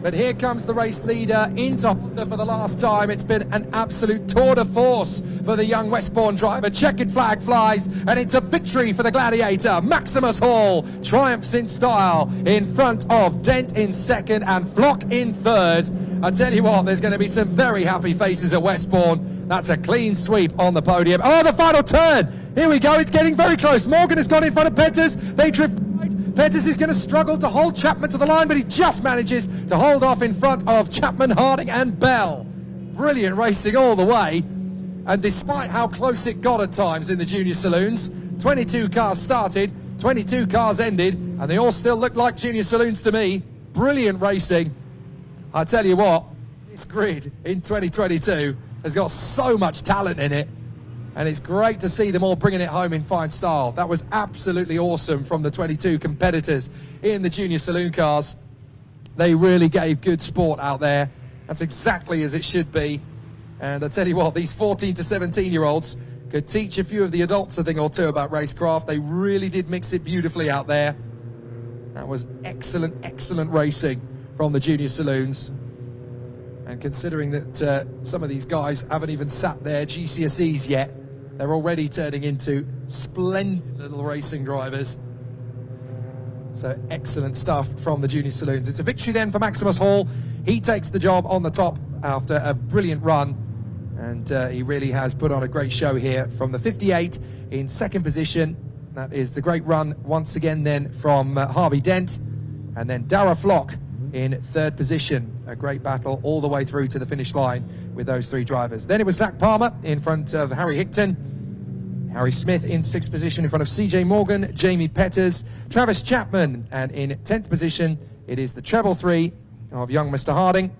But here comes the race leader into Honda for the last time. It's been an absolute tour de force for the young Westbourne driver. Checkered flag flies, and it's a victory for the Gladiator. Maximus Hall triumphs in style in front of Dent in second and Flock in third. I tell you what, there's going to be some very happy faces at Westbourne. That's a clean sweep on the podium. Oh, the final turn. Here we go. It's getting very close. Morgan has gone in front of Peters. They drift right. Peters is going to struggle to hold Chapman to the line, but he just manages to hold off in front of Chapman, Harding and Bell. Brilliant racing all the way. And despite how close it got at times in the Junior Saloons, 22 cars started, 22 cars ended, and they all still look like Junior Saloons to me. Brilliant racing. I tell you what, this grid in 2022 has got so much talent in it. And it's great to see them all bringing it home in fine style. That was absolutely awesome from the 22 competitors in the junior saloon cars. They really gave good sport out there. That's exactly as it should be. And I tell you what, these 14 to 17-year-olds could teach a few of the adults a thing or two about racecraft. They really did mix it beautifully out there. That was excellent, excellent racing from the junior saloons. And considering that some of these guys haven't even sat their GCSEs yet, they're already turning into splendid little racing drivers. So excellent stuff from the junior saloons. It's a victory then for Maximus Hall. He takes the job on the top after a brilliant run. And he really has put on a great show here from the 58 in second position. That is the great run once again then from Harvey Dent. And then Dara Flock in third position. A great battle all the way through to the finish line with those three drivers. Then it was Zach Palmer in front of Harry Hickton. Harry Smith in sixth position in front of CJ Morgan, Jamie Petters, Travis Chapman. And in 10th position, it is the treble three of young Mr. Harding.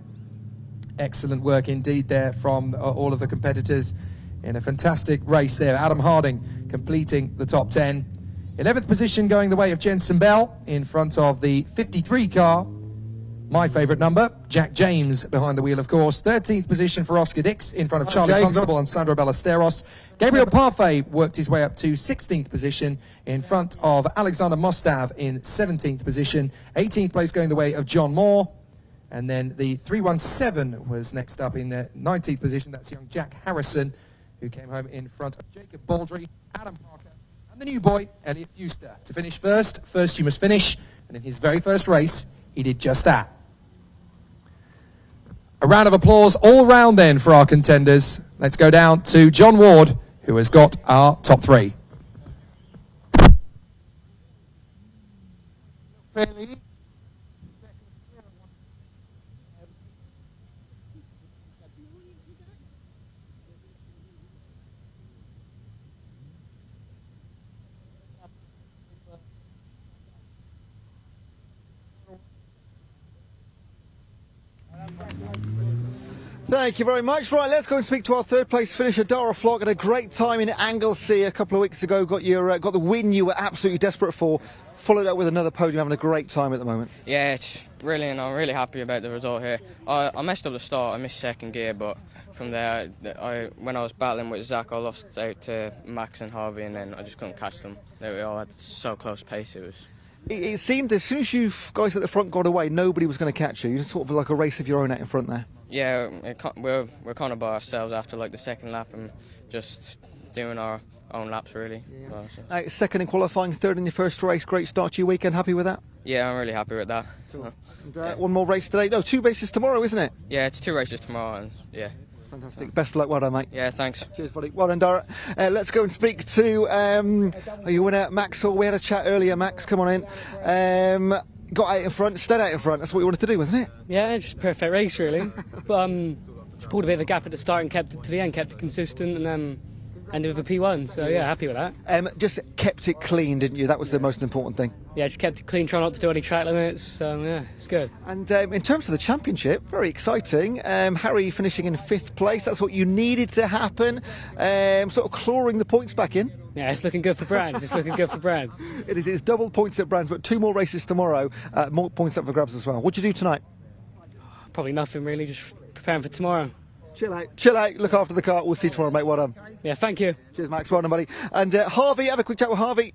Excellent work indeed there from all of the competitors in a fantastic race there. Adam Harding completing the top 10. 11th position going the way of Jensen Bell in front of the 53 car. My favourite number, Jack James behind the wheel, of course. 13th position for Oscar Dix in front of Charlie Constable and Sandro Ballesteros. Gabriel Parfait worked his way up to 16th position in front of Alexander Mostav in 17th position. 18th place going the way of John Moore. And then the 317 was next up in the 19th position. That's young Jack Harrison, who came home in front of Jacob Baldry, Adam Parker, and the new boy, Elliot Fuster. To finish first, first you must finish. And in his very first race, he did just that. A round of applause all round then for our contenders. Let's go down to John Ward, who has got our top three. Thank you very much. Right, let's go and speak to our third place finisher, Dara Flock. Had a great time in Anglesey a couple of weeks ago. Got the win you were absolutely desperate for. Followed up with another podium, having a great time at the moment. Yeah, it's brilliant. I'm really happy about the result here. I messed up the start. I missed second gear, but from there, when I was battling with Zach, I lost out to Max and Harvey, and then I just couldn't catch them. They all had so close pace. It seemed as soon as you guys at the front got away, nobody was going to catch you. You sort of like a race of your own out in front there. Yeah, we're kind of by ourselves after like the second lap and just doing our own laps really. Yeah. Second in qualifying, third in your first race. Great start to your weekend. Happy with that? Yeah, I'm really happy with that. Cool. And, one more race today. No, 2 races tomorrow, isn't it? Yeah, it's 2 races tomorrow, and yeah. Fantastic. Best of luck. Well done, mate. Yeah, thanks. Cheers, buddy. Well done, Dara. Let's go and speak to your winner, Max Hall. We had a chat earlier. Max, come on in. Got out in front, stayed out in front. That's what you wanted to do, wasn't it? Yeah, just a perfect race, really. But just pulled a bit of a gap at the start and kept it to the end, kept it consistent, and ended with a P1. So yeah, happy with that. Just kept it clean, didn't you? That was the most important thing. Yeah, just kept it clean, trying not to do any track limits. So yeah, it's good. And in terms of the championship, very exciting. Harry finishing in 5th place. That's what you needed to happen. Sort of clawing the points back in. Yeah, it's looking good for Brands. It's looking good for Brands. It is. It's double points at Brands, but 2 more races tomorrow. More points up for grabs as well. What do you do tonight? Probably nothing really. Just preparing for tomorrow. Chill out. Look after the car. We'll see you tomorrow, mate. Well done. Yeah, thank you. Cheers, Max. Well done, buddy. And Harvey, have a quick chat with Harvey.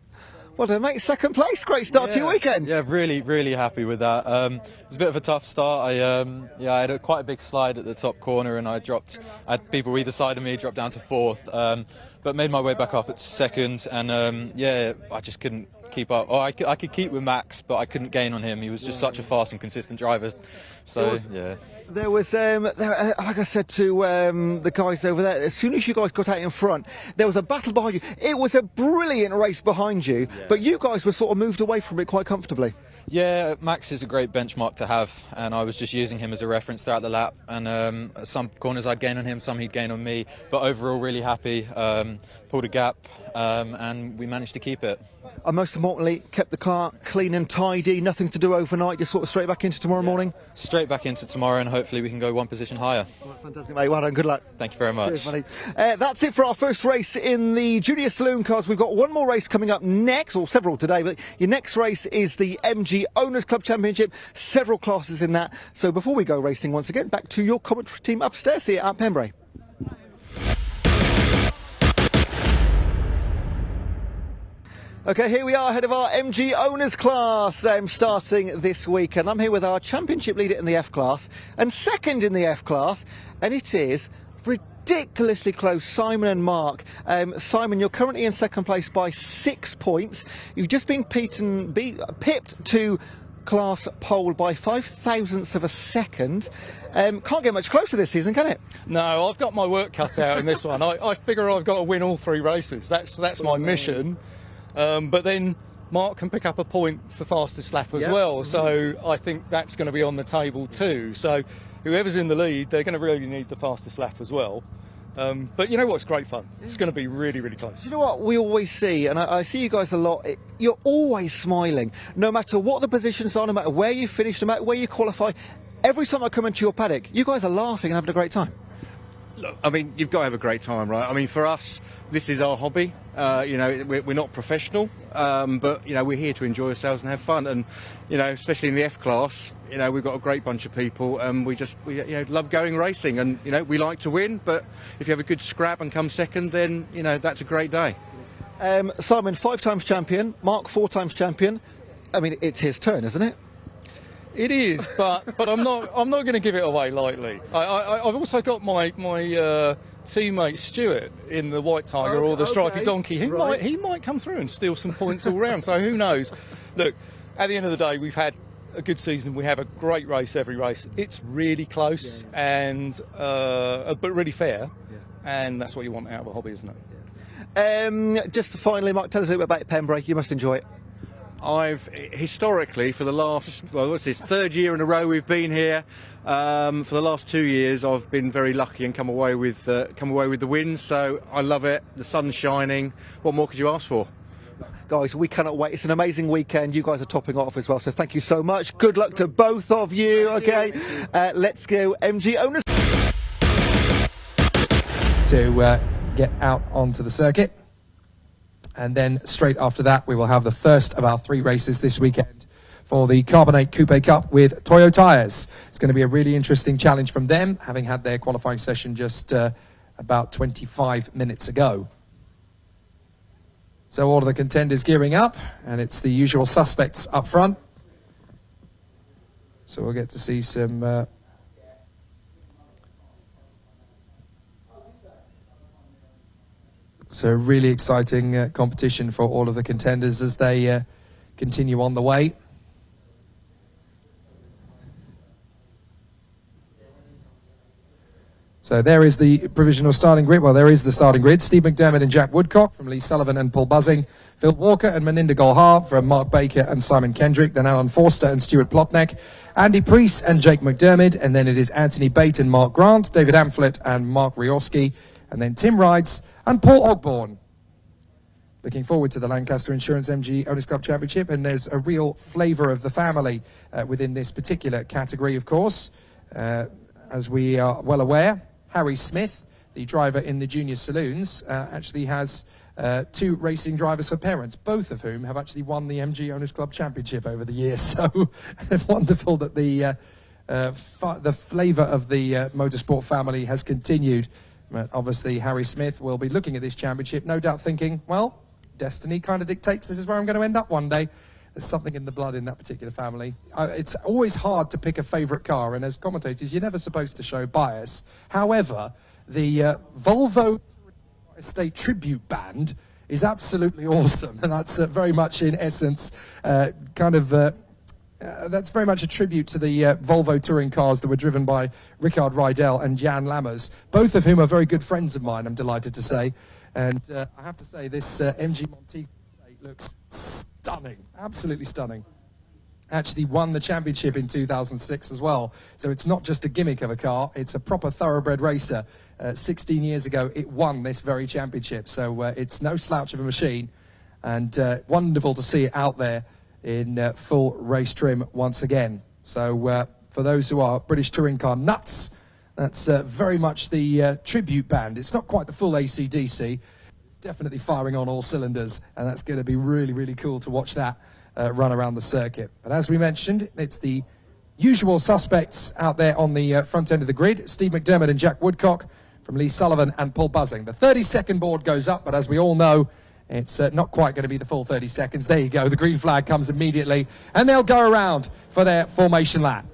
Well done, mate. 2nd place. Great start to your weekend. Yeah, really happy with that. It was a bit of a tough start. I had quite a big slide at the top corner, and I had people either side of me, dropped down to 4th, but made my way back up at 2nd, and I just couldn't keep up. I could keep with Max, but I couldn't gain on him. He was just such a fast and consistent driver. So yeah. There was, like I said to the guys over there, as soon as you guys got out in front, there was a battle behind you. It was a brilliant race behind you, but you guys were sort of moved away from it quite comfortably. Yeah, Max is a great benchmark to have, and I was just using him as a reference throughout the lap. And at some corners I'd gain on him, some he'd gain on me. But overall, really happy. Pulled a gap, and we managed to keep it. And most importantly, kept the car clean and tidy, nothing to do overnight, just sort of straight back into tomorrow morning? Straight back into tomorrow, and hopefully we can go one position higher. Well, fantastic, mate. Well done. Good luck. Thank you very much. Cheers, buddy. That's it for our first race in the Junior Saloon cars. We've got one more race coming up next, or several today, but your next race is the MG Owners Club Championship. Several classes in that. So before we go racing once again, back to your commentary team upstairs here at Pembrey. Okay, here we are ahead of our MG Owners class starting this week, and I'm here with our championship leader in the F class and second in the F class, and it is ridiculously close, Simon and Mark. Simon, you're currently in second place by 6 points. You've just been pipped to class pole by 0.05 of a second. Can't get much closer this season, can it? No, I've got my work cut out in this one. I figure I've got to win all 3 races. That's my mission. But then Mark can pick up a point for fastest lap as well, so I think that's going to be on the table too. So whoever's in the lead, they're going to really need the fastest lap as well. But you know what, it's great fun. It's going to be really, really close. You know what we always see, and I see you guys a lot, you're always smiling. No matter what the positions are, no matter where you finish, no matter where you qualify, every time I come into your paddock, you guys are laughing and having a great time. Look, I mean, you've got to have a great time, right? I mean, for us, this is our hobby. You know, we're not professional, but, you know, we're here to enjoy ourselves and have fun. And, you know, especially in the F class, you know, we've got a great bunch of people, and we you know, love going racing. And, you know, we like to win, but if you have a good scrap and come second, then, you know, that's a great day. Simon, 5 times champion, Mark 4 times champion. I mean, it's his turn, isn't it? It is, but I'm not going to give it away lightly. I've also got my teammate Stuart in the White Tiger or the Stripy Donkey. He might come through and steal some points all round. So who knows? Look, at the end of the day, we've had a good season. We have a great race every race. It's really close and but really fair, and that's what you want out of a hobby, isn't it? Just finally, Mark, tell us a little bit about Pembrey. You must enjoy it. I've historically, for the last, well, what's this, 3rd year in a row we've been here. For the last 2 years, I've been very lucky and come away with the wins. So I love it. The sun's shining. What more could you ask for? Guys, we cannot wait. It's an amazing weekend. You guys are topping off as well. So thank you so much. Good luck to both of you. Okay, let's go, MG Owners. To get out onto the circuit. And then straight after that, we will have the first of our 3 races this weekend for the Carbonate Coupe Cup with Toyo Tyres. It's going to be a really interesting challenge from them, having had their qualifying session just about 25 minutes ago. So all of the contenders gearing up, and it's the usual suspects up front. So we'll get to see some... So really exciting competition for all of the contenders as they continue on the way. So there is the provisional starting grid. Well, there is the starting grid. Steve McDermott and Jack Woodcock from Lee Sullivan and Paul Buzzing. Phil Walker and Meninda Golhar from Mark Baker and Simon Kendrick. Then Alan Forster and Stuart Plotneck. Andy Priest and Jake McDermott. And then it is Anthony Bate and Mark Grant. David Amphlett and Mark Rioski. And then Tim Rides and Paul Ogborn. Looking forward to the Lancaster Insurance MG Owners Club Championship, and there's a real flavour of the family within this particular category, of course. As we are well aware, Harry Smith, the driver in the Junior Saloons, actually has 2 racing drivers for parents, both of whom have actually won the MG Owners Club Championship over the years. So wonderful that the flavour of the motorsport family has continued. But obviously, Harry Smith will be looking at this championship, no doubt thinking, well, destiny kind of dictates this is where I'm going to end up one day. There's something in the blood in that particular family. It's always hard to pick a favourite car, and as commentators, you're never supposed to show bias. However, the Volvo Estate Tribute Band is absolutely awesome, and that's very much, in essence, that's very much a tribute to the Volvo touring cars that were driven by Rickard Rydell and Jan Lammers, both of whom are very good friends of mine, I'm delighted to say. And I have to say, this MG Montego looks stunning, absolutely stunning. actually won the championship in 2006 as well. So it's not just a gimmick of a car, it's a proper thoroughbred racer. 16 years ago, it won this very championship. So it's no slouch of a machine, and wonderful to see it out there in full race trim once again. So for those who are British touring car nuts, that's very much the tribute band. It's not quite the full AC/DC. It's definitely firing on all cylinders, and that's going to be really, really cool to watch that run around the circuit. But as we mentioned, it's the usual suspects out there on the front end of the grid. Steve McDermott and Jack Woodcock from Lee Sullivan and Paul Buzzing. The 30-second board goes up, but as we all know, it's not quite going to be the full 30 seconds. There you go. The green flag comes immediately, and they'll go around for their formation lap.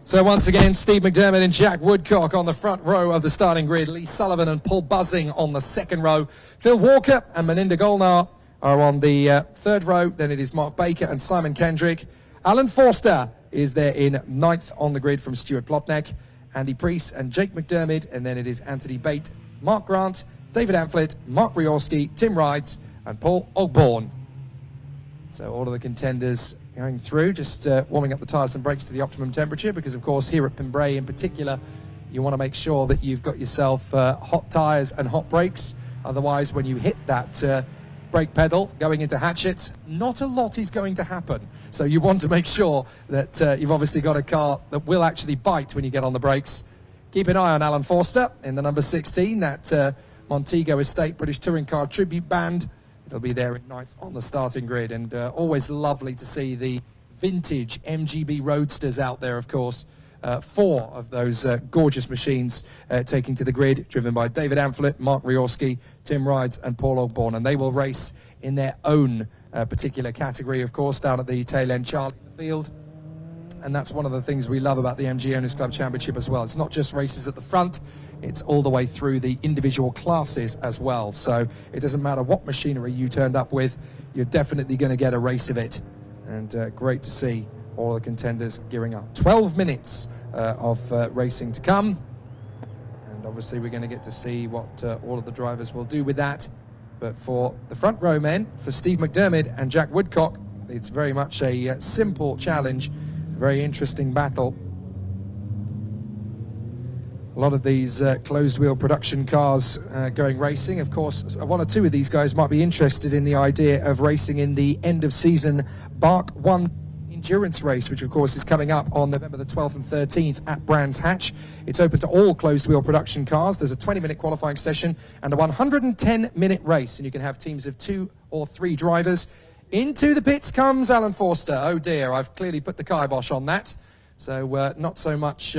So once again, Steve McDermott and Jack Woodcock on the front row of the starting grid. Lee Sullivan and Paul Buzzing on the second row. Phil Walker and Melinda Golnar are on the third row. Then it is Mark Baker and Simon Kendrick. Alan Forster is there in ninth on the grid from Stuart Plotneck. Andy Priest and Jake McDermott. And then it is Anthony Bate, Mark Grant, David Amphlett, Mark Riorski, Tim Rides and Paul Ogborn. So all of the contenders going through, just warming up the tyres and brakes to the optimum temperature, because of course here at Pembrey in particular, you want to make sure that you've got yourself hot tyres and hot brakes. Otherwise, when you hit that brake pedal going into Hatchets, not a lot is going to happen. So you want to make sure that you've obviously got a car that will actually bite when you get on the brakes. Keep an eye on Alan Forster in the number 16, that Montego Estate British Touring Car Tribute Band. It'll be there in ninth on the starting grid, and always lovely to see the vintage MGB Roadsters out there, of course. 4 of those gorgeous machines taking to the grid, driven by David Amphlett, Mark Riorski, Tim Rides and Paul Ogborn, and they will race in their own particular category, of course, down at the tail end Charlie field. And that's one of the things we love about the MG Owners Club Championship as well. It's not just races at the front, it's all the way through the individual classes as well. So it doesn't matter what machinery you turned up with, you're definitely going to get a race of it. And great to see all the contenders gearing up. 12 minutes of racing to come. And obviously we're going to get to see what all of the drivers will do with that. But for the front row men, for Steve McDermott and Jack Woodcock, it's very much a simple challenge. Very interesting battle. A lot of these closed wheel production cars going racing. Of course, 1 or 2 of these guys might be interested in the idea of racing in the end of season BARC 1 endurance race, which of course is coming up on November the 12th and 13th at Brands Hatch. It's open to all closed wheel production cars. There's a 20-minute qualifying session and a 110-minute race, and you can have teams of 2 or 3 drivers. Into the pits comes Alan Forster. Oh dear, I've clearly put the kibosh on that. So not so much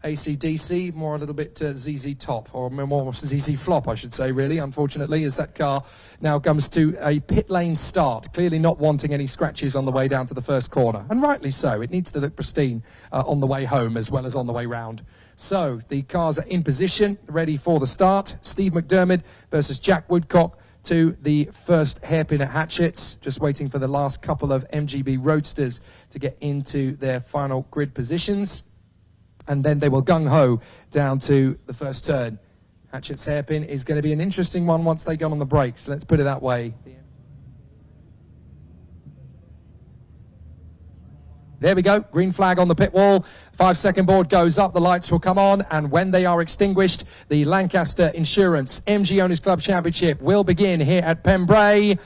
AC/DC, more a little bit ZZ Top, or more ZZ Flop, I should say, really, unfortunately, as that car now comes to a pit lane start, clearly not wanting any scratches on the way down to the first corner. And rightly so, it needs to look pristine on the way home as well as on the way round. So the cars are in position, ready for the start. Steve McDermott versus Jack Woodcock to the first hairpin at Hatchets, just waiting for the last couple of MGB Roadsters to get into their final grid positions. And then they will gung-ho down to the first turn. Hatchet's hairpin is going to be an interesting one once they go on the brakes, let's put it that way. There we go, green flag on the pit wall. 5-second board goes up, the lights will come on, and when they are extinguished, the Lancaster Insurance MG Owners Club Championship will begin here at Pembrey.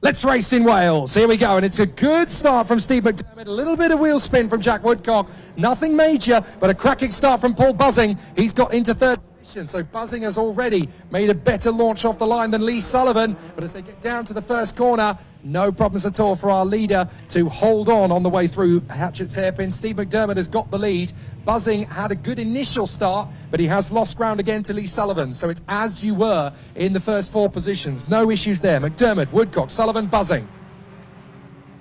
Let's race in Wales. Here we go, and it's a good start from Steve McDermott. A little bit of wheel spin from Jack Woodcock. Nothing major, but a cracking start from Paul Buzzing. He's got into third position, so Buzzing has already made a better launch off the line than Lee Sullivan. But as they get down to the first corner, no problems at all for our leader to hold on the way through Hatchet's hairpin. Steve McDermott has got the lead. Buzzing had a good initial start, but he has lost ground again to Lee Sullivan. So it's as you were in the first 4 positions. No issues there. McDermott, Woodcock, Sullivan, Buzzing.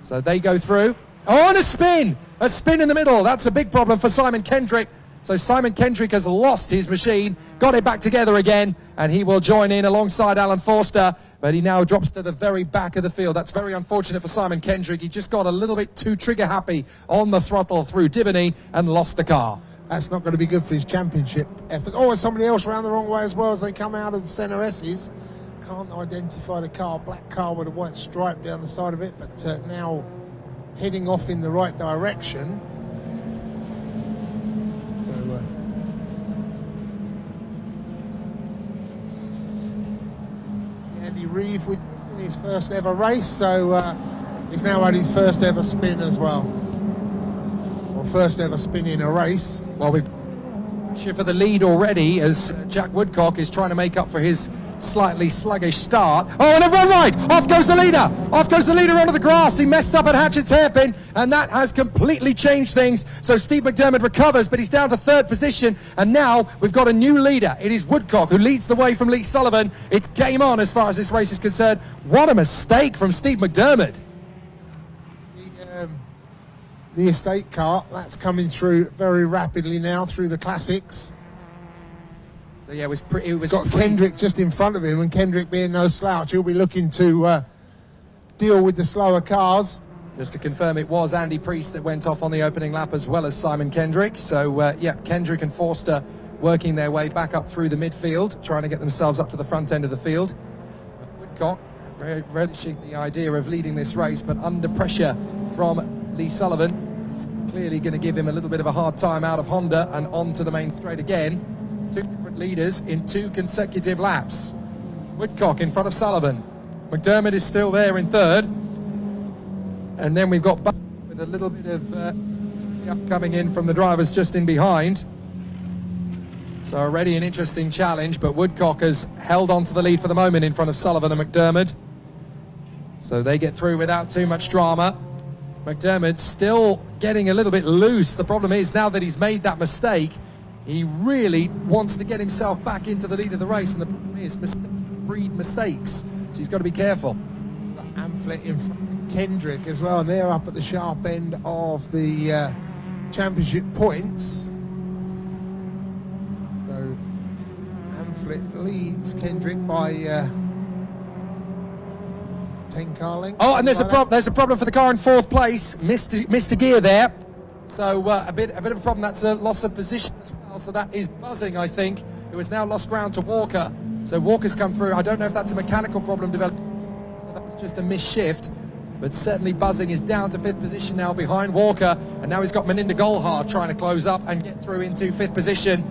So they go through. Oh, and a spin! A spin in the middle. That's a big problem for Simon Kendrick. So Simon Kendrick has lost his machine, got it back together again, and he will join in alongside Alan Forster. But he now drops to the very back of the field. That's very unfortunate for Simon Kendrick. He just got a little bit too trigger happy on the throttle through Dibony and lost the car. That's not going to be good for his championship effort. Oh, and somebody else ran the wrong way as well as they come out of the centre S's. can't identify the car. Black car with a white stripe down the side of it, but now heading off in the right direction. So Andy Reeve with his first ever race, so he's now had his first ever spin as well, or first ever spin in a race. Well, we've for the lead already as Jack Woodcock is trying to make up for his slightly sluggish start. Oh, and a run right! Off goes the leader! Off goes the leader onto the grass. He messed up at Hatchett's hairpin, and that has completely changed things. So Steve McDermott recovers, but he's down to third position, and now we've got a new leader. It is Woodcock who leads the way from Lee Sullivan. It's game on as far as this race is concerned. What a mistake from Steve McDermott. The estate car, that's coming through very rapidly now through the classics. So yeah, it got Kendrick just in front of him, and Kendrick being no slouch, he'll be looking to deal with the slower cars. Just to confirm, it was Andy Priest that went off on the opening lap as well as Simon Kendrick. So yeah, Kendrick and Forster working their way back up through the midfield, trying to get themselves up to the front end of the field. Woodcock relishing the idea of leading this race, but under pressure from Lee Sullivan. It's clearly going to give him a little bit of a hard time out of Honda and onto the main straight again. Two different leaders in 2 consecutive laps. Woodcock in front of Sullivan. McDermott is still there in third. And then we've got Buck with a little bit of coming in from the drivers just in behind. So already an interesting challenge, but Woodcock has held on to the lead for the moment in front of Sullivan and McDermott. So they get through without too much drama. McDermott still getting a little bit loose. The problem is now that he's made that mistake, he really wants to get himself back into the lead of the race, and the problem is mistakes breed mistakes, so he's got to be careful. Amphlett in front of Kendrick as well, and they're up at the sharp end of the championship points. So Amphlett leads Kendrick by 10 car lengths. Oh, and there's a problem for the car in fourth place. Missed a gear there. So a bit of a problem. That's a loss of position as well. So that is buzzing, I think, who has now lost ground to Walker. So Walker's come through. I don't know if that's a mechanical problem developed. That was just a missed shift. But certainly buzzing is down to 5th position now behind Walker. And now he's got Meninda Golhar trying to close up and get through into 5th position.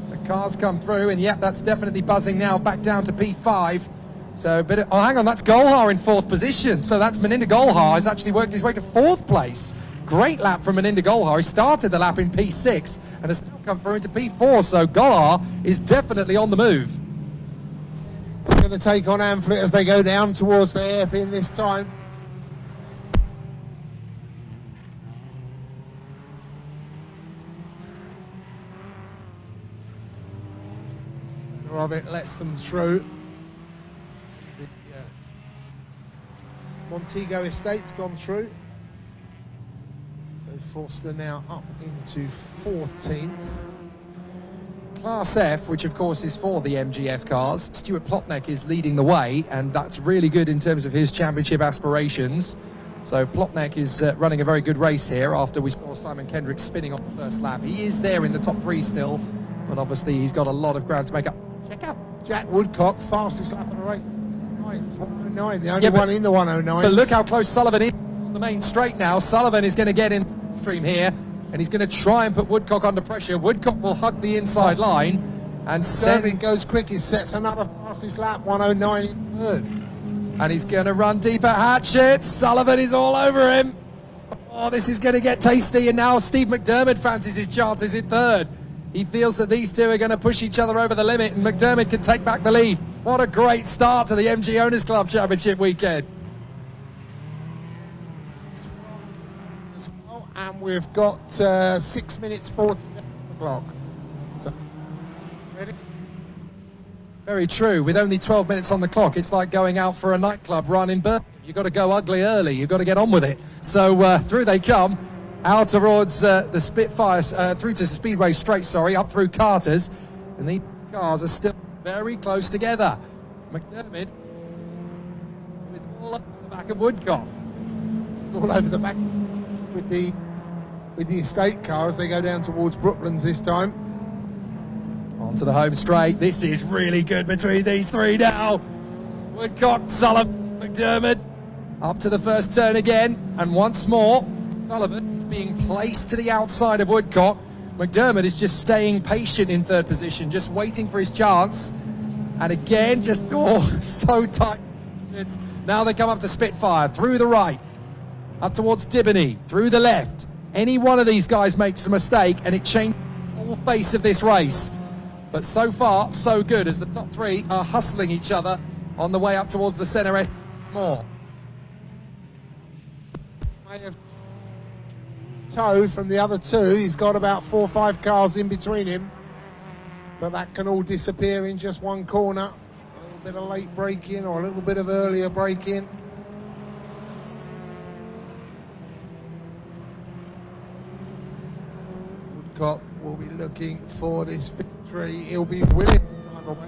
The car's come through, and yep, that's definitely buzzing now back down to P5. So, but oh, hang on, that's Golhar in 4th position. So that's Meninda Golhar has actually worked his way to 4th place. Great lap from Meninda Golhar. He started the lap in P6 and has now come through into P4. So Golhar is definitely on the move. We're going to take on Amphlett as they go down towards the hairpin this time. Robert lets them through. Montego Estate's gone through. So Forster now up into 14th. Class F, which of course is for the MGF cars. Stuart Plotnick is leading the way, and that's really good in terms of his championship aspirations. So Plotnick is running a very good race here after we saw Simon Kendrick spinning on the first lap. He is there in the top 3 still, but obviously he's got a lot of ground to make up. Check out Jack Woodcock, fastest lap on the race. 109, the only one in the 109. But look how close Sullivan is on the main straight now. Sullivan is going to get in the stream here, and he's going to try and put Woodcock under pressure. Woodcock will hug the inside line, and Serving goes quick. He sets another fastest lap, 109 in third. And he's going to run deep at Hatchett. Sullivan is all over him. Oh, this is going to get tasty, and now Steve McDermott fancies his chances in third. He feels that these two are going to push each other over the limit, and McDermott can take back the lead. What a great start to the MG Owners Club Championship weekend. And we've got 6 minutes 40 on the clock. So, ready? Very true. With only 12 minutes on the clock, it's like going out for a nightclub run in Birmingham. You've got to go ugly early. You've got to get on with it. So through they come. Out towards the Spitfires, through to Speedway Straight, up through Carter's. And these cars are still very close together. McDermott is all over the back of Woodcock. All over the back with the estate car as they go down towards Brooklands this time. Oh, onto the home straight. This is really good between these three now. Woodcock, Sullivan, McDermott up to the first turn again, and once more Sullivan is being placed to the outside of Woodcock. McDermott is just staying patient in third position, just waiting for his chance, and again just so tight. Now they come up to Spitfire through the right, up towards Dibony through the left. Any one of these guys makes a mistake and it changes the whole face of this race. But so far so good, as the top three are hustling each other on the way up towards the centre S more. May have towed from the other two. He's got about 4 or 5 cars in between him, but that can all disappear in just one corner. A little bit of late braking or a little bit of earlier braking. Woodcock will be looking for this victory. He'll be winning time away.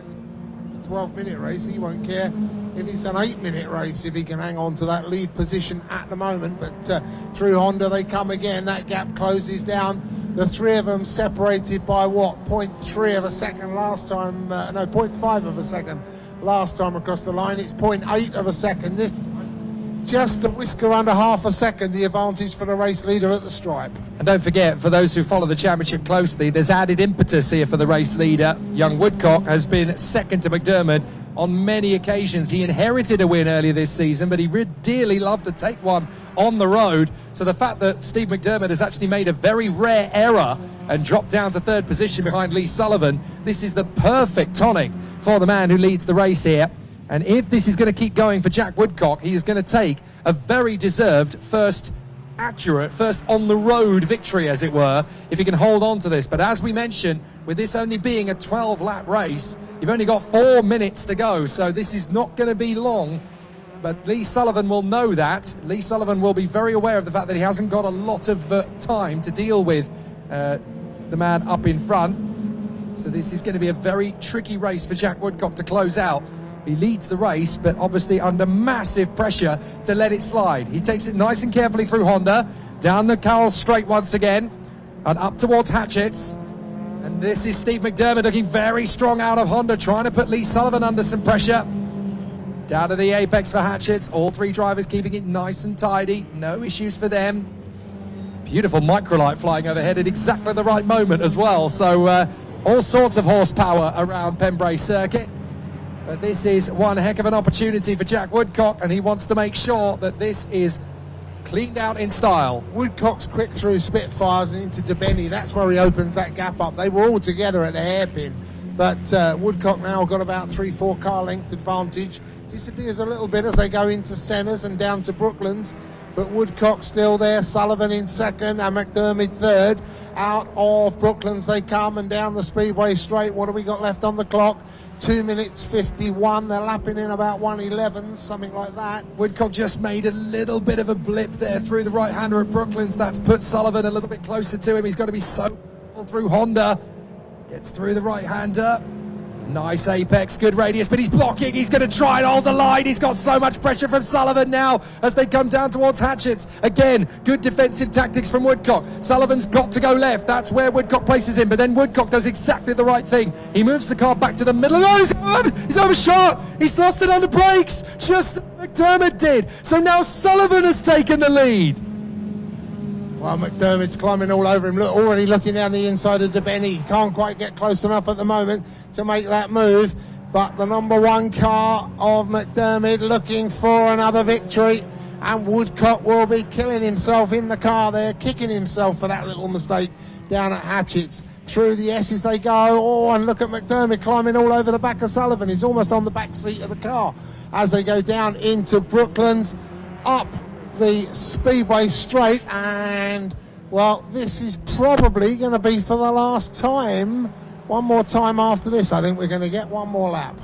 12-minute race, he won't care if it's an 8-minute race, if he can hang on to that lead position at the moment. But through Honda they come again. That gap closes down. The three of them separated by what, 0.3 of a second last time, no, 0.5 of a second last time across the line. It's 0.8 of a second this time. Just a whisker under half a second the advantage for the race leader at the stripe. And don't forget, for those who follow the championship closely, there's added impetus here for the race leader. Young Woodcock has been second to McDermott on many occasions. He inherited a win earlier this season, but he would dearly love to take one on the road. So the fact that Steve McDermott has actually made a very rare error and dropped down to third position behind Lee Sullivan, this is the perfect tonic for the man who leads the race here. And if this is going to keep going for Jack Woodcock, he is going to take a very deserved first on the road victory, as it were, if he can hold on to this. But as we mentioned, with this only being a 12-lap race, you've only got 4 minutes to go, so this is not going to be long. But Lee Sullivan will know that. Lee Sullivan will be very aware of the fact that he hasn't got a lot of time to deal with the man up in front. So this is going to be a very tricky race for Jack Woodcock to close out. He leads the race, but obviously under massive pressure to let it slide. He takes it nice and carefully through Honda, down the Cowell straight once again, and up towards Hatchett's. And this is Steve McDermott looking very strong out of Honda, trying to put Lee Sullivan under some pressure. Down to the apex for Hatchett's. All three drivers keeping it nice and tidy. No issues for them. Beautiful microlight flying overhead at exactly the right moment as well. So all sorts of horsepower around Pembrey Circuit. But this is one heck of an opportunity for Jack Woodcock, and he wants to make sure that this is cleaned out in style. Woodcock's quick through Spitfires and into Debeni. That's where he opens that gap up. They were all together at the hairpin, but Woodcock now got about 3-4 car length advantage. Disappears a little bit as they go into Senna's and down to Brooklands, but Woodcock still there. Sullivan in second and McDermott third. Out of Brooklands they come and down the Speedway straight. What have we got left on the clock? 2 minutes 51. They're lapping in about 1:11, something like that. Woodcock just made a little bit of a blip there through the right-hander at Brooklands. That's put Sullivan a little bit closer to him. He's got to be so through Honda. Gets through the right-hander. Nice apex, good radius, but he's blocking. He's going to try and hold the line. He's got so much pressure from Sullivan now as they come down towards Hatchett's. Again, good defensive tactics from Woodcock. Sullivan's got to go left. That's where Woodcock places him, but then Woodcock does exactly the right thing. He moves the car back to the middle. Oh, he's overshot. He's lost it on the brakes, just as McDermott did. So now Sullivan has taken the lead. Well, McDermott's climbing all over him. Look, already looking down the inside of Debeni. He can't quite get close enough at the moment to make that move. But the number one car of McDermott looking for another victory. And Woodcock will be killing himself in the car there, kicking himself for that little mistake down at Hatchett's. Through the S's they go. Oh, and look at McDermott climbing all over the back of Sullivan. He's almost on the back seat of the car as they go down into Brooklands, up the Speedway straight, and well, this is probably going to be for the last time. One more time after this, I think we're going to get one more lap.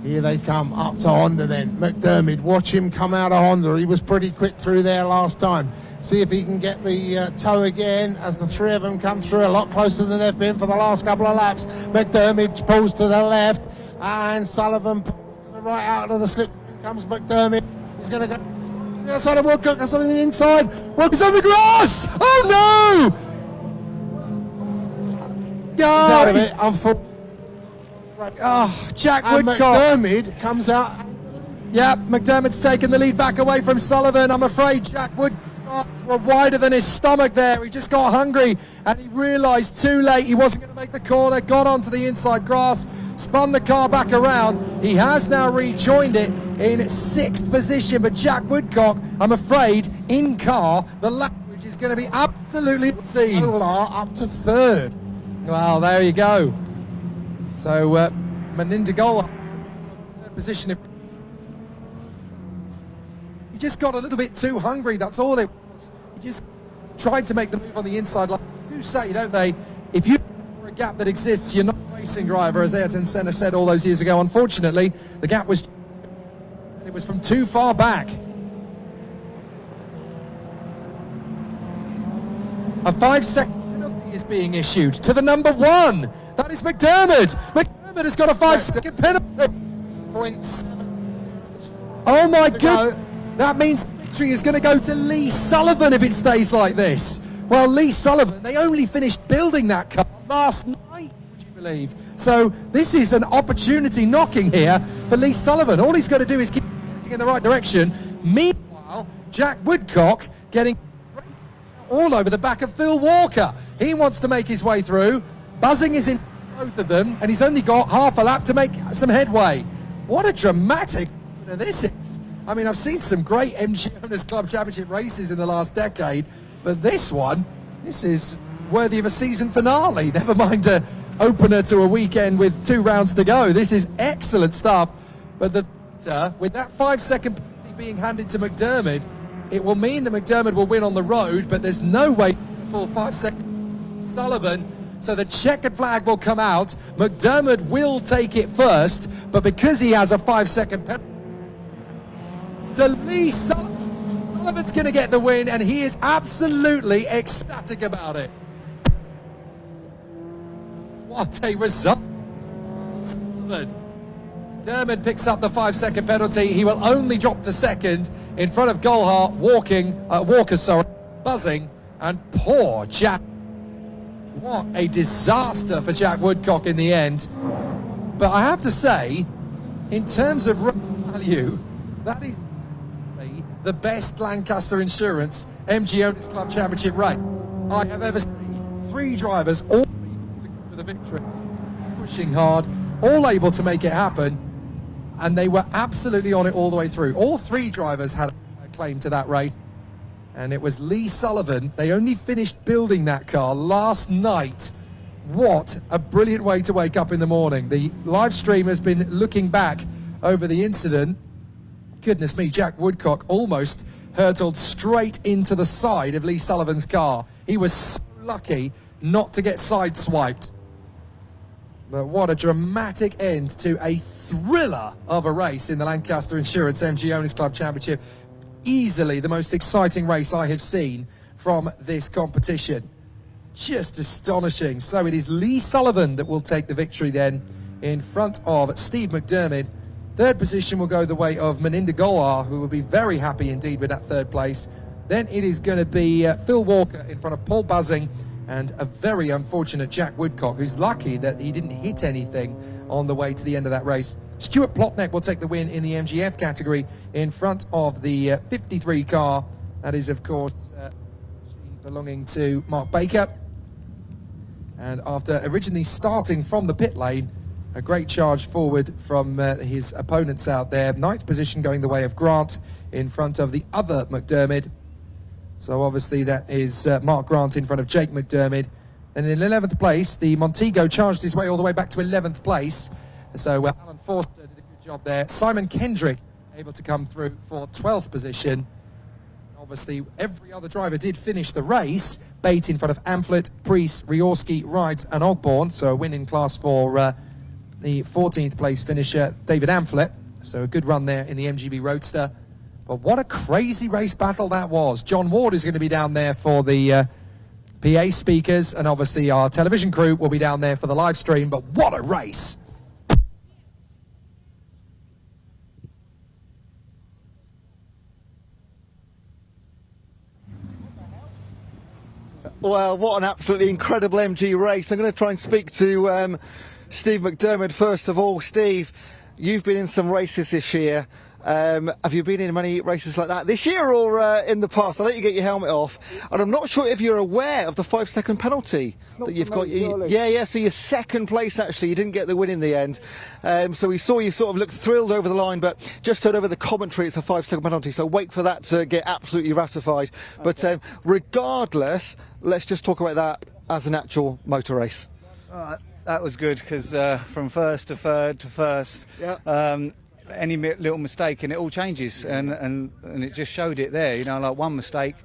Here they come up to Honda then. McDermott, watch him come out of Honda. He was pretty quick through there last time. See if he can get the toe again as the three of them come through a lot closer than they've been for the last couple of laps. McDermott pulls to the left and Sullivan right out of the slip. Comes McDermott. He's going to go on the outside of Woodcock, that's on the inside. Woodcock's on the grass! Oh no! He's out of it. Jack And Woodcock. McDermott comes out. Yep, McDermott's taken the lead back away from Sullivan. I'm afraid Jack Woodcock were wider than his stomach there. He just got hungry and he realised too late he wasn't going to make the corner, got onto the inside grass, spun the car back around. He has now rejoined it in 6th position, but Jack Woodcock, I'm afraid, in car, the language is going to be absolutely obscene. Up to 3rd. Well, there you go. So, Menindagola is in 3rd position. He just got a little bit too hungry, that's all it was. He just tried to make the move on the inside. Like they do say, don't they, if you for a gap that exists, you're not a racing driver, as Ayrton Senna said all those years ago. Unfortunately, the gap was, and it was from too far back. A 5-second penalty is being issued to the number 1. That is McDermott. McDermott has got a 5-second penalty. 0.7. Oh my goodness. That means the victory is going to go to Lee Sullivan if it stays like this. Well, Lee Sullivan, they only finished building that car last night, would you believe? So this is an opportunity knocking here for Lee Sullivan. All he's got to do is keep pointing in the right direction. Meanwhile, Jack Woodcock getting all over the back of Phil Walker. He wants to make his way through. Buzzing is in both of them, and he's only got half a lap to make some headway. What a dramatic this is. I mean, I've seen some great MG Owners Club Championship races in the last decade, but this one, this is worthy of a season finale. Never mind an opener to a weekend with 2 rounds to go. This is excellent stuff. But with that 5-second penalty being handed to McDermott, it will mean that McDermott will win on the road, but there's no way to pull 5 seconds. Sullivan. So the checkered flag will come out. McDermott will take it first, but because he has a 5-second penalty, to Lee Sullivan. Sullivan's going to get the win, and he is absolutely ecstatic about it. What a result. Sullivan. McDermott picks up the 5-second penalty. He will only drop to 2nd in front of Walker, buzzing, and poor Jack. What a disaster for Jack Woodcock in the end. But I have to say, in terms of value, that is the best Lancaster Insurance MG Owners Club Championship race I have ever seen. 3 drivers all able to go for the victory, pushing hard, all able to make it happen, and they were absolutely on it all the way through. All 3 drivers had a claim to that race, and it was Lee Sullivan. They only finished building that car last night. What a brilliant way to wake up in the morning. The live stream has been looking back over the incident. Goodness me, Jack Woodcock almost hurtled straight into the side of Lee Sullivan's car. He was so lucky not to get sideswiped. But what a dramatic end to a thriller of a race in the Lancaster Insurance MG Owners Club Championship. Easily the most exciting race I have seen from this competition. Just astonishing. So it is Lee Sullivan that will take the victory then in front of Steve McDermott. 3rd position will go the way of Menindagola, who will be very happy indeed with that 3rd place. Then it is going to be Phil Walker in front of Paul Buzzing and a very unfortunate Jack Woodcock, who's lucky that he didn't hit anything on the way to the end of that race. Stuart Plotneck will take the win in the MGF category in front of the 53 car. That is, of course, belonging to Mark Baker. And after originally starting from the pit lane, a great charge forward from his opponents out there. 9th position going the way of Grant in front of the other McDermott. So obviously that is Mark Grant in front of Jake McDermott. And in 11th place, the Montego charged his way all the way back to 11th place. So Alan Forster did a good job there. Simon Kendrick able to come through for 12th position. Obviously, every other driver did finish the race. Bate in front of Amphlett, Priest, Riorski, Rides and Ogborn. So a win in class for the 14th place finisher, David Amphlett. So a good run there in the MGB Roadster. But what a crazy race battle that was. John Ward is going to be down there for the PA speakers, and obviously our television crew will be down there for the live stream. But what a race! Well, what an absolutely incredible MG race. I'm going to try and speak to Steve McDermott first of all. Steve, you've been in some races this year. Have you been in many races like that this year or in the past? I'll let you get your helmet off. And I'm not sure if you're aware of the 5-second penalty that you've got. Yeah, so you're second place actually. You didn't get the win in the end. So we saw you sort of look thrilled over the line, but just heard over the commentary it's a 5-second penalty. So wait for that to get absolutely ratified. But regardless, let's just talk about that as an actual motor race. That was good because from first to third to first, any little mistake and it all changes, and it just showed it there. You know, like one mistake,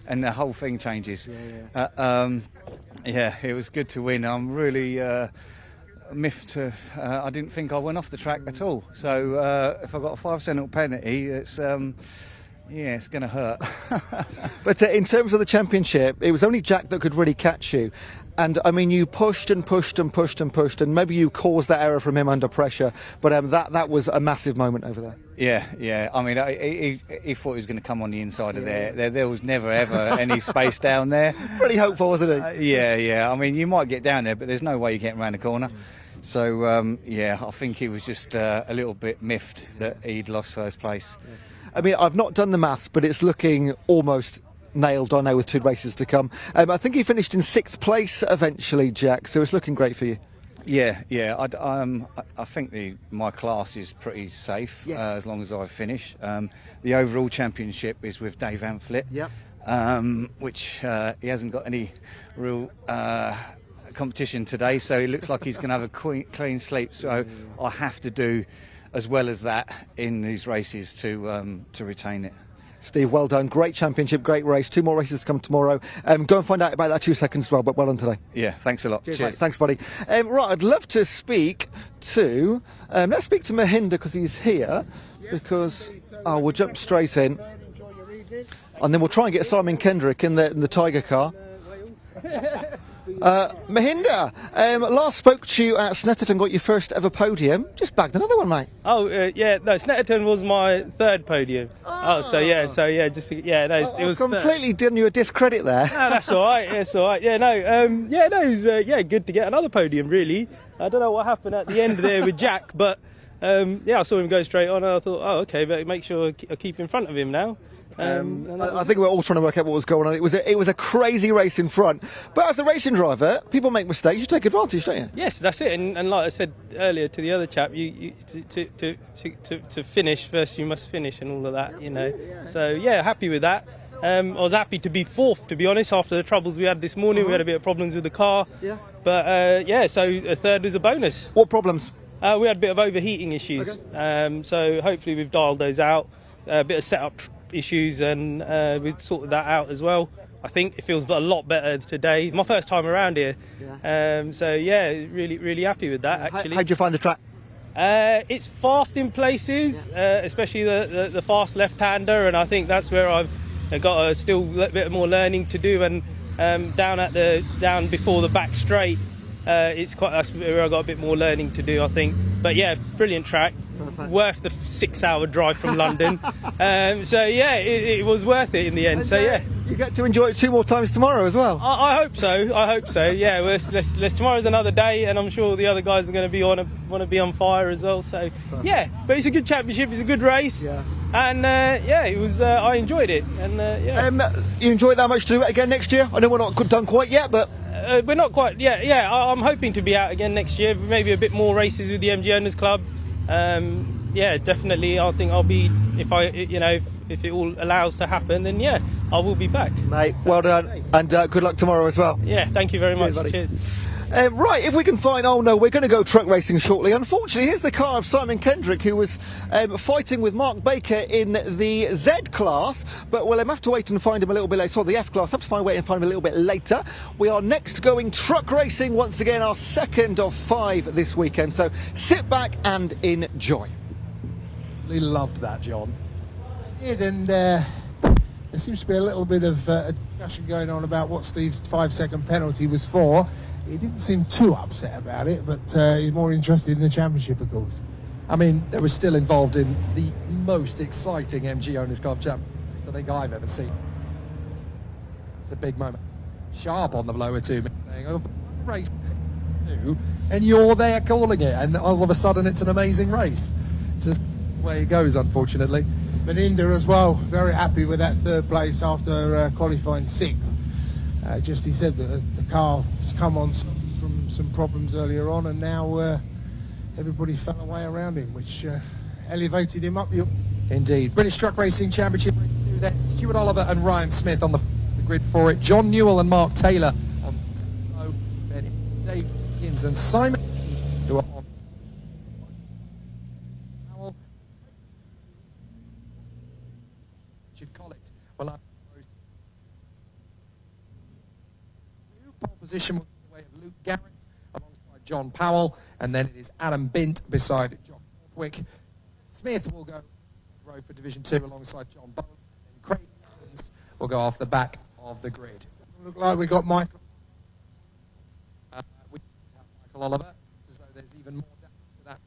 and the whole thing changes. Yeah, it was good to win. I'm really miffed. I didn't think I went off the track at all. So if I got a 5-second penalty, it's. Yeah, it's going to hurt. But in terms of the championship, it was only Jack that could really catch you. And, I mean, you pushed and pushed and pushed and pushed, and maybe you caused that error from him under pressure. But that was a massive moment over there. Yeah. I mean, he thought he was going to come on the inside of there. There was never, ever any space down there. Pretty hopeful, wasn't he? Yeah. I mean, you might get down there, but there's no way you're getting around the corner. So, I think he was just a little bit miffed that he'd lost first place. I mean, I've not done the maths, but it's looking almost nailed on now with 2 races to come. I think he finished in 6th place eventually, Jack, so it's looking great for you. Yeah. I think my class is pretty safe as long as I finish. The overall championship is with Dave Amphlett, which he hasn't got any real competition today, so he looks like he's going to have a clean sleep. So I have to do as well as that in these races to retain it. Steve, well done. Great championship, great race. 2 more races to come tomorrow. Go and find out about that 2 seconds as well, but well done today. Yeah, thanks a lot. Cheers. Mate. Thanks, buddy. Right, I'd love to speak to... let's speak to Mahinda because he's here. Because... we'll jump straight in. And then we'll try and get Simon Kendrick in the Tiger car. Mahinda, last spoke to you at Snetterton, got your first ever podium. Just bagged another one, mate. Snetterton was my 3rd podium. It was completely done you a discredit there. No, that's all right. It's all right. It was good to get another podium. Really, I don't know what happened at the end there with Jack, but I saw him go straight on, and I thought, okay, but make sure I keep in front of him now. I think we're all trying to work out what was going on. It was a crazy race in front, but as a racing driver, people make mistakes. You take advantage, don't you? Yes, that's it. And like I said earlier to the other chap, to finish first, you must finish, and all of that. You know. Yeah. So happy with that. I was happy to be 4th, to be honest, after the troubles we had this morning. We had a bit of problems with the car. Yeah. But so a 3rd is a bonus. What problems? We had a bit of overheating issues. Okay. So hopefully we've dialed those out. A bit of setup issues, and we've sorted that out as well. I think it feels a lot better today. My first time around here. Really happy with that, actually. How'd you find the track? It's fast in places, especially the fast left-hander, and I think that's where I've got a still bit more learning to do. And down before the back straight, that's where I got a bit more learning to do, I think. But brilliant track. Perfect. Worth the 6-hour drive from London. It was worth it in the end. You get to enjoy it 2 more times tomorrow as well. I hope so. Yeah, let's tomorrow's another day, and I'm sure the other guys are going to want to be on fire as well. So perfect. But it's a good championship. It's a good race. Yeah. And it was. I enjoyed it. And you enjoy it that much to do it again next year? I know we're not done quite yet, but. We're not quite. I'm hoping to be out again next year. Maybe a bit more races with the MG Owners Club. Definitely. I think I'll be if it all allows to happen. Then I will be back. Mate, well done, and good luck tomorrow as well. Yeah, thank you very much. Cheers. Right, if we can find... Oh no, we're going to go truck racing shortly. Unfortunately, here's the car of Simon Kendrick, who was fighting with Mark Baker in the Z class, but we'll have to wait and find him a little bit later. So the F class, have to wait and find him a little bit later. We are next going truck racing once again, our 2nd of 5 this weekend. So sit back and enjoy. Really loved that, John. I did, and there seems to be a little bit of a discussion going on about what Steve's 5-second penalty was for. He didn't seem too upset about it, but he's more interested in the championship, of course. I mean, they were still involved in the most exciting MG Owners Club championship I think I've ever seen. It's a big moment. sharp on the blower to me, saying, "Oh, race 2, and you're there calling it, and all of a sudden it's an amazing race." It's just the way it goes, unfortunately. Meninda as well, very happy with that third place after qualifying 6th. Just he said that the car has come on from some problems earlier on, and now everybody fell away around him, which elevated him up the... Indeed. British Truck Racing Championship Race 2 then. Stuart Oliver and Ryan Smith on the grid for it. John Newell and Mark Taylor on then Dave Jenkins and Simon, who are on Powell. Richard Collett will have pole position will the way of Luke Garrett alongside John Powell, and then it is Adam Bint beside John Northwick. Smith will go row for Division 2 alongside John Bowen, and Craig Evans will go off the back of the grid. Look like we got Michael. We have Michael Oliver, as though there's even more damage to that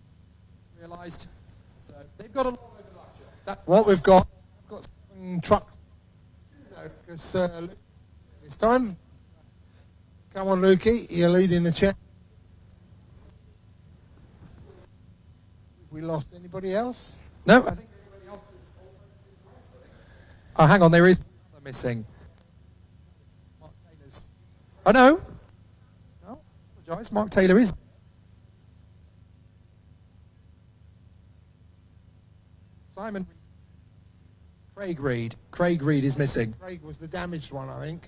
realised. So they've got a lot of overstructure. That's What we've got 7 trucks. Because this time, come on, Lukey, you're leading the chat. Have we lost anybody else? No, I think everybody else is... Oh, hang on, there is another missing. Mark Taylor's... Oh, no. No, apologise, Mark Taylor is... Simon... Craig Reed. Craig Reed is missing. Craig was the damaged one, I think.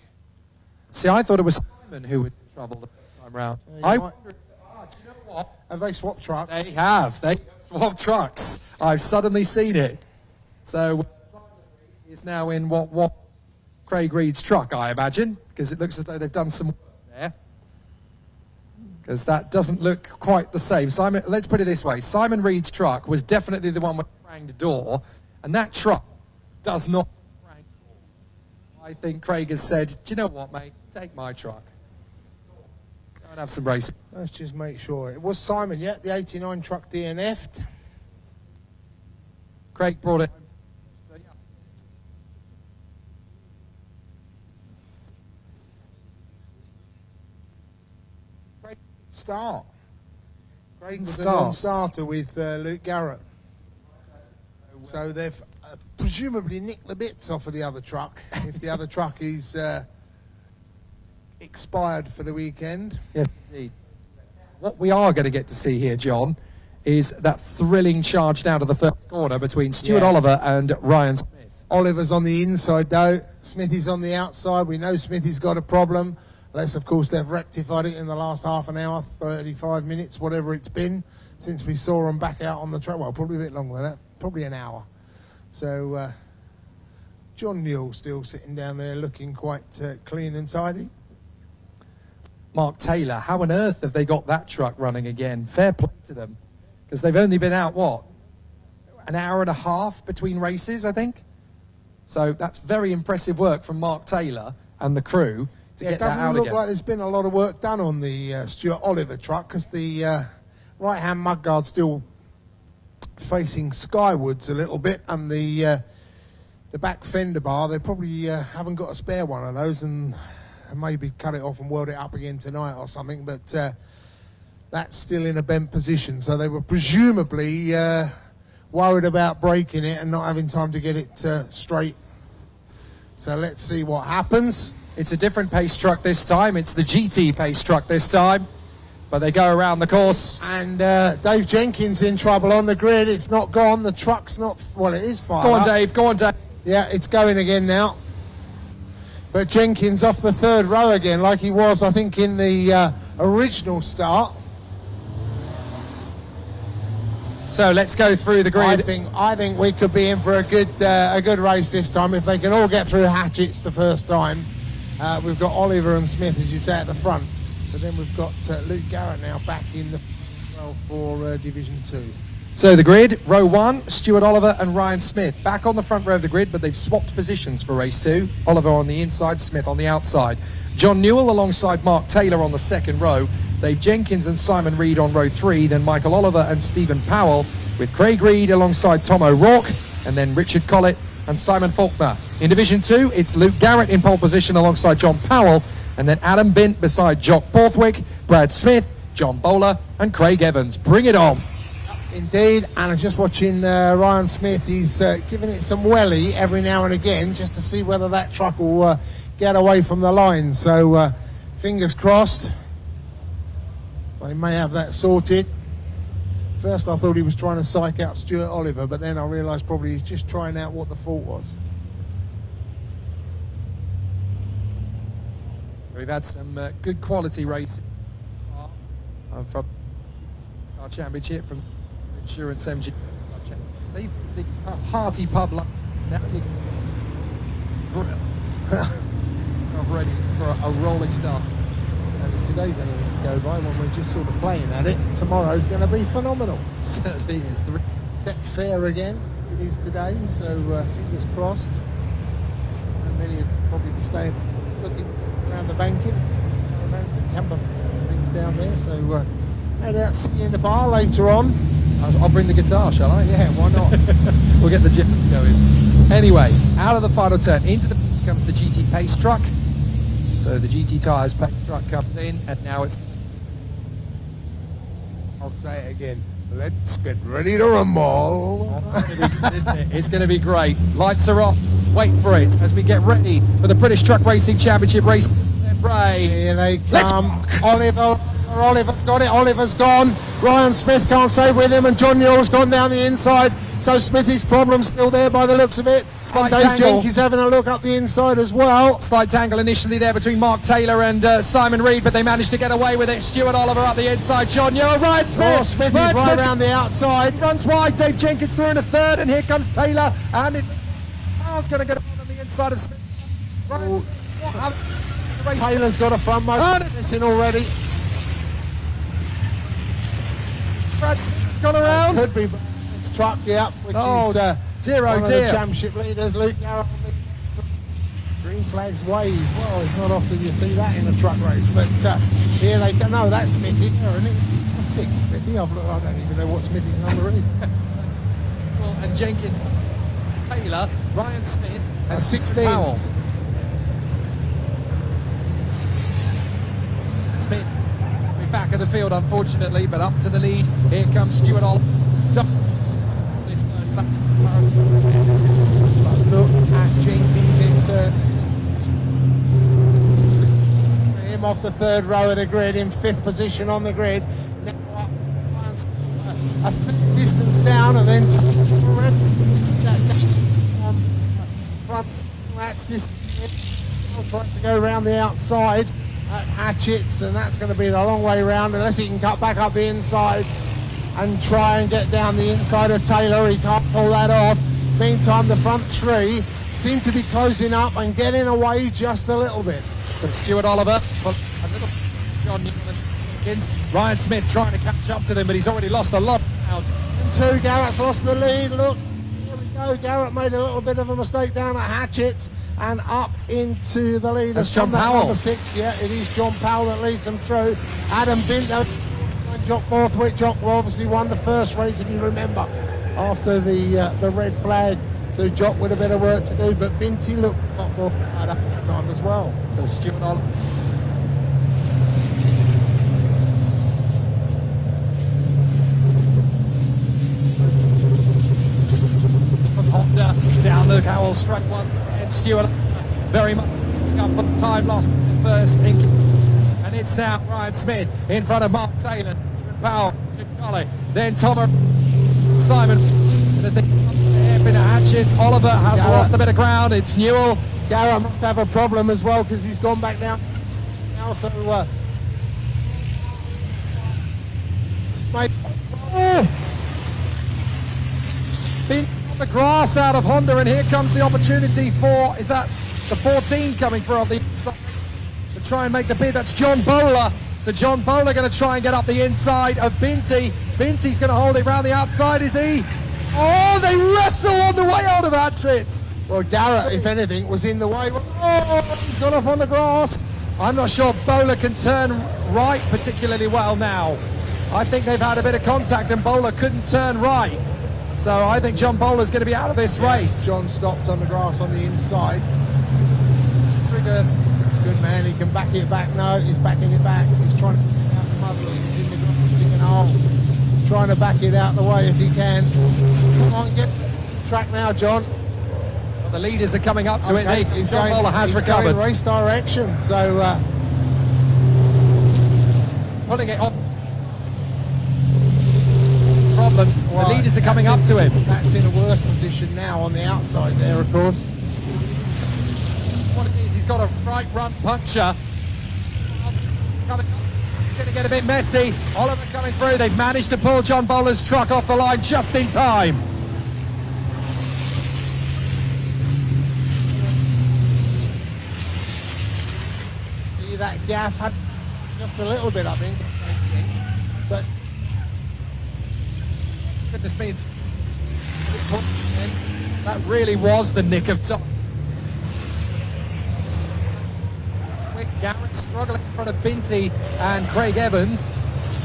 See, I thought it was Simon who was in trouble the first time round. I wondered... do you know what? Have they swapped trucks? They have. They swapped trucks. I've suddenly seen it. So Simon Reed is now in what Craig Reed's truck, I imagine, because it looks as though they've done some work there. Because that doesn't look quite the same. Simon, let's put it this way. Simon Reed's truck was definitely the one with the franged door, and that truck does not have a franged door. I think Craig has said, do you know what, mate? Take my truck. Go and have some racing. Let's just make sure. It was Simon, yeah, the 89 truck DNF'd. Craig brought it home. So, yeah. Craig start. Craig was a non-starter with Luke Garrett. So they've presumably nicked the bits off of the other truck, if the other truck is expired for the weekend. Yes, indeed. What we are going to get to see here, John, is that thrilling charge down to the first corner between Stuart Oliver and Ryan Smith. Oliver's on the inside, though. Smithy's on the outside. We know Smithy's got a problem. Unless, of course, they've rectified it in the last half an hour, 35 minutes, whatever it's been, since we saw them back out on the track. Well, probably a bit longer than that. Probably an hour. So, John Newell still sitting down there looking quite clean and tidy. Mark Taylor, how on earth have they got that truck running again? Fair play to them. Because they've only been out, what, an hour and a half between races, I think? So that's very impressive work from Mark Taylor and the crew to get that out again. It doesn't look like there's been a lot of work done on the Stuart Oliver truck, because the right-hand mudguard's still facing skywards a little bit, and the back fender bar, they probably haven't got a spare one of those, and maybe cut it off and weld it up again tonight or something, but that's still in a bent position. So they were presumably worried about breaking it and not having time to get it straight. So let's see what happens. It's a different pace truck this time. It's the GT pace truck this time. But they go around the course. And Dave Jenkins in trouble on the grid. It's not gone. The truck's not... Well, it is fired Go on, up. Dave. Go on, Dave. Yeah, it's going again now. But Jenkins off the third row again, like he was, I think, in the original start. So let's go through the grid. I think we could be in for a good race this time if they can all get through hatchets the first time. We've got Oliver and Smith, as you say, at the front. But then we've got Luke Garrett now back in the well for Division 2. So the grid, row 1, Stuart Oliver and Ryan Smith back on the front row of the grid, but they've swapped positions for race 2. Oliver on the inside, Smith on the outside. John Newell alongside Mark Taylor on the second row. Dave Jenkins and Simon Reed on row 3, then Michael Oliver and Stephen Powell, with Craig Reed alongside Tom O'Rourke, and then Richard Collett and Simon Faulkner. In Division 2, it's Luke Garrett in pole position alongside John Powell, and then Adam Bint beside Jock Borthwick, Brad Smith, John Bowler and Craig Evans. Bring it on. Indeed, and I'm just watching Ryan Smith. He's giving it some welly every now and again just to see whether that truck will get away from the line. So fingers crossed. They may have that sorted. First I thought he was trying to psych out Stuart Oliver, but then I realised probably he's just trying out what the fault was. We've had some good quality racing from our championship, from Insurance MG. They've been hearty pub lines. Now you can grill. So ready for a rolling start. And if today's anything to go by, when we're just sort of playing at it, tomorrow's going to be phenomenal. Certainly is. Set fair again, it is today, so fingers crossed. And many will probably be staying, looking around the banking, caravans and campervans and things down there, so no doubt see you in the bar later on. I'll bring the guitar, shall I? Yeah, why not? We'll get the jets going. Anyway, out of the final turn, into the pits comes the GT Pace truck. So the GT Tyres Pace truck comes in, and now it's... I'll say it again. Let's get ready to rumble. It's going to be great. Lights are off. Wait for it as we get ready for the British Truck Racing Championship race. Pembrey. Here they come. Oliver's got it. Oliver's gone. Ryan Smith can't stay with him, and John Newell's gone down the inside. So Smithy's problem's still there by the looks of it. Slight Dave tangle. Jenkins having a look up the inside as well. Slight tangle initially there between Mark Taylor and Simon Reed, but they managed to get away with it. Stuart Oliver up the inside. John Newell, Ryan Smith. Oh, Smithy's right around the outside. Runs wide. Dave Jenkins through in a third, and here comes Taylor. And it's going to get on the inside of Smith. Ryan Smith. Taylor's got a front motor in already. Brad Smith's gone around. Could be this truck, yeah, which is dear, one oh of dear. the championship leaders, Luke Garrett. Green flags wave. Well, it's not often you see that in a truck race, but here they go. No, that's Smithy, isn't it? 6, Smithy. I don't even know what Smithy's number is. Well, and Jenkins, Taylor, Ryan Smith, and 16. Powell. Smith. Back of the field, unfortunately, but up to the lead. Here comes Stuart Oliver. This first lap. Look at Jenkins in third. Him off the third row of the grid in 5th position on the grid. Now up a fair distance down, and then front. That's this. Trying to go around the outside at Hatchett's, and that's going to be the long way round unless he can cut back up the inside and try and get down the inside of Taylor. He can't pull that off. Meantime, the front 3 seem to be closing up and getting away just a little bit. So Stuart Oliver, a little John Newell, Jenkins, Ryan Smith trying to catch up to them, but he's already lost a lot now. 2, Garrett's lost the lead. Look, here we go. Garrett made a little bit of a mistake down at Hatchett's and up into the lead. That's John Powell. Number 6, yeah, it is John Powell that leads them through. Adam Bint and Jock Borthwick. Jock obviously won the first race, if you remember, after the red flag. So Jock with a bit of work to do, but Binty looked a lot more at that this time as well. So Stuart Oliver. From Honda down the Cowell straight one. And Stuart very much up for the time lost in first. And it's now Ryan Smith in front of Mark Taylor, Powell, then Tom, Simon. As they in a Hatchet, Oliver has lost a bit of ground. It's Newell. Garrett must have a problem as well because he's gone back down now. So been on the grass out of Honda, and here comes the opportunity for, is that the 14 coming through on the inside to try and make the bid? That's John Bowler. So John Bowler going to try and get up the inside of Binty. Binty's going to hold it round the outside, is he? Oh, they wrestle on the way out of Hatchets. Well, Garrett, if anything, was in the way. Oh, he's gone off on the grass. I'm not sure Bowler can turn right particularly well now. I think they've had a bit of contact and Bowler couldn't turn right. So I think John Bowler's going to be out of this race. John stopped on the grass on the inside. Trigger good man. He can back it back. No, he's backing it back. He's trying to get out the muzzle. He's in the digging hole. Trying to back it out the way if he can. Come on, get the track now, John. Well, the leaders are coming up to it. John Bowler has he's recovered. Going race direction, so pulling it on. Problem. Right, the leaders are coming up to him. That's in a worse position now on the outside there, of course. What it is, he's got a right front puncture. Coming up. It's going to get a bit messy. Oliver coming through. They've managed to pull John Bowler's truck off the line just in time. See that gap had just a little bit, I think, but goodness me, that really was the nick of time. Quick Garrett struggling in front of Binty and Craig Evans,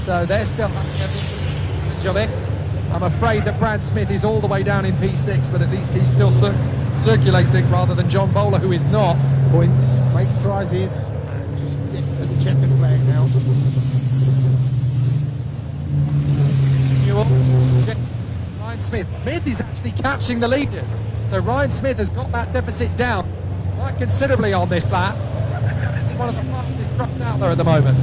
so they're still having I'm afraid that Brad Smith is all the way down in P6, but at least he's still circulating rather than John Bowler, who is not. Points, make prizes, and just get to the checkered flag now. Ryan Smith. Smith is actually catching the leaders. So Ryan Smith has got that deficit down quite considerably on this lap. Actually one of the fastest trucks out there at the moment.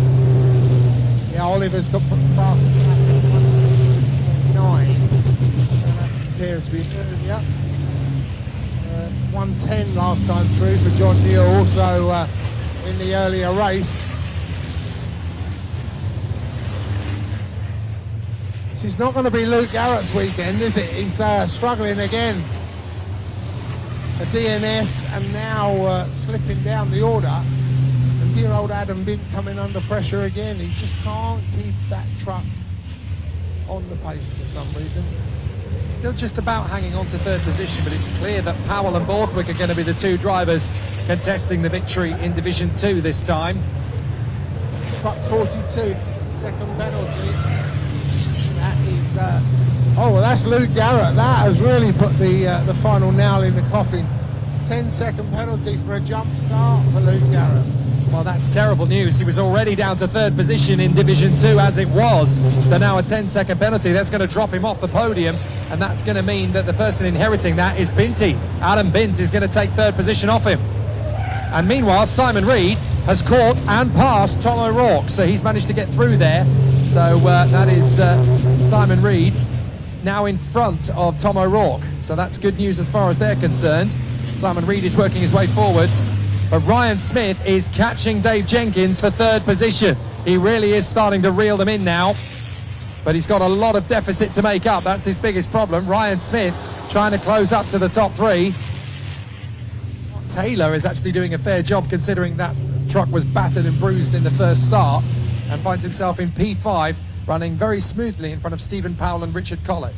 Yeah, Oliver's got put the fastest lap at 1:09. That appears to be yeah. 1:10 last time through for John Neal, also in the earlier race. This is not going to be Luke Garrett's weekend, is it? He's struggling again. The DNS and now slipping down the order. And dear old Adam Bint coming under pressure again. He just can't keep that truck on the pace for some reason. Still just about hanging on to third position, but it's clear that Powell and Borthwick are going to be the two drivers contesting the victory in Division 2 this time. Truck 42, second penalty. That is, oh, well, that's Luke Garrett. That has really put the final nail in the coffin. 10-second penalty for a jump start for Luke Garrett. Well, that's terrible news. He was already down to third position in Division 2 as it was. So now a 10-second penalty. That's going to drop him off the podium, and that's going to mean that the person inheriting that is Binty. Adam Bint is going to take third position off him. And meanwhile, Simon Reed has caught and passed Tom O'Rourke, so he's managed to get through there. So that is Simon Reed now in front of Tom O'Rourke. So that's good news as far as they're concerned. Simon Reed is working his way forward. But Ryan Smith is catching Dave Jenkins for third position. He really is starting to reel them in now. But he's got a lot of deficit to make up. That's his biggest problem. Ryan Smith trying to close up to the top three. Taylor is actually doing a fair job considering that truck was battered and bruised in the first start, and finds himself in P5 running very smoothly in front of Stephen Powell and Richard Collett.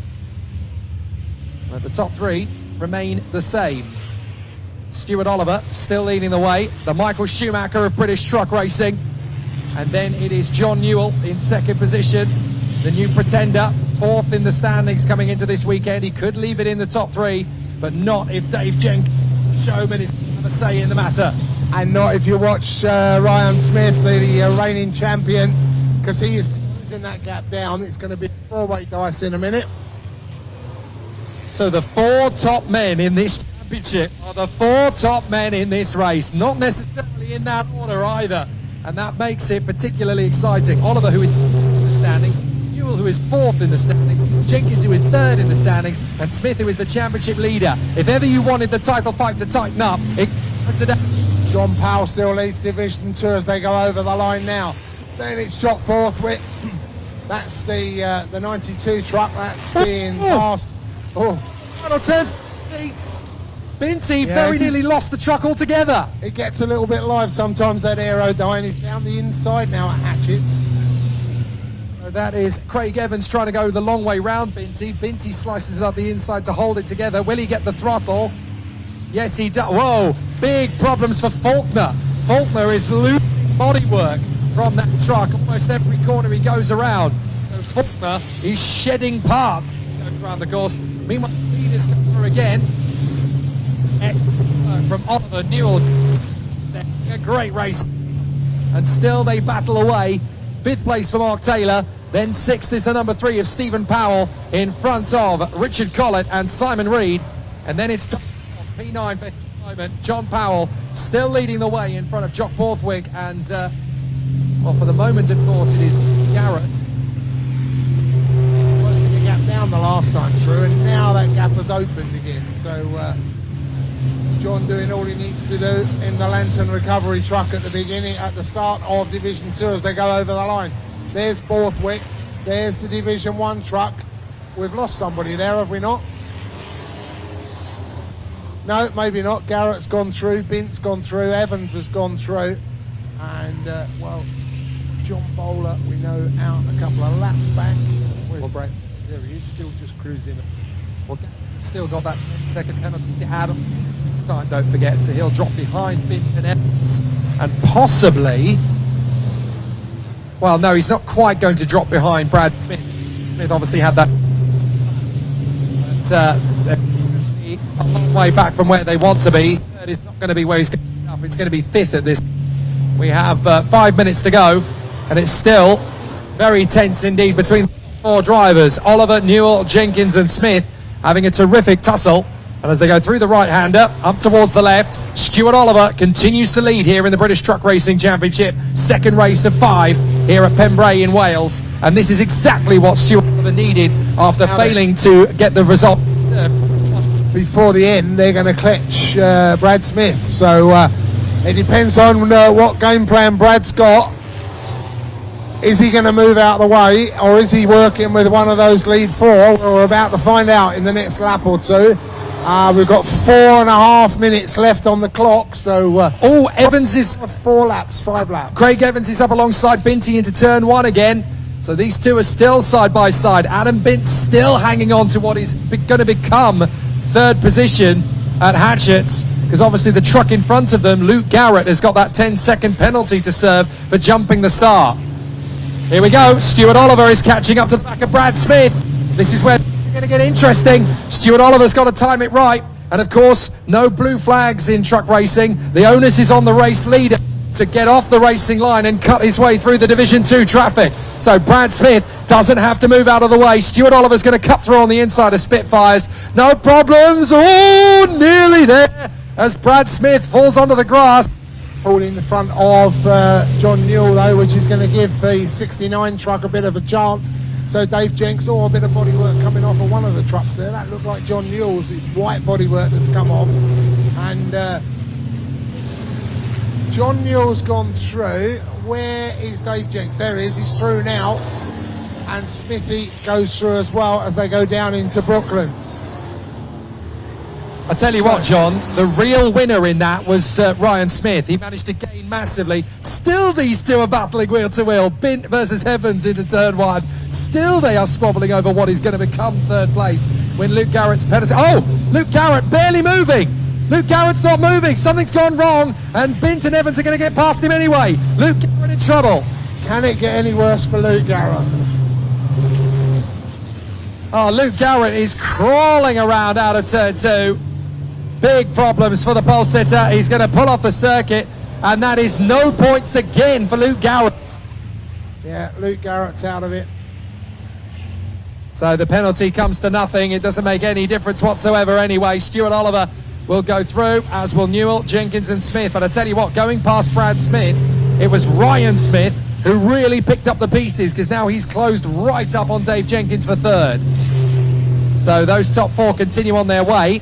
But the top three remain the same. Stuart Oliver still leading the way, the Michael Schumacher of British Truck Racing, and then it is John Newell in second position, the new pretender, fourth in the standings coming into this weekend. He could leave it in the top three, but not if Dave Jenkins, showman, is going to have a say in the matter. And not if you watch Ryan Smith, the reigning champion, because he is closing that gap down. It's going to be four-way dice in a minute. So the four top men in this championship are the four top men in this race, not necessarily in that order either, and that makes it particularly exciting. Oliver, who is in the standings, Newell, who is fourth in the standings, Jenkins, who is third in the standings, and Smith, who is the championship leader. If ever you wanted the title fight to tighten up, it today. John Powell still leads Division 2 as they go over the line now. Then it's Jock Borthwick. That's the 92 truck that's being passed. Oh, final turn. Binty very nearly lost the truck altogether. It gets a little bit live sometimes, that Aerodyne. It's down the inside now at Hatchett's. So that is Craig Evans trying to go the long way round Binty. Binty slices it up the inside to hold it together. Will he get the throttle? Yes, he does. Whoa, big problems for Faulkner. Faulkner is losing bodywork from that truck almost every corner he goes around. So Faulkner is shedding parts around the course. Meanwhile, the leaders come through again. From Oliver Newell. A great race. And still they battle away. 5th place for Mark Taylor. Then 6th is the number 3 of Stephen Powell in front of Richard Collett and Simon Reed. And then it's P9 for the moment. John Powell still leading the way in front of Jock Borthwick. And, well, for the moment, of course, it is Garrett. Working the gap down the last time through, and now that gap has opened again. So, John doing all he needs to do in the Lantern recovery truck at the beginning, at the start of Division 2 as they go over the line. There's Borthwick, there's the Division 1 truck. We've lost somebody there, have we not? No, maybe not. Garrett's gone through, Bint's gone through, Evans has gone through. And, well, John Bowler, we know, out a couple of laps back. Where's Brett? There he is, still just cruising. Well, still got that 10-second penalty to Adam. This time, don't forget, so he'll drop behind Bint and Evans. And possibly... Well, no, he's not quite going to drop behind Brad Smith. Smith obviously had that... But a long way back from where they want to be. Third is not going to be where he's going to end up. It's going to be 5th at this. We have 5 minutes to go, and it's still very tense indeed between 4 drivers. Oliver, Newell, Jenkins and Smith having a terrific tussle. And as they go through the right-hander, up towards the left, Stuart Oliver continues to lead here in the British Truck Racing Championship. 2nd race of 5 here at Pembrey in Wales. And this is exactly what Stuart Oliver needed after failing to get the result. Before the end, they're going to clutch Brad Smith. So it depends on what game plan Brad's got. Is he going to move out of the way, or is he working with one of those lead 4? We're about to find out in the next lap or two. We've got 4.5 minutes left on the clock, so... Evans is... 4 laps, 5 laps. Craig Evans is up alongside Binty into turn 1 again. So these two are still side by side. Adam Bint still hanging on to what is going to become 3rd position at Hatchett's, because obviously the truck in front of them, Luke Garrett, has got that 10-second penalty to serve for jumping the start. Here we go. Stuart Oliver is catching up to the back of Brad Smith. This is where it's going to get interesting. Stuart Oliver's got to time it right. And of course, no blue flags in truck racing. The onus is on the race leader to get off the racing line and cut his way through the Division 2 traffic. So Brad Smith doesn't have to move out of the way. Stuart Oliver's going to cut through on the inside of Spitfires. No problems. Oh, nearly there as Brad Smith falls onto the grass. All in the front of John Newell, though, which is going to give the 69 truck a bit of a chance. So Dave Jenks, a bit of bodywork coming off of one of the trucks there. That looked like John Newell's. It's white bodywork that's come off. And John Newell's gone through. Where is Dave Jenks? There he is. He's through now. And Smithy goes through as well as they go down into Brooklands. I tell you what, John, the real winner in that was Ryan Smith. He managed to gain massively. Still these two are battling wheel to wheel. Bint versus Evans into turn 1. Still they are squabbling over what is going to become 3rd place when Luke Garrett's penalty. Oh, Luke Garrett barely moving. Luke Garrett's not moving. Something's gone wrong, and Bint and Evans are going to get past him anyway. Luke Garrett in trouble. Can it get any worse for Luke Garrett? Oh, Luke Garrett is crawling around out of turn 2. Big problems for the pole sitter. He's going to pull off the circuit, and that is no points again for Luke Garrett. Yeah, Luke Garrett's out of it. So the penalty comes to nothing. It doesn't make any difference whatsoever anyway. Stuart Oliver will go through, as will Newell, Jenkins and Smith. But I tell you what, going past Brad Smith, it was Ryan Smith who really picked up the pieces, because now he's closed right up on Dave Jenkins for 3rd. So those top 4 continue on their way.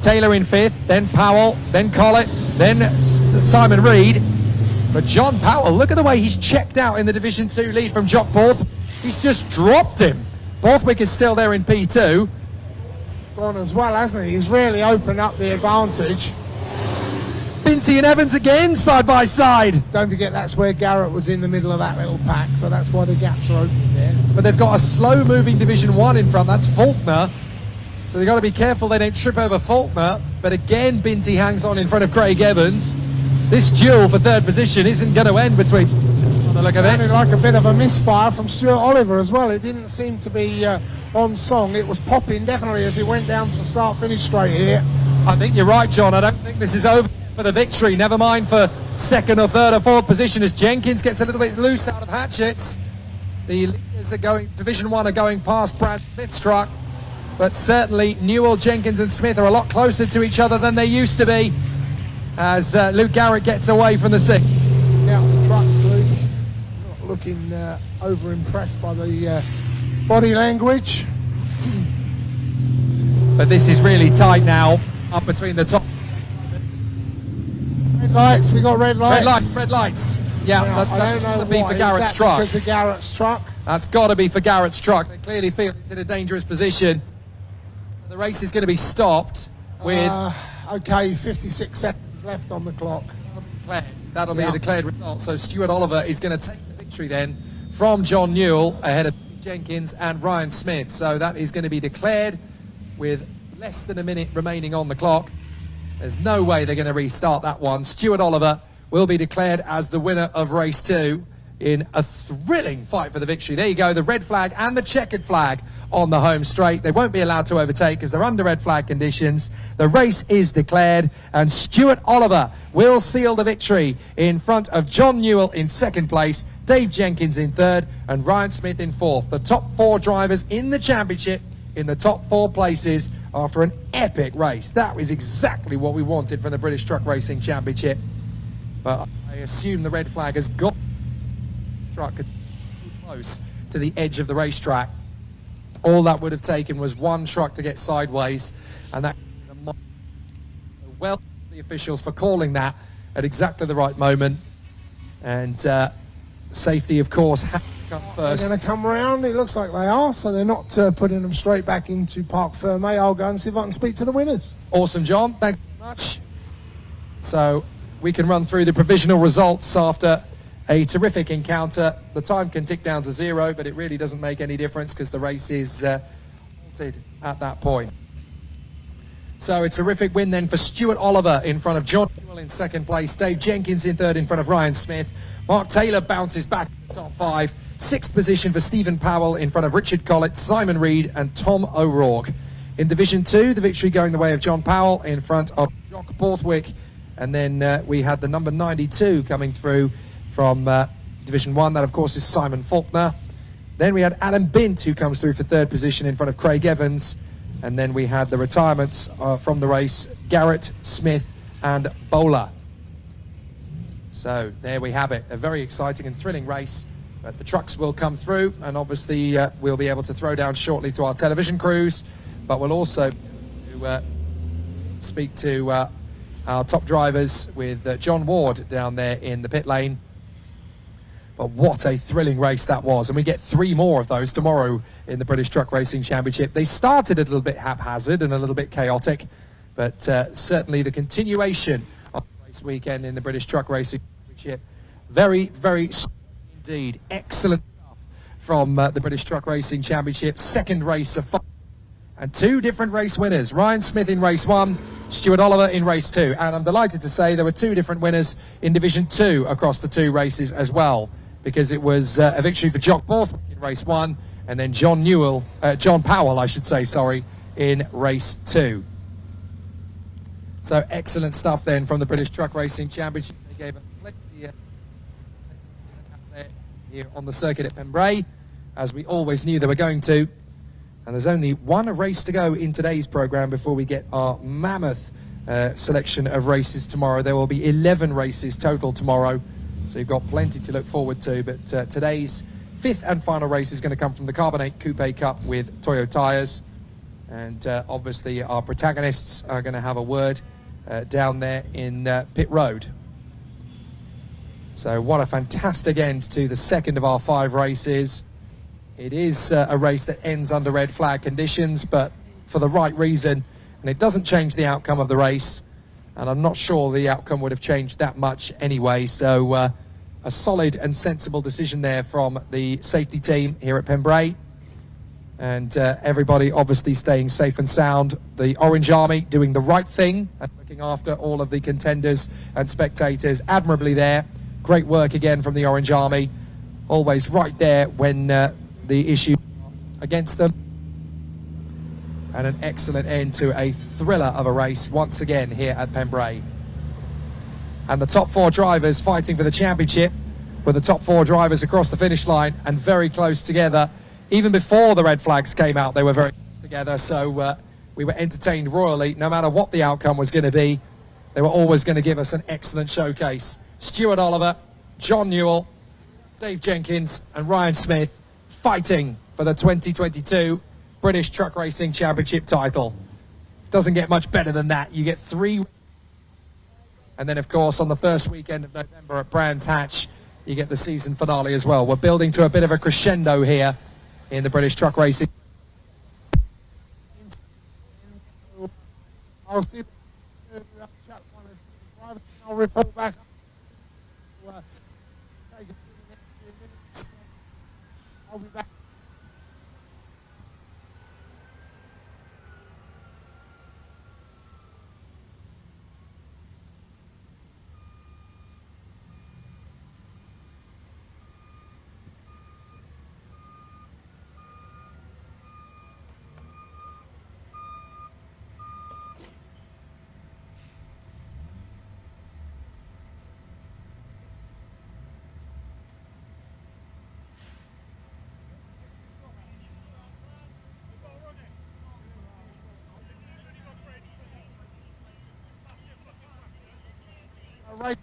Taylor in 5th, then Powell, then Collett, then Simon Reed. But John Powell, look at the way he's checked out in the Division 2 lead from Jock Borthwick. He's just dropped him. Borthwick is still there in P2. Gone as well, hasn't he? He's really opened up the advantage. Binty and Evans again, side by side. Don't forget, that's where Garrett was in the middle of that little pack, so that's why the gaps are opening there. But they've got a slow-moving Division 1 in front. That's Faulkner. So they've got to be careful they don't trip over Faulkner. But again, Binty hangs on in front of Craig Evans. This duel for 3rd position isn't going to end between... on the look of it. Sounded like a bit of a misfire from Stuart Oliver as well. It didn't seem to be on song. It was popping definitely as it went down to the start-finish straight here. I think you're right, John. I don't think this is over for the victory. Never mind for second or third or fourth position as Jenkins gets a little bit loose out of Hatchett's. The leaders are going, Division 1 are going past Brad Smith's truck, but certainly Newell, Jenkins and Smith are a lot closer to each other than they used to be as Luke Garrett gets away from the sixth. Out the truck, Luke. Not looking over impressed by the body language. But this is really tight now, up between the top. Red lights, we got red lights. Red lights, red lights. Yeah, Now, I don't know that'll be why. for Is Garrett's that truck. because of Garrett's truck? That's got to be for Garrett's truck. They clearly feel it's in a dangerous position. The race is going to be stopped with... Okay, 56 seconds left on the clock. That'll be a declared result. So Stuart Oliver is going to take the victory then from John Newell ahead of Jenkins and Ryan Smith. So that is going to be declared with less than a minute remaining on the clock. There's no way they're going to restart that one. Stuart Oliver will be declared as the winner of race 2 in a thrilling fight for the victory. There you go, the red flag and the checkered flag on the home straight. They won't be allowed to overtake because they're under red flag conditions. The race is declared and Stuart Oliver will seal the victory in front of John Newell in second place, Dave Jenkins in third and Ryan Smith in fourth. The top 4 drivers in the championship in the top 4 places after an epic race. That was exactly what we wanted from the British Truck Racing Championship. But I assume the red flag has got the truck close to the edge of the racetrack. All that would have taken was one truck to get sideways, and that well, the officials for calling that at exactly the right moment. And safety, of course, has to come first. They're going to come round. It looks like they are, so they're not putting them straight back into Parc Fermé. I'll go and see if I can speak to the winners. Awesome, John. Thank you very much. So we can run through the provisional results after a terrific encounter. The time can tick down to 0, but it really doesn't make any difference because the race is halted at that point. So a terrific win then for Stuart Oliver in front of John Newell in second place, Dave Jenkins in third in front of Ryan Smith. Mark Taylor bounces back to the top 5. Sixth position for Stephen Powell in front of Richard Collett, Simon Reed and Tom O'Rourke. In Division 2, the victory going the way of John Powell in front of Jock Borthwick. And then we had the number 92 coming through from Division 1. That, of course, is Simon Faulkner. Then we had Adam Bint, who comes through for third position in front of Craig Evans. And then we had the retirements from the race, Garrett, Smith and Bowler. So there we have it. A very exciting and thrilling race. But the trucks will come through, and obviously we'll be able to throw down shortly to our television crews. But we'll also speak to our top drivers with John Ward down there in the pit lane. But what a thrilling race that was. And we get 3 more of those tomorrow in the British Truck Racing Championship. They started a little bit haphazard and a little bit chaotic, but certainly the continuation of the race weekend in the British Truck Racing Championship, very, very indeed. Excellent stuff from the British Truck Racing Championship. Second race of 5. And 2 different race winners. Ryan Smith in race 1, Stuart Oliver in race 2. And I'm delighted to say there were 2 different winners in Division 2 across the 2 races as well, because it was a victory for Jock Borthwick in race 1 and then John Powell, I should say, sorry, in race 2. So excellent stuff then from the British Truck Racing Championship. They gave a plenty here on the circuit at Pembrey, as we always knew they were going to. And there's only 1 race to go in today's programme before we get our mammoth selection of races tomorrow. There will be 11 races total tomorrow, so you've got plenty to look forward to. But today's 5th and final race is going to come from the Carbonate Coupe Cup with Toyo tyres. And obviously our protagonists are going to have a word down there in Pit Road. So what a fantastic end to the second of our 5 races. It is a race that ends under red flag conditions, but for the right reason, and it doesn't change the outcome of the race. And I'm not sure the outcome would have changed that much anyway. So a solid and sensible decision there from the safety team here at Pembrey. And everybody obviously staying safe and sound. The Orange Army doing the right thing and looking after all of the contenders and spectators admirably there. Great work again from the Orange Army. Always right there when the issue against them. And an excellent end to a thriller of a race once again here at Pembrey. and the top 4 drivers fighting for the championship, with the top 4 drivers across the finish line and very close together. Even before the red flags came out, they were very close together, so we were entertained royally. No matter what the outcome was going to be, they were always going to give us an excellent showcase. Stuart Oliver, John Newell, Dave Jenkins and Ryan Smith fighting for the 2022 British Truck Racing Championship title. Doesn't get much better than that. You get 3, and then of course on the first weekend of November at Brands Hatch, you get the season finale as well. We're building to a bit of a crescendo here in the British Truck Racing. I'll see. I'll report back. Take a few minutes. I'll be back. Right.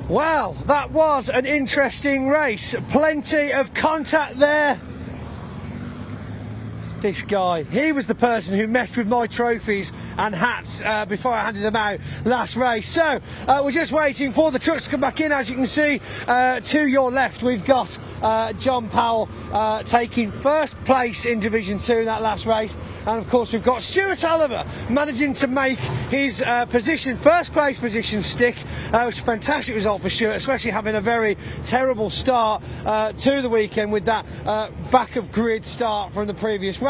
Wow, that was an interesting race. Plenty of contact there. This guy, he was the person who messed with my trophies and hats before I handed them out last race. So we're just waiting for the trucks to come back in. As you can see to your left, we've got John Powell taking first place in Division 2 in that last race, and of course we've got Stuart Oliver managing to make his first place position stick. It was a fantastic result for Stuart, especially having a very terrible start to the weekend with that back of grid start from the previous race.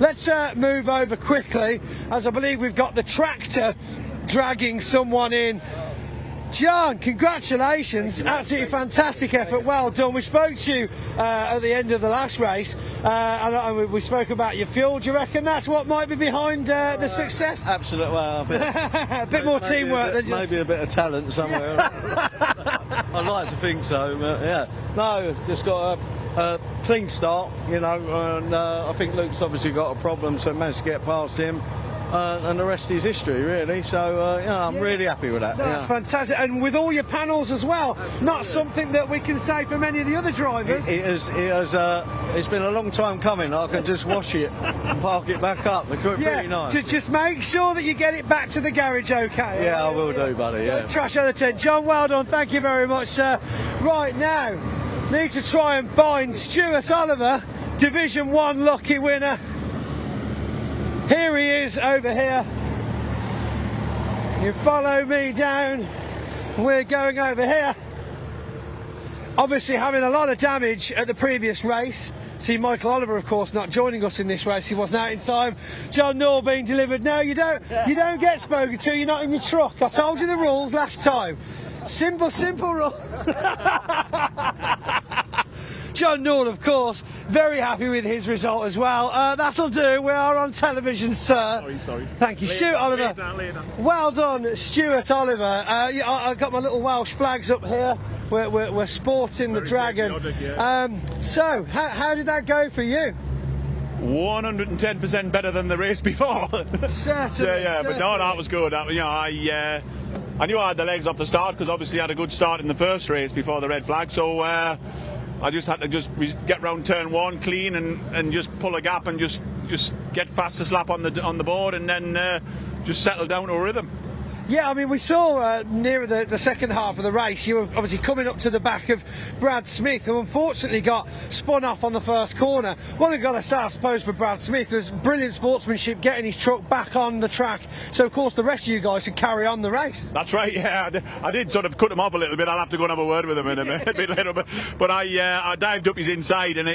Let's move over quickly, as I believe we've got the tractor dragging someone in. John, congratulations, absolutely fantastic effort, well done. We spoke to you at the end of the last race and we spoke about your fuel. Do you reckon that's what might be behind the success? Absolutely, well, a bit more teamwork than just... Maybe a bit of talent somewhere. I'd like to think so, but yeah. No, just got a clean start, you know, and I think Luke's obviously got a problem, so managed to get past him. And the rest is history, really. So, you know, I'm really happy with that. That's fantastic. And with all your panels as well, not something that we can say for many of the other drivers. It's been a long time coming. I can just wash it and park it back up. It's pretty nice. Just make sure that you get it back to the garage, okay? Yeah, I will do, buddy. Yeah. Trash out of the tent. John, well done. Thank you very much, sir. Right now, need to try and find Stuart Oliver, Division 1 lucky winner. Here he is over here. You follow me down. We're going over here. Obviously having a lot of damage at the previous race. See Michael Oliver, of course, not joining us in this race. He wasn't out in time. John Newell being delivered. No, you don't get spoken to. You're not in your truck. I told you the rules last time. Simple rule. John Newell, of course, very happy with his result as well. That'll do. We are on television, sir. Sorry. Thank you, Stuart Oliver. Well done, Stuart Oliver. I got my little Welsh flags up here. We're sporting the dragon. So, how did that go for you? 110% better than the race before. Certainly. But no, that was good. I knew I had the legs off the start because obviously I had a good start in the first race before the red flag. So I just had to get round turn one clean and just pull a gap and just get fastest lap on the board and then just settle down to a rhythm. Yeah, I mean, we saw nearer the second half of the race, you were obviously coming up to the back of Brad Smith, who unfortunately got spun off on the first corner. What I've got to say, I suppose, for Brad Smith was brilliant sportsmanship, getting his truck back on the track, so of course the rest of you guys could carry on the race. That's right, yeah. I did sort of cut him off a little bit. I'll have to go and have a word with him in a bit later. But I dived up his inside and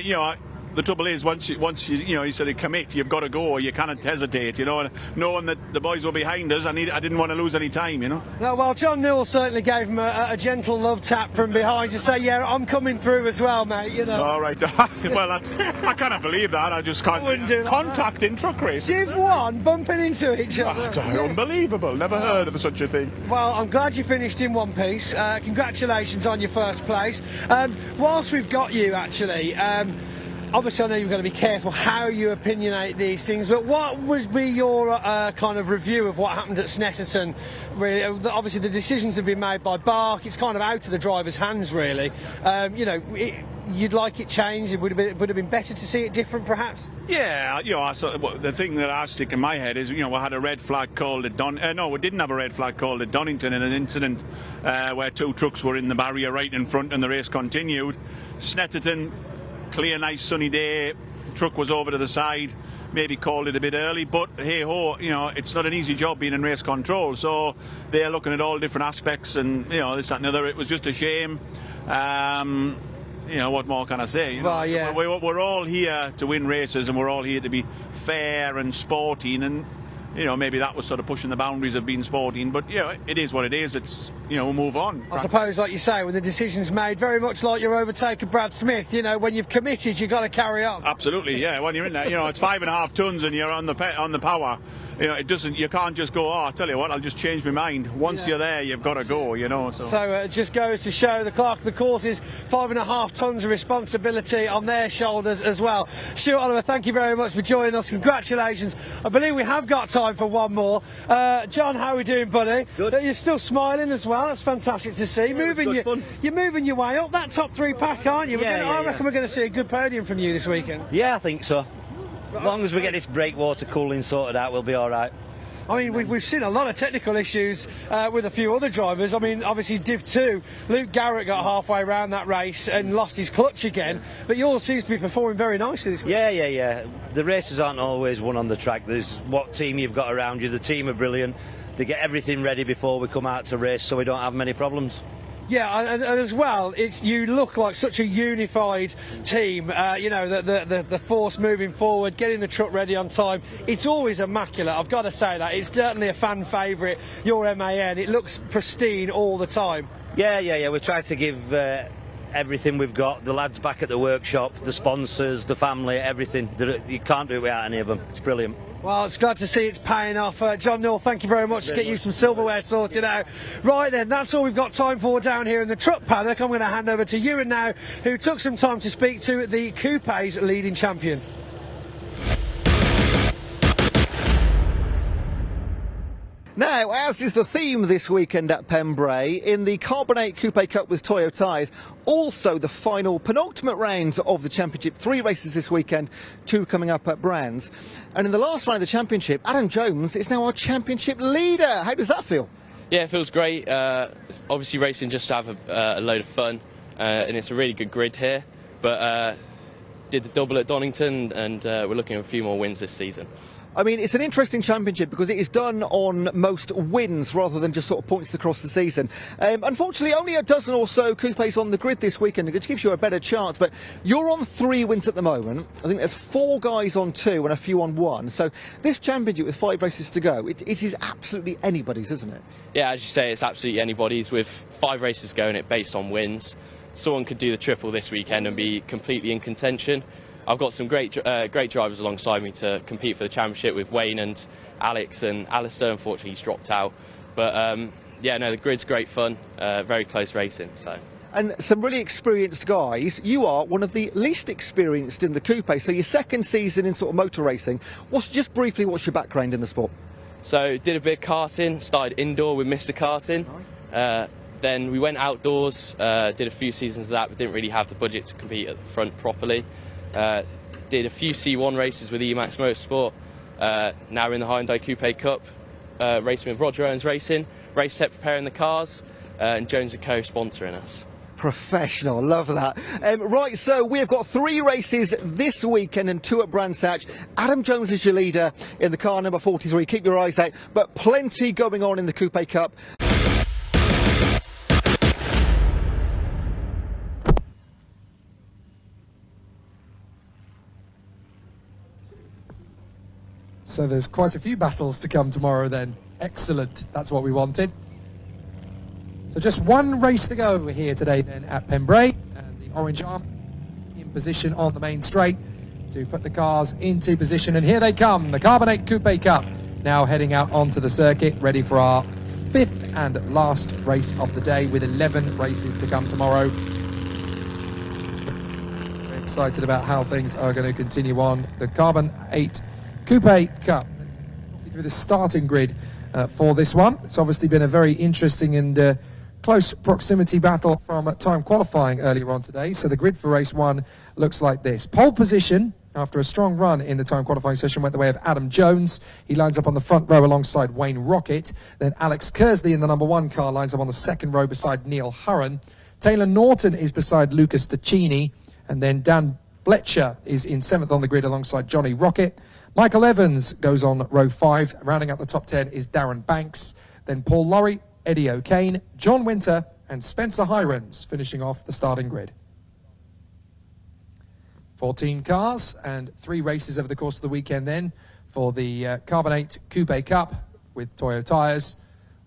the trouble is, once you sort of commit, you've got to go. You cannot hesitate, and knowing that the boys were behind us, I didn't want to lose any time, No, well, John Newell certainly gave him a gentle love tap from behind to say, yeah, I'm coming through as well, mate, All right. Well, I cannot believe that. I just can't. Wouldn't do that. Contact in truck racing. Div 1 bumping into each other. That's unbelievable. Never heard of such a thing. Well, I'm glad you finished in one piece. Congratulations on your first place. Whilst we've got you, actually, obviously I know you've got to be careful how you opinionate these things, but what would be your kind of review of what happened at Snetterton? Really, obviously the decisions have been made by BARC. It's kind of out of the driver's hands, really. You'd like it changed. It would have been better to see it different, perhaps. Yeah, the thing that I stick in my head is, we had a red flag called at we didn't have a red flag called at Donington in an incident where two trucks were in the barrier right in front and the race continued. Snetterton, clear, nice, sunny day. Truck was over to the side. Maybe called it a bit early, but hey ho, it's not an easy job being in race control. So they're looking at all different aspects, and this, that, and the other. It was just a shame. What more can I say? Well, yeah. We're all here to win races, and we're all here to be fair and sporting, and maybe that was sort of pushing the boundaries of being sporting, but it is what it is. It's we'll move on. I suppose, like you say, when the decision's made, very much like your overtake of Brad Smith, when you've committed, you've got to carry on. Absolutely, yeah. When you're in there, it's 5.5 tons and you're on the power. You can't just go, I tell you what, I'll just change my mind. Once you're there, you've got to go, So it just goes to show the clerk of the courses 5.5 tons of responsibility on their shoulders as well. Stuart Oliver, thank you very much for joining us. Congratulations. I believe we have got time for one more. John, how are we doing, buddy? Good. You're still smiling as well. That's fantastic to see. You're moving your way up that top 3 pack, aren't you? I reckon we're going to see a good podium from you this weekend. Yeah, I think so. As long as we get this breakwater cooling sorted out, we'll be all right. I mean, we've seen a lot of technical issues with a few other drivers. I mean, obviously Div 2, Luke Garrett got halfway around that race and lost his clutch again, but yours seems to be performing very nicely this week. Yeah. The races aren't always won on the track. There's what team you've got around you. The team are brilliant. They get everything ready before we come out to race, so we don't have many problems. Yeah, and as well, you look like such a unified team. The force moving forward, getting the truck ready on time. It's always immaculate. I've got to say that. It's certainly a fan favourite. Your MAN. It looks pristine all the time. Yeah. We try to give everything we've got. The lads back at the workshop, the sponsors, the family, everything. You can't do it without any of them. It's brilliant. Well, it's glad to see it's paying off. John Newell, thank you very much. To get you some silverware sorted out. Right then, that's all we've got time for down here in the truck paddock. I'm going to hand over to Ewan now, who took some time to speak to the Coupe's leading champion. Now, as is the theme this weekend at Pembrey, in the Carbonate Coupe Cup with Toyo tyres, also the final penultimate round of the championship. 3 races this weekend, 2 coming up at Brands. And in the last round of the championship, Adam Jones is now our championship leader. How does that feel? Yeah, it feels great. Obviously racing just to have a load of fun, and it's a really good grid here. But did the double at Donington, and we're looking at a few more wins this season. I mean, it's an interesting championship because it is done on most wins rather than just sort of points across the season. Unfortunately, only a dozen or so coupes on the grid this weekend, which gives you a better chance. But you're on 3 wins at the moment. I think there's 4 guys on 2 and a few on 1. So this championship with 5 races to go, it is absolutely anybody's, isn't it? Yeah, as you say, it's absolutely anybody's. With 5 races going, it based on wins. Someone could do the triple this weekend and be completely in contention. I've got some great drivers alongside me to compete for the championship with Wayne and Alex and Alistair. Unfortunately, he's dropped out. But yeah, no, the grid's great fun, very close racing. So. And some really experienced guys. You are one of the least experienced in the coupe, so your second season in sort of motor racing. Just briefly, what's your background in the sport? So did a bit of karting, started indoor with Mr. Karting. Nice. Then we went outdoors, did a few seasons of that, but didn't really have the budget to compete at the front properly. Did a few C1 races with Emax Motorsport. Now we're in the Hyundai Coupe Cup, racing with Roger Owens Racing. Race set preparing the cars, and Jones & Co sponsoring us. Professional, love that. Right, so we have got 3 races this weekend and 2 at Brands Hatch. Adam Jones is your leader in the car number 43. Keep your eyes out, but plenty going on in the Coupe Cup. So there's quite a few battles to come tomorrow then. Excellent. That's what we wanted. So just 1 race to go here today then at Pembrey. And the Orange Army in position on the main straight to put the cars into position. And here they come, the Carbonate Coupe Cup. Now heading out onto the circuit, ready for our 5th and last race of the day with 11 races to come tomorrow. Very excited about how things are going to continue on. The Carbonate Coupe Cup. Let's talk you through the starting grid for this one. It's obviously been a very interesting and close proximity battle from time qualifying earlier on today. So the grid for race 1 looks like this. Pole position after a strong run in the time qualifying session went the way of Adam Jones. He lines up on the front row alongside Wayne Rocket. Then Alex Kersley in the number 1 car lines up on the second row beside Neil Hurren. Taylor Norton is beside Lucas Ticini. And then Dan Fletcher is in 7th on the grid alongside Johnny Rocket. Michael Evans goes on row 5. Rounding out the top 10 is Darren Banks. Then Paul Laurie, Eddie O'Kane, John Winter and Spencer Hirons finishing off the starting grid. 14 cars and 3 races over the course of the weekend then for the Carbonate Coupe Cup with Toyo tyres,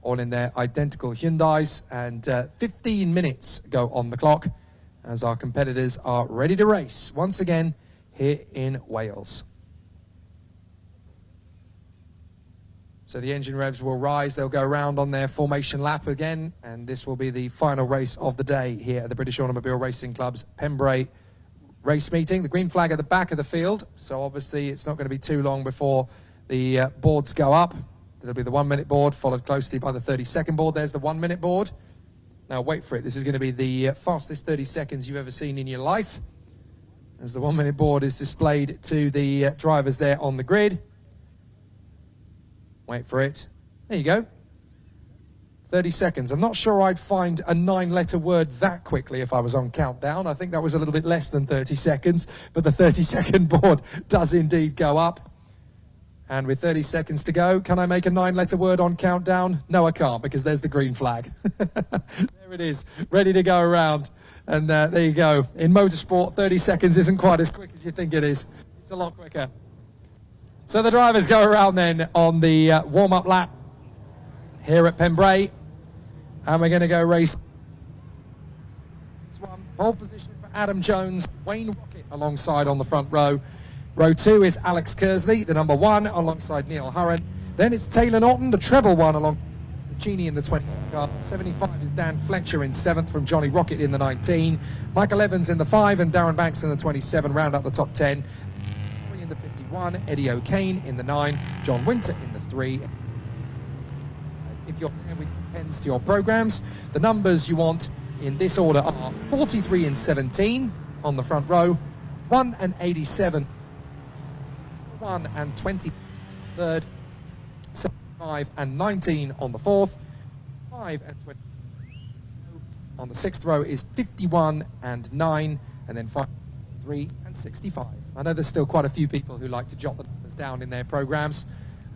all in their identical Hyundais, and 15 minutes go on the clock as our competitors are ready to race once again here in Wales. So the engine revs will rise, they'll go around on their formation lap again, and this will be the final race of the day here at the British Automobile Racing Club's Pembrey race meeting. The green flag at the back of the field, so obviously it's not going to be too long before the boards go up. There'll be the 1 minute board, followed closely by the 30-second board. There's the 1 minute board. Now wait for it, this is going to be the fastest 30 seconds you've ever seen in your life, as the 1 minute board is displayed to the drivers there on the grid. Wait for it. There you go. 30 seconds. I'm not sure I'd find a 9-letter word that quickly if I was on countdown. I think that was a little bit less than 30 seconds, but the 30-second board does indeed go up. And with 30 seconds to go, can I make a 9-letter word on countdown? No, I can't, because there's the green flag. There it is, ready to go around. And there you go. In motorsport, 30 seconds isn't quite as quick as you think it is. It's a lot quicker. So the drivers go around then on the warm-up lap here at Pembrey. And we're going to go race. This one, pole position for Adam Jones, Wayne Rocket alongside on the front row. Row 2 is Alex Kersley, the number 1, alongside Neil Hurren. Then it's Taylor Norton, the treble 1, along the Genie in the 20 car. 75 is Dan Fletcher in 7th from Johnny Rocket in the 19. Michael Evans in the 5 and Darren Banks in the 27, round out the top 10. 3 in the 51, Eddie O'Kane in the 9, John Winter in the 3. If you're there with pens to your programs, the numbers you want in this order are 43 and 17 on the front row, 1 and 87, 1 and 23rd, 75 and 19 on the 4th, 5 and 20 on the 6th row is 51 and 9, and then 5, 3 and 65. I know there's still quite a few people who like to jot the numbers down in their programs,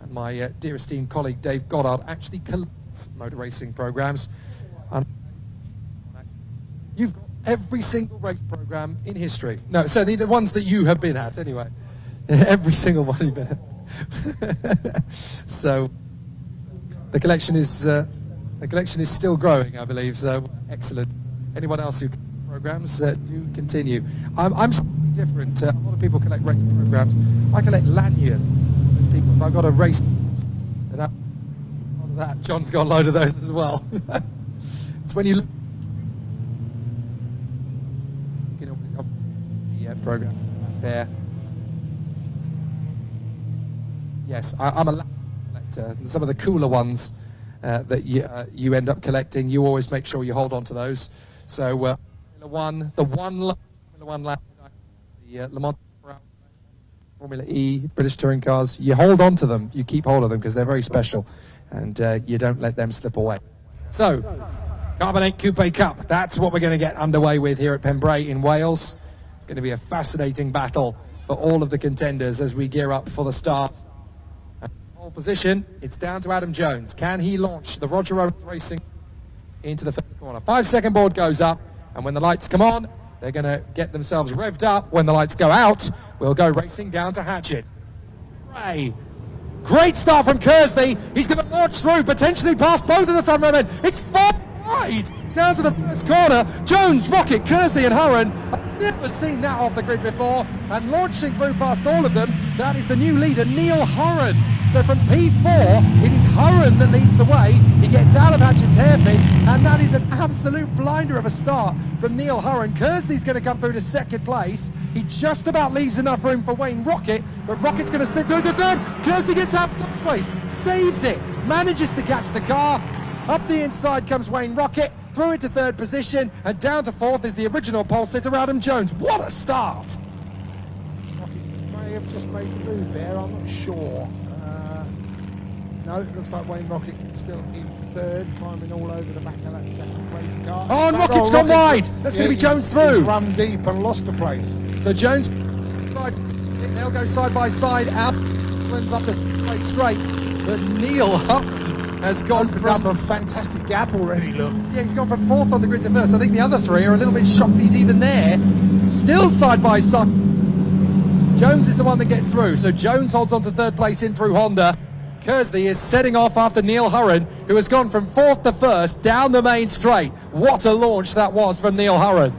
and my dear esteemed colleague Dave Goddard actually collects motor racing programs. And you've got every single race program in history. No, certainly the ones that you have been at, anyway. Every single one you've been at. So the collection is still growing, I believe. So excellent. Anyone else who programs do continue. I'm slightly different. A lot of people collect race programs. I collect lanyards. Those people. If I've got a race, then out of that, John's got a load of those as well. It's when you look. The program there. Yes, I'm a lanyard collector. And some of the cooler ones that you end up collecting, you always make sure you hold on to those. So the Le Mans, Formula E, British touring cars, you hold on to them, you keep hold of them because they're very special, and you don't let them slip away. So, Carbonate Coupe Cup, that's what we're going to get underway with here at Pembrey in Wales. It's going to be a fascinating battle for all of the contenders as we gear up for the start. Pole position, it's down to Adam Jones. Can he launch the Roger Owens Racing into the first corner? 5-second board goes up, and when the lights come on, they're going to get themselves revved up. When the lights go out, we'll go racing down to Hatchet. Fray. Great start from Kersley. He's going to launch through, potentially past both of the front row men. It's far wide down to the first corner. Jones, Rocket, Kersley and Hurren. I've never seen that off the grid before. And launching through past all of them, that is the new leader, Neil Hurren. So from P4, it is Hurren that leads the way. He gets out of Hatchet's hairpin, and that is an absolute blinder of a start from Neil Hurren. Kersley's going to come through to second place. He just about leaves enough room for Wayne Rocket, but Rocket's going to slip through to third. Kersley gets out sideways, saves it, manages to catch the car. Up the inside comes Wayne Rocket, through into third position, and down to fourth is the original pole sitter, Adam Jones. What a start! Rocket may have just made the move there, I'm not sure. No, it looks like Wayne Rocket still in third, climbing all over the back of that second place car. Oh, and Rocket's gone wide! That's going to be Jones through. He's run deep and lost a place. So Jones, they'll go side by side, out, runs up the place straight, but Neil has gone from a fantastic gap already, look. Yeah, he's gone from fourth on the grid to first. I think the other three are a little bit shocked he's even there. Still side by side. Jones is the one that gets through, so Jones holds on to third place in through Honda. Kersley is setting off after Neil Hurren, who has gone from fourth to first down the main straight. What a launch that was from Neil Hurren.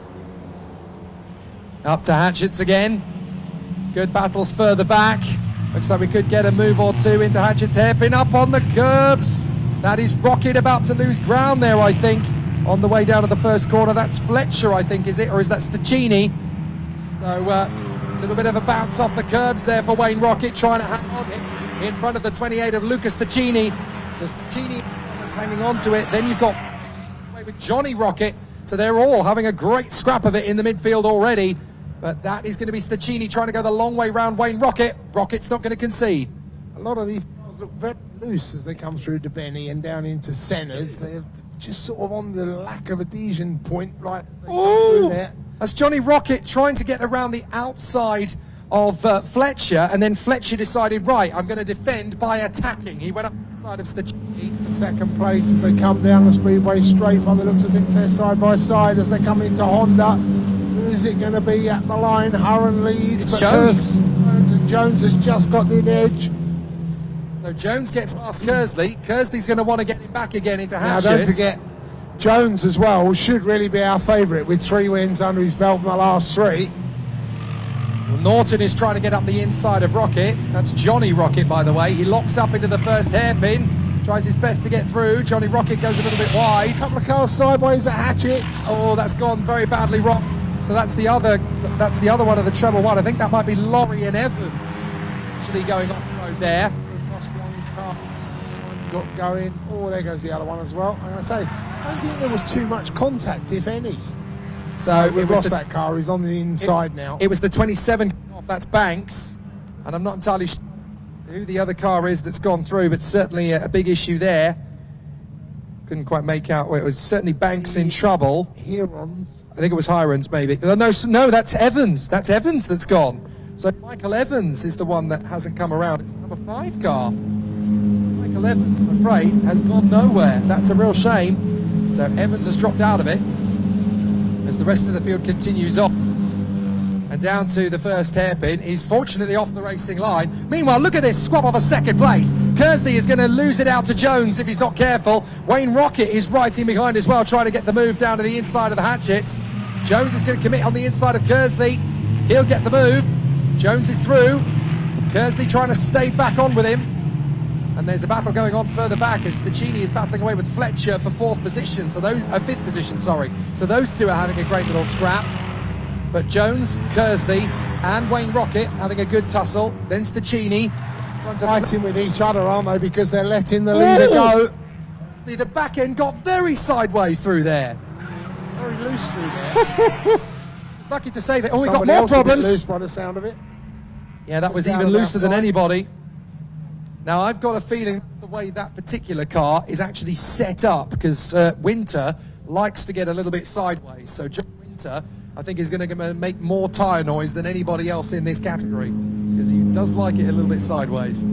Up to Hatchett's again. Good battles further back. Looks like we could get a move or two into Hatchett's hairpin. Up on the curbs. That is Rocket about to lose ground there, I think, on the way down to the first corner. That's Fletcher, I think, is it? Or is that Staccini? So a little bit of a bounce off the curbs there for Wayne Rocket, trying to hang on in front of the 28 of Lucas Staccini. So Staccini that's hanging on to it. Then you've got with Johnny Rocket. So they're all having a great scrap of it in the midfield already. But that is going to be Staccini trying to go the long way round Wayne Rocket. Rocket's not going to concede. A lot of these cars look very loose as they come through to Benny and down into Senna's. They're just sort of on the lack of adhesion point right there. That's Johnny Rocket trying to get around the outside of Fletcher, and then Fletcher decided, right, I'm going to defend by attacking. He went up the side of Staccini. Second place as they come down the speedway straight. By the looks of things, they're side by side as they come into Honda. Who is it going to be at the line? Hurren leads, it's but Jones. And Jones has just got the edge. So Jones gets past Kersley. Kersley's going to want to get him back again into Hatchet. Now don't forget, Jones as well should really be our favourite with 3 wins under his belt in the last 3. Well, Norton is trying to get up the inside of Rocket. That's Johnny Rocket, by the way. He locks up into the first hairpin, tries his best to get through. Johnny Rocket goes a little bit wide. Couple of cars sideways at Hatchett's. Oh, that's gone very badly wrong. So that's the other one of the treble one. I think that might be Laurie and Evans actually going off the road there. Got going. Oh, there goes the other one as well. I'm going to say, I don't think there was too much contact, if any. So we've lost that car. He's on the inside now. It was the 27 off. That's Banks, and I'm not entirely sure who the other car is that's gone through, but certainly a big issue there. Couldn't quite make out. Well, it was certainly Banks in trouble. Hirons. I think it was Hirons, maybe. No, that's Evans. That's Evans that's gone. So Michael Evans is the one that hasn't come around. It's the number 5 car. Michael Evans, I'm afraid, has gone nowhere. That's a real shame. So Evans has dropped out of it as the rest of the field continues on. And down to the first hairpin. He's fortunately off the racing line. Meanwhile, look at this swap of a second place. Kersley is going to lose it out to Jones if he's not careful. Wayne Rocket is right in behind as well, trying to get the move down to the inside of the hatchets. Jones is going to commit on the inside of Kersley. He'll get the move. Jones is through. Kersley trying to stay back on with him. And there's a battle going on further back as Stachini is battling away with Fletcher for 4th position. So those 5th position, sorry. So those two are having a great little scrap. But Jones, Kersley and Wayne Rocket having a good tussle. Then Stachini fighting with each other, aren't they? Because they're letting the leader go. The back end got very sideways through there. Very loose through there. It's lucky to save it. Oh, we got Somebody more else a bit problems. loose by the sound of it. Yeah, that was Down even the looser than outside. anybody. Now, I've got a feeling that's the way that particular car is actually set up, because Winter likes to get a little bit sideways. So John Winter, I think, is going to make more tyre noise than anybody else in this category, because he does like it a little bit sideways. The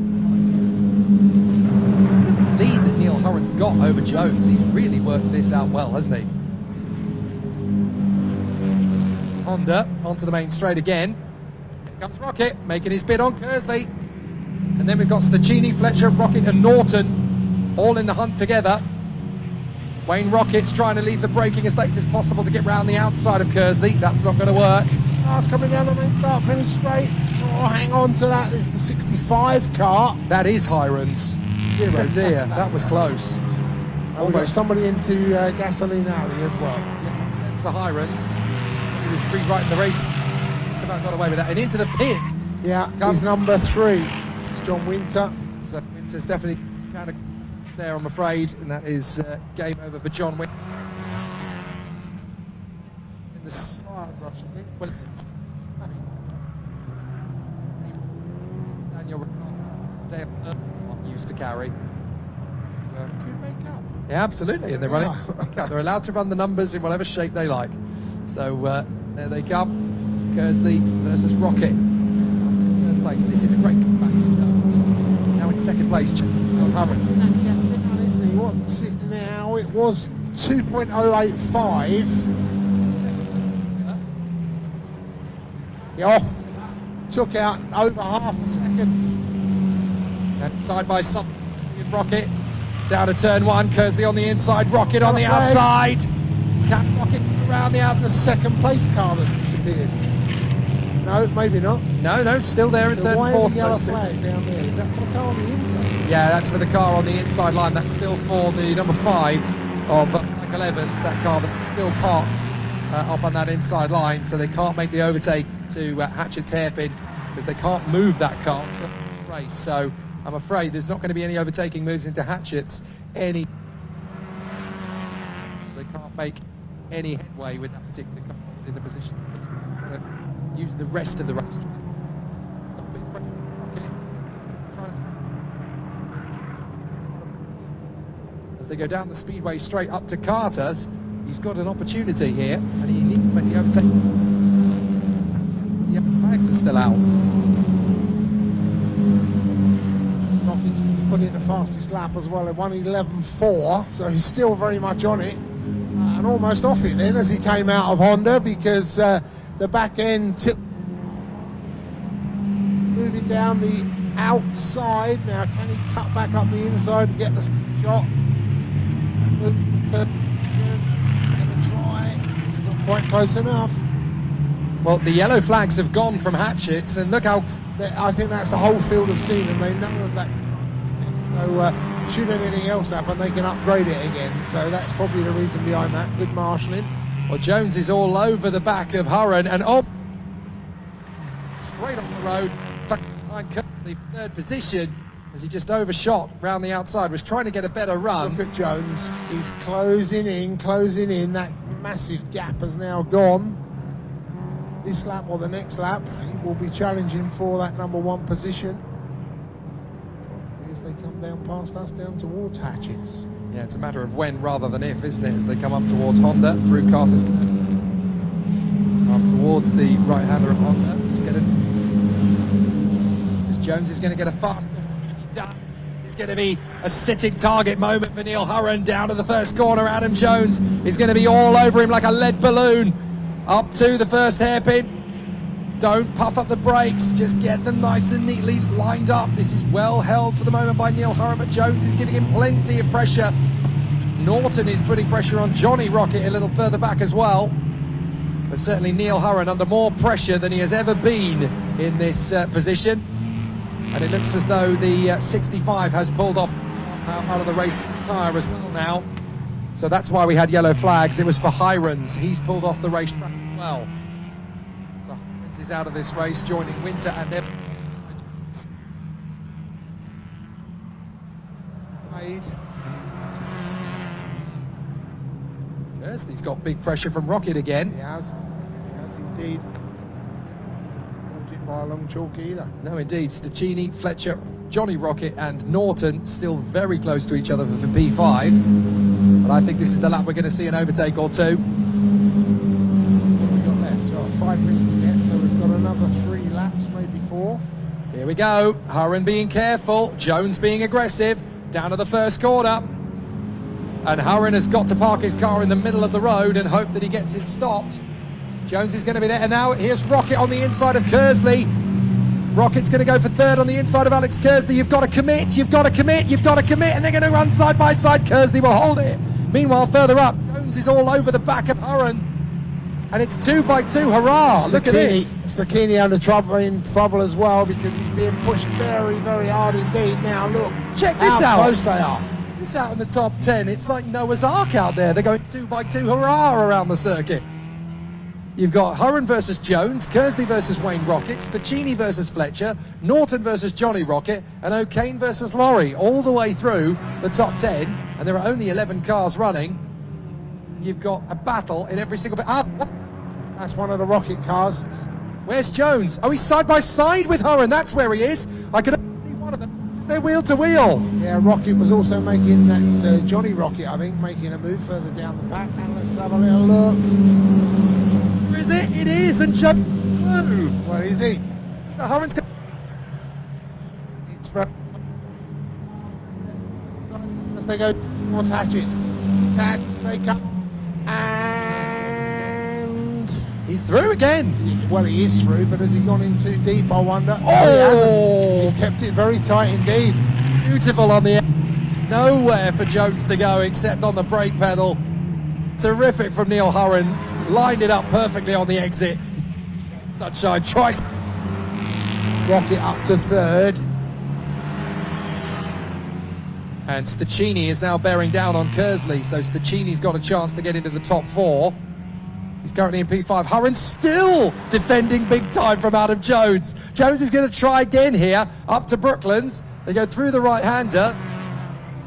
lead that Neil Hurren's got over Jones, he's really worked this out well, hasn't he? Honda onto the main straight again. Here comes Rocket, making his bid on Kersley. And then we've got Stachini, Fletcher, Rocket and Norton all in the hunt together. Wayne Rocket's trying to leave the braking as late as possible to get round the outside of Kersley. That's not going to work. Car's coming down the main start finish straight. Oh, hang on to that. It's the 65 car. That is Hiron's. Dear oh dear, that was close. Oh, we've got somebody into Gasoline Alley as well. Yeah, that's the Hiron's. He was rewriting the race. Just about got away with that. And into the pit. Yeah, he's number 3. It's John Winter. So Winter's definitely kind of there, I'm afraid, and that is game over for John Winter. In the stars, I should think. Well, it's Daniel Dale used to carry. Could make up. Yeah, absolutely, and they're running. They're allowed to run the numbers in whatever shape they like. So there they come. Kersley versus Rocket. Third place. This is a great comeback for Jones. Now in second place, chasing Hurren. Isn't he? What's it now? It was 2.085. Yeah, took out over half a second. And side by side, Rocket down to turn 1. Kersley on the inside, Rocket on the outside. Can Rocket around the outside? It's a second place car that's disappeared. No, maybe not. No, still there in third and fourth. Why is the yellow flag down there? Is that for the car on the inside? Yeah, that's for the car on the inside line. That's still for the number 5 of Michael Evans, that car that's still parked up on that inside line, so they can't make the overtake to Hatchett's hairpin because they can't move that car to the race. So I'm afraid there's not going to be any overtaking moves into Hatchett's so they can't make any headway with that particular car in the position. So they're going to use the rest of the race. As they go down the speedway straight up to Carter's, he's got an opportunity here, and he needs to make the overtake. The flags are still out. Rocket's put in the fastest lap as well at 1:11.4, so he's still very much on it, and almost off it then as he came out of Honda, because the back end tip moving down the outside. Now can he cut back up the inside and get the shot? He's going to try. It's not quite close enough. Well, the yellow flags have gone from Hatchett's, and look how... I think that's the whole field have seen, and they know of that. So should anything else happen, they can upgrade it again. So that's probably the reason behind that. Good marshalling. Well, Jones is all over the back of Hurren, and straight on the road, tucked behind Kersley, third position, as he just overshot round the outside, was trying to get a better run. Look at Jones, he's closing in. That massive gap has now gone. This lap or the next lap, he will be challenging for that number 1 position. As they come down past us, down towards Hatchett's. Yeah, it's a matter of when rather than if, isn't it, as they come up towards Honda through Carter's. Up towards the right-hander of Honda, just get it. Jones is going to get a fast. This is going to be a sitting target moment for Neil Hurren. Down to the first corner, Adam Jones is going to be all over him like a lead balloon. Up to the first hairpin. Don't puff up the brakes, just get them nice and neatly lined up. This is well held for the moment by Neil Hurren, but Jones is giving him plenty of pressure. Norton is putting pressure on Johnny Rocket a little further back as well. But certainly Neil Hurren under more pressure than he has ever been in this position. And it looks as though the 65 has pulled off out of the race tyre as well now. So that's why we had yellow flags. It was for Hirons. He's pulled off the racetrack as well. So Hirons is out of this race, joining Winter and their... Kersley's got big pressure from Rocket again. He has indeed. Not hit by a long chalk either. No, indeed. Stachini, Fletcher, Johnny Rocket and Norton still very close to each other for P5. But I think this is the lap we're going to see an overtake or two. What have we got left? 5 minutes yet, so we've got another 3 laps, maybe 4. Here we go. Hurren being careful, Jones being aggressive, down to the first corner. And Hurren has got to park his car in the middle of the road and hope that he gets it stopped. Jones is going to be there. And now here's Rocket on the inside of Kersley. Rocket's going to go for third on the inside of Alex Kersley. You've got to commit, you've got to commit, you've got to commit. And they're going to run side by side. Kersley will hold it. Meanwhile, further up, Jones is all over the back of Hurren. And it's 2 by 2. Hurrah! Look at this. Stachini under in trouble as well because he's being pushed very, very hard indeed. Now look, check this how out. close they are. This out in the top 10. It's like Noah's Ark out there. They're going 2 by 2. Hurrah around the circuit. You've got Hurren versus Jones, Kersley versus Wayne Rocket, Stachini versus Fletcher, Norton versus Johnny Rocket, and O'Kane versus Laurie, all the way through the top 10. And there are only 11 cars running. You've got a battle in every single bit. That's one of the Rocket cars. Where's Jones? Oh, he's side by side with Hurren. That's where he is. I can see one of them. They're wheel to wheel. Yeah, Rocket was also making, that's Johnny Rocket, I think, making a move further down the back. And let's have a little look. Where is it? It is, and Jones. Whoa. Where is he? Hurren's got... It's from... As they go towards Hatchets. Hatchets, they come. And... he's through again. Well, he is through, but has he gone in too deep, I wonder? Oh! He hasn't. He's kept it very tight indeed. Beautiful on the end. Nowhere for Jones to go except on the brake pedal. Terrific from Neil Hurren. Lined it up perfectly on the exit. Sunshine tries. Rocket up to third. And Stachini is now bearing down on Kersley, so Stachini's got a chance to get into the top 4. He's currently in P5. Hurren still defending big time from Adam Jones. Jones is going to try again here, up to Brooklands. They go through the right-hander.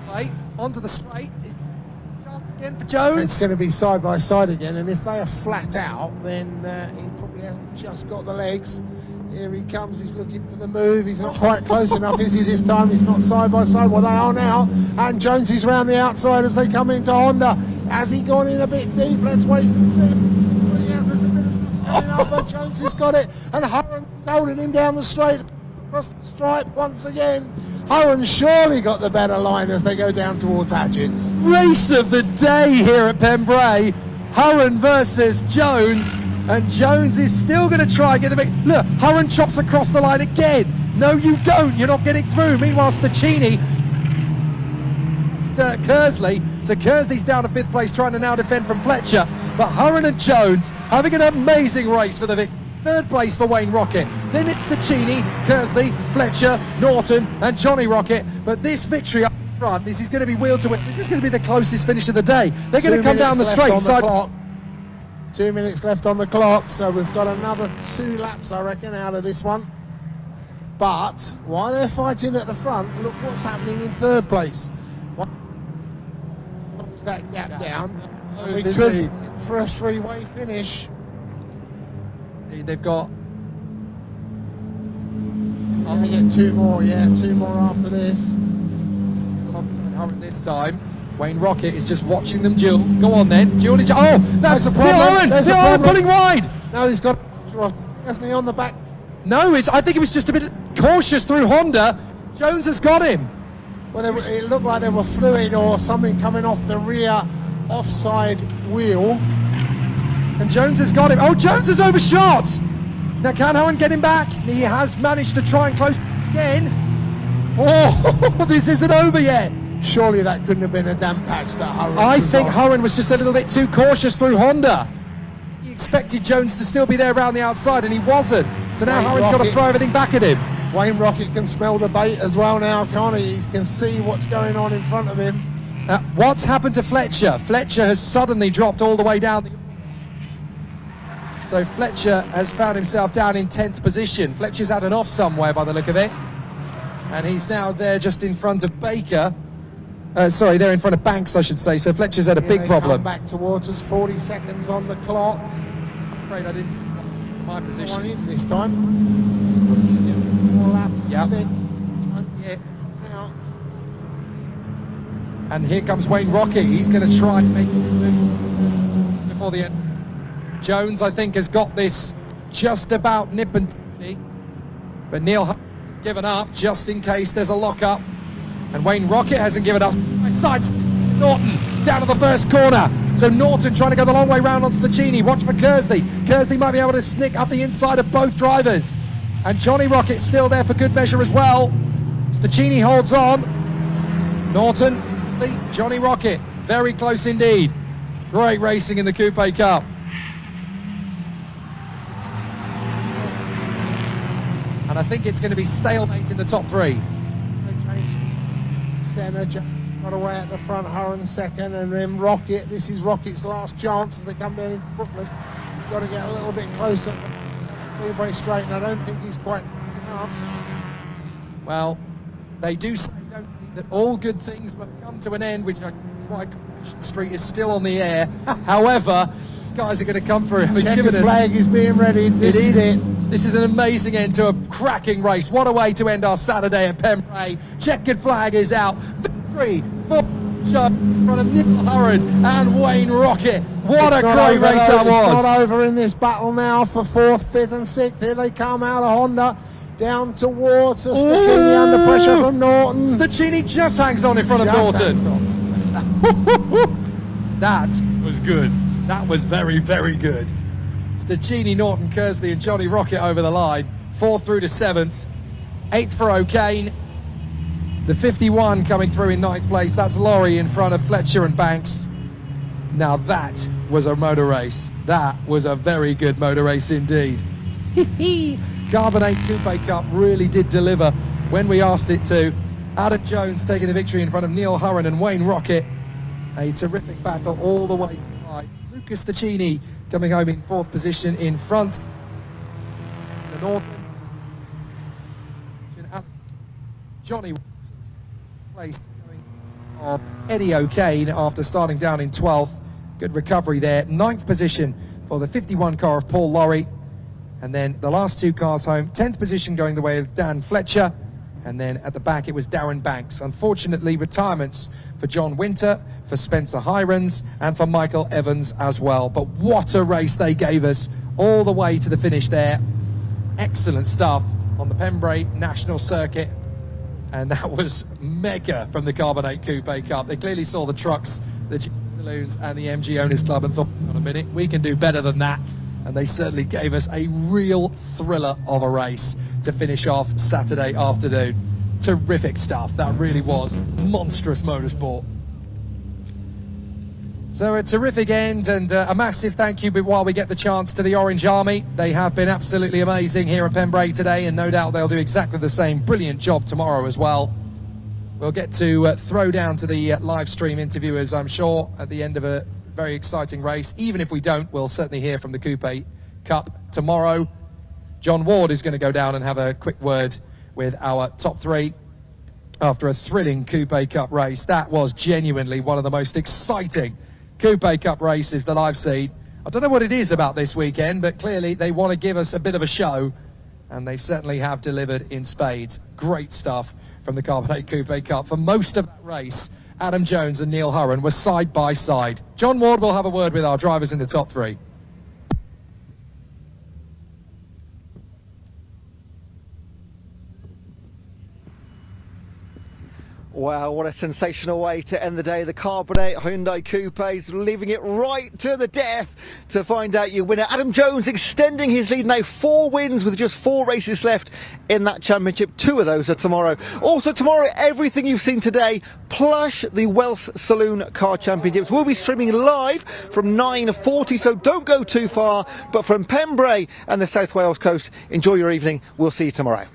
Right, onto the straight. Chance again for Jones. It's going to be side by side again, and if they are flat out, then he probably hasn't just got the legs. Here he comes, he's looking for the move. He's not quite close enough, is he, this time? He's not side by side. Well, they are now. And Jones is round the outside as they come into Honda. Has he gone in a bit deep? Let's wait and see. Yes, there's a bit of this coming up, but Jones has got it, and Hurren's holding him down the straight, across the stripe once again. Hurren surely got the better line as they go down towards Hatchets. Race of the day here at Pembrey. Hurren versus Jones, and Jones is still going to try and get the big... Look, Hurren chops across the line again. No, you don't. You're not getting through. Meanwhile, Stachini... Kersley, so Kersley's down to 5th place, trying to now defend from Fletcher, but Hurren and Jones having an amazing race for the victory. 3rd place for Wayne Rocket, then it's Stachini, Kersley, Fletcher, Norton and Johnny Rocket, but this victory up front, this is going to be wheel to wheel. This is going to be the closest finish of the day. They're going to come down the straight side. 2 minutes left on the clock, so we've got another 2 laps, I reckon, out of this one. But while they're fighting at the front, look what's happening in 3rd place. That gap down. We could for a 3-way finish. They've got... I'm going to get 2 more, yeah, 2 more after this. This time, Wayne Rocket is just watching them duel. Go on then, duel. Oh, that's a problem. There's a problem. problem. Pulling wide. No, he's got... Hasn't he on the back? No, I think it was just a bit... cautious through Honda. Jones has got him. Well, it looked like there was fluid or something coming off the rear offside wheel. And Jones has got him. Oh, Jones has overshot. Now can Owen get him back? He has managed to try and close again. Oh, this isn't over yet. Surely that couldn't have been a damp patch that Hurren. I think Hurren was just a little bit too cautious through Honda. He expected Jones to still be there around the outside, and he wasn't. So now Hurren's got to throw everything back at him. Wayne Rocket can smell the bait as well now, can't he? He can see what's going on in front of him. What's happened to Fletcher? Fletcher has suddenly dropped all the way down. So Fletcher has found himself down in 10th position. Fletcher's had an off somewhere by the look of it. And he's now there just in front of Baker. Sorry, they're in front of Banks, I should say. So Fletcher's had a big problem. Come back towards us, 40 seconds on the clock. I'm afraid I didn't take my position. In this time. Yep. And here comes Wayne Rocky. He's going to try and make it before the end. Jones, I think, has got this just about nip and tuck, but Neil has given up just in case there's a lock-up. And Wayne Rocket hasn't given up. Side Norton down to the first corner. So Norton trying to go the long way round on Stachini. Watch for Kersley. Kersley might be able to snick up the inside of both drivers. And Johnny Rocket's still there for good measure as well. Stachini holds on. Norton, Johnny Rocket, very close indeed. Great racing in the Coupe Cup. And I think it's going to be stalemate in the top three. Senna got away at the front, Hurren second, and then Rocket. This is Rocket's last chance as they come down into Brooklyn. He's got to get a little bit closer. Speedway straight, and I don't think he's quite enough. Well, they do say, don't they, that all good things must come to an end, which is why Coronation Street is still on the air. However, these guys are going to come for him. Checkered flag is being ready. This is it. This is an amazing end to a cracking race. What a way to end our Saturday at Pembrey. Checkered flag is out. Victory for Joe in front of Neil Hurren and Wayne Rocket. What a great race that was. It's not over in this battle now for 4th, 5th and 6th. Here they come out of Honda. Down towards us. Stachini under pressure from Norton. Stachini just hangs on in front of Norton. That was good. That was very, very good. Stachini, Norton, Kersley and Johnny Rocket over the line. 4th through to 7th. 8th for O'Kane. The 51 coming through in 9th place. That's Laurie in front of Fletcher and Banks. Now that was a motor race. That was a very good motor race indeed. Carbonate Coupe Cup really did deliver when we asked it to. Adam Jones taking the victory in front of Neil Hurren and Wayne Rocket. A terrific battle all the way to the line. Lucas Stachini coming home in 4th position in front. The Northern. Johnny place of Eddie O'Kane after starting down in 12th. Good recovery there. 9th position for the 51 car of Paul Laurie. And then the last two cars home. 10th position going the way of Dan Fletcher. And then at the back it was Darren Banks. Unfortunately, retirements for John Winter, for Spencer Hirons, and for Michael Evans as well. But what a race they gave us all the way to the finish there. Excellent stuff on the Pembrey National Circuit. And that was mega from the Carbonate Coupe Cup. They clearly saw the trucks, the Saloons and the MG Owners Club and thought, hold on a minute, we can do better than that. And they certainly gave us a real thriller of a race to finish off Saturday afternoon. Terrific stuff. That really was monstrous motorsport. So a terrific end and a massive thank you while we get the chance to the Orange Army. They have been absolutely amazing here at Pembrey today, and no doubt they'll do exactly the same brilliant job tomorrow as well. We'll get to throw down to the live stream interviewers, I'm sure, at the end of a very exciting race. Even if we don't, we'll certainly hear from the Coupe Cup tomorrow. John Ward is going to go down and have a quick word with our top three after a thrilling Coupe Cup race. That was genuinely one of the most exciting Coupe Cup races that I've seen. I don't know what it is about this weekend, but clearly they want to give us a bit of a show, and they certainly have delivered in spades. Great stuff from the Carbonate Coupe Cup. For most of that race, Adam Jones and Neil Hurren were side by side. John Ward will have a word with our drivers in the top three. Wow, what a sensational way to end the day. The Carbonate Hyundai Coupes leaving it right to the death to find out your winner. Adam Jones extending his lead now, 4 wins with just 4 races left in that championship. 2 of those are tomorrow. Also tomorrow, everything you've seen today, plus the Welsh Saloon Car Championships will be streaming live from 9:40, so don't go too far. But from Pembrey and the South Wales coast, enjoy your evening. We'll see you tomorrow.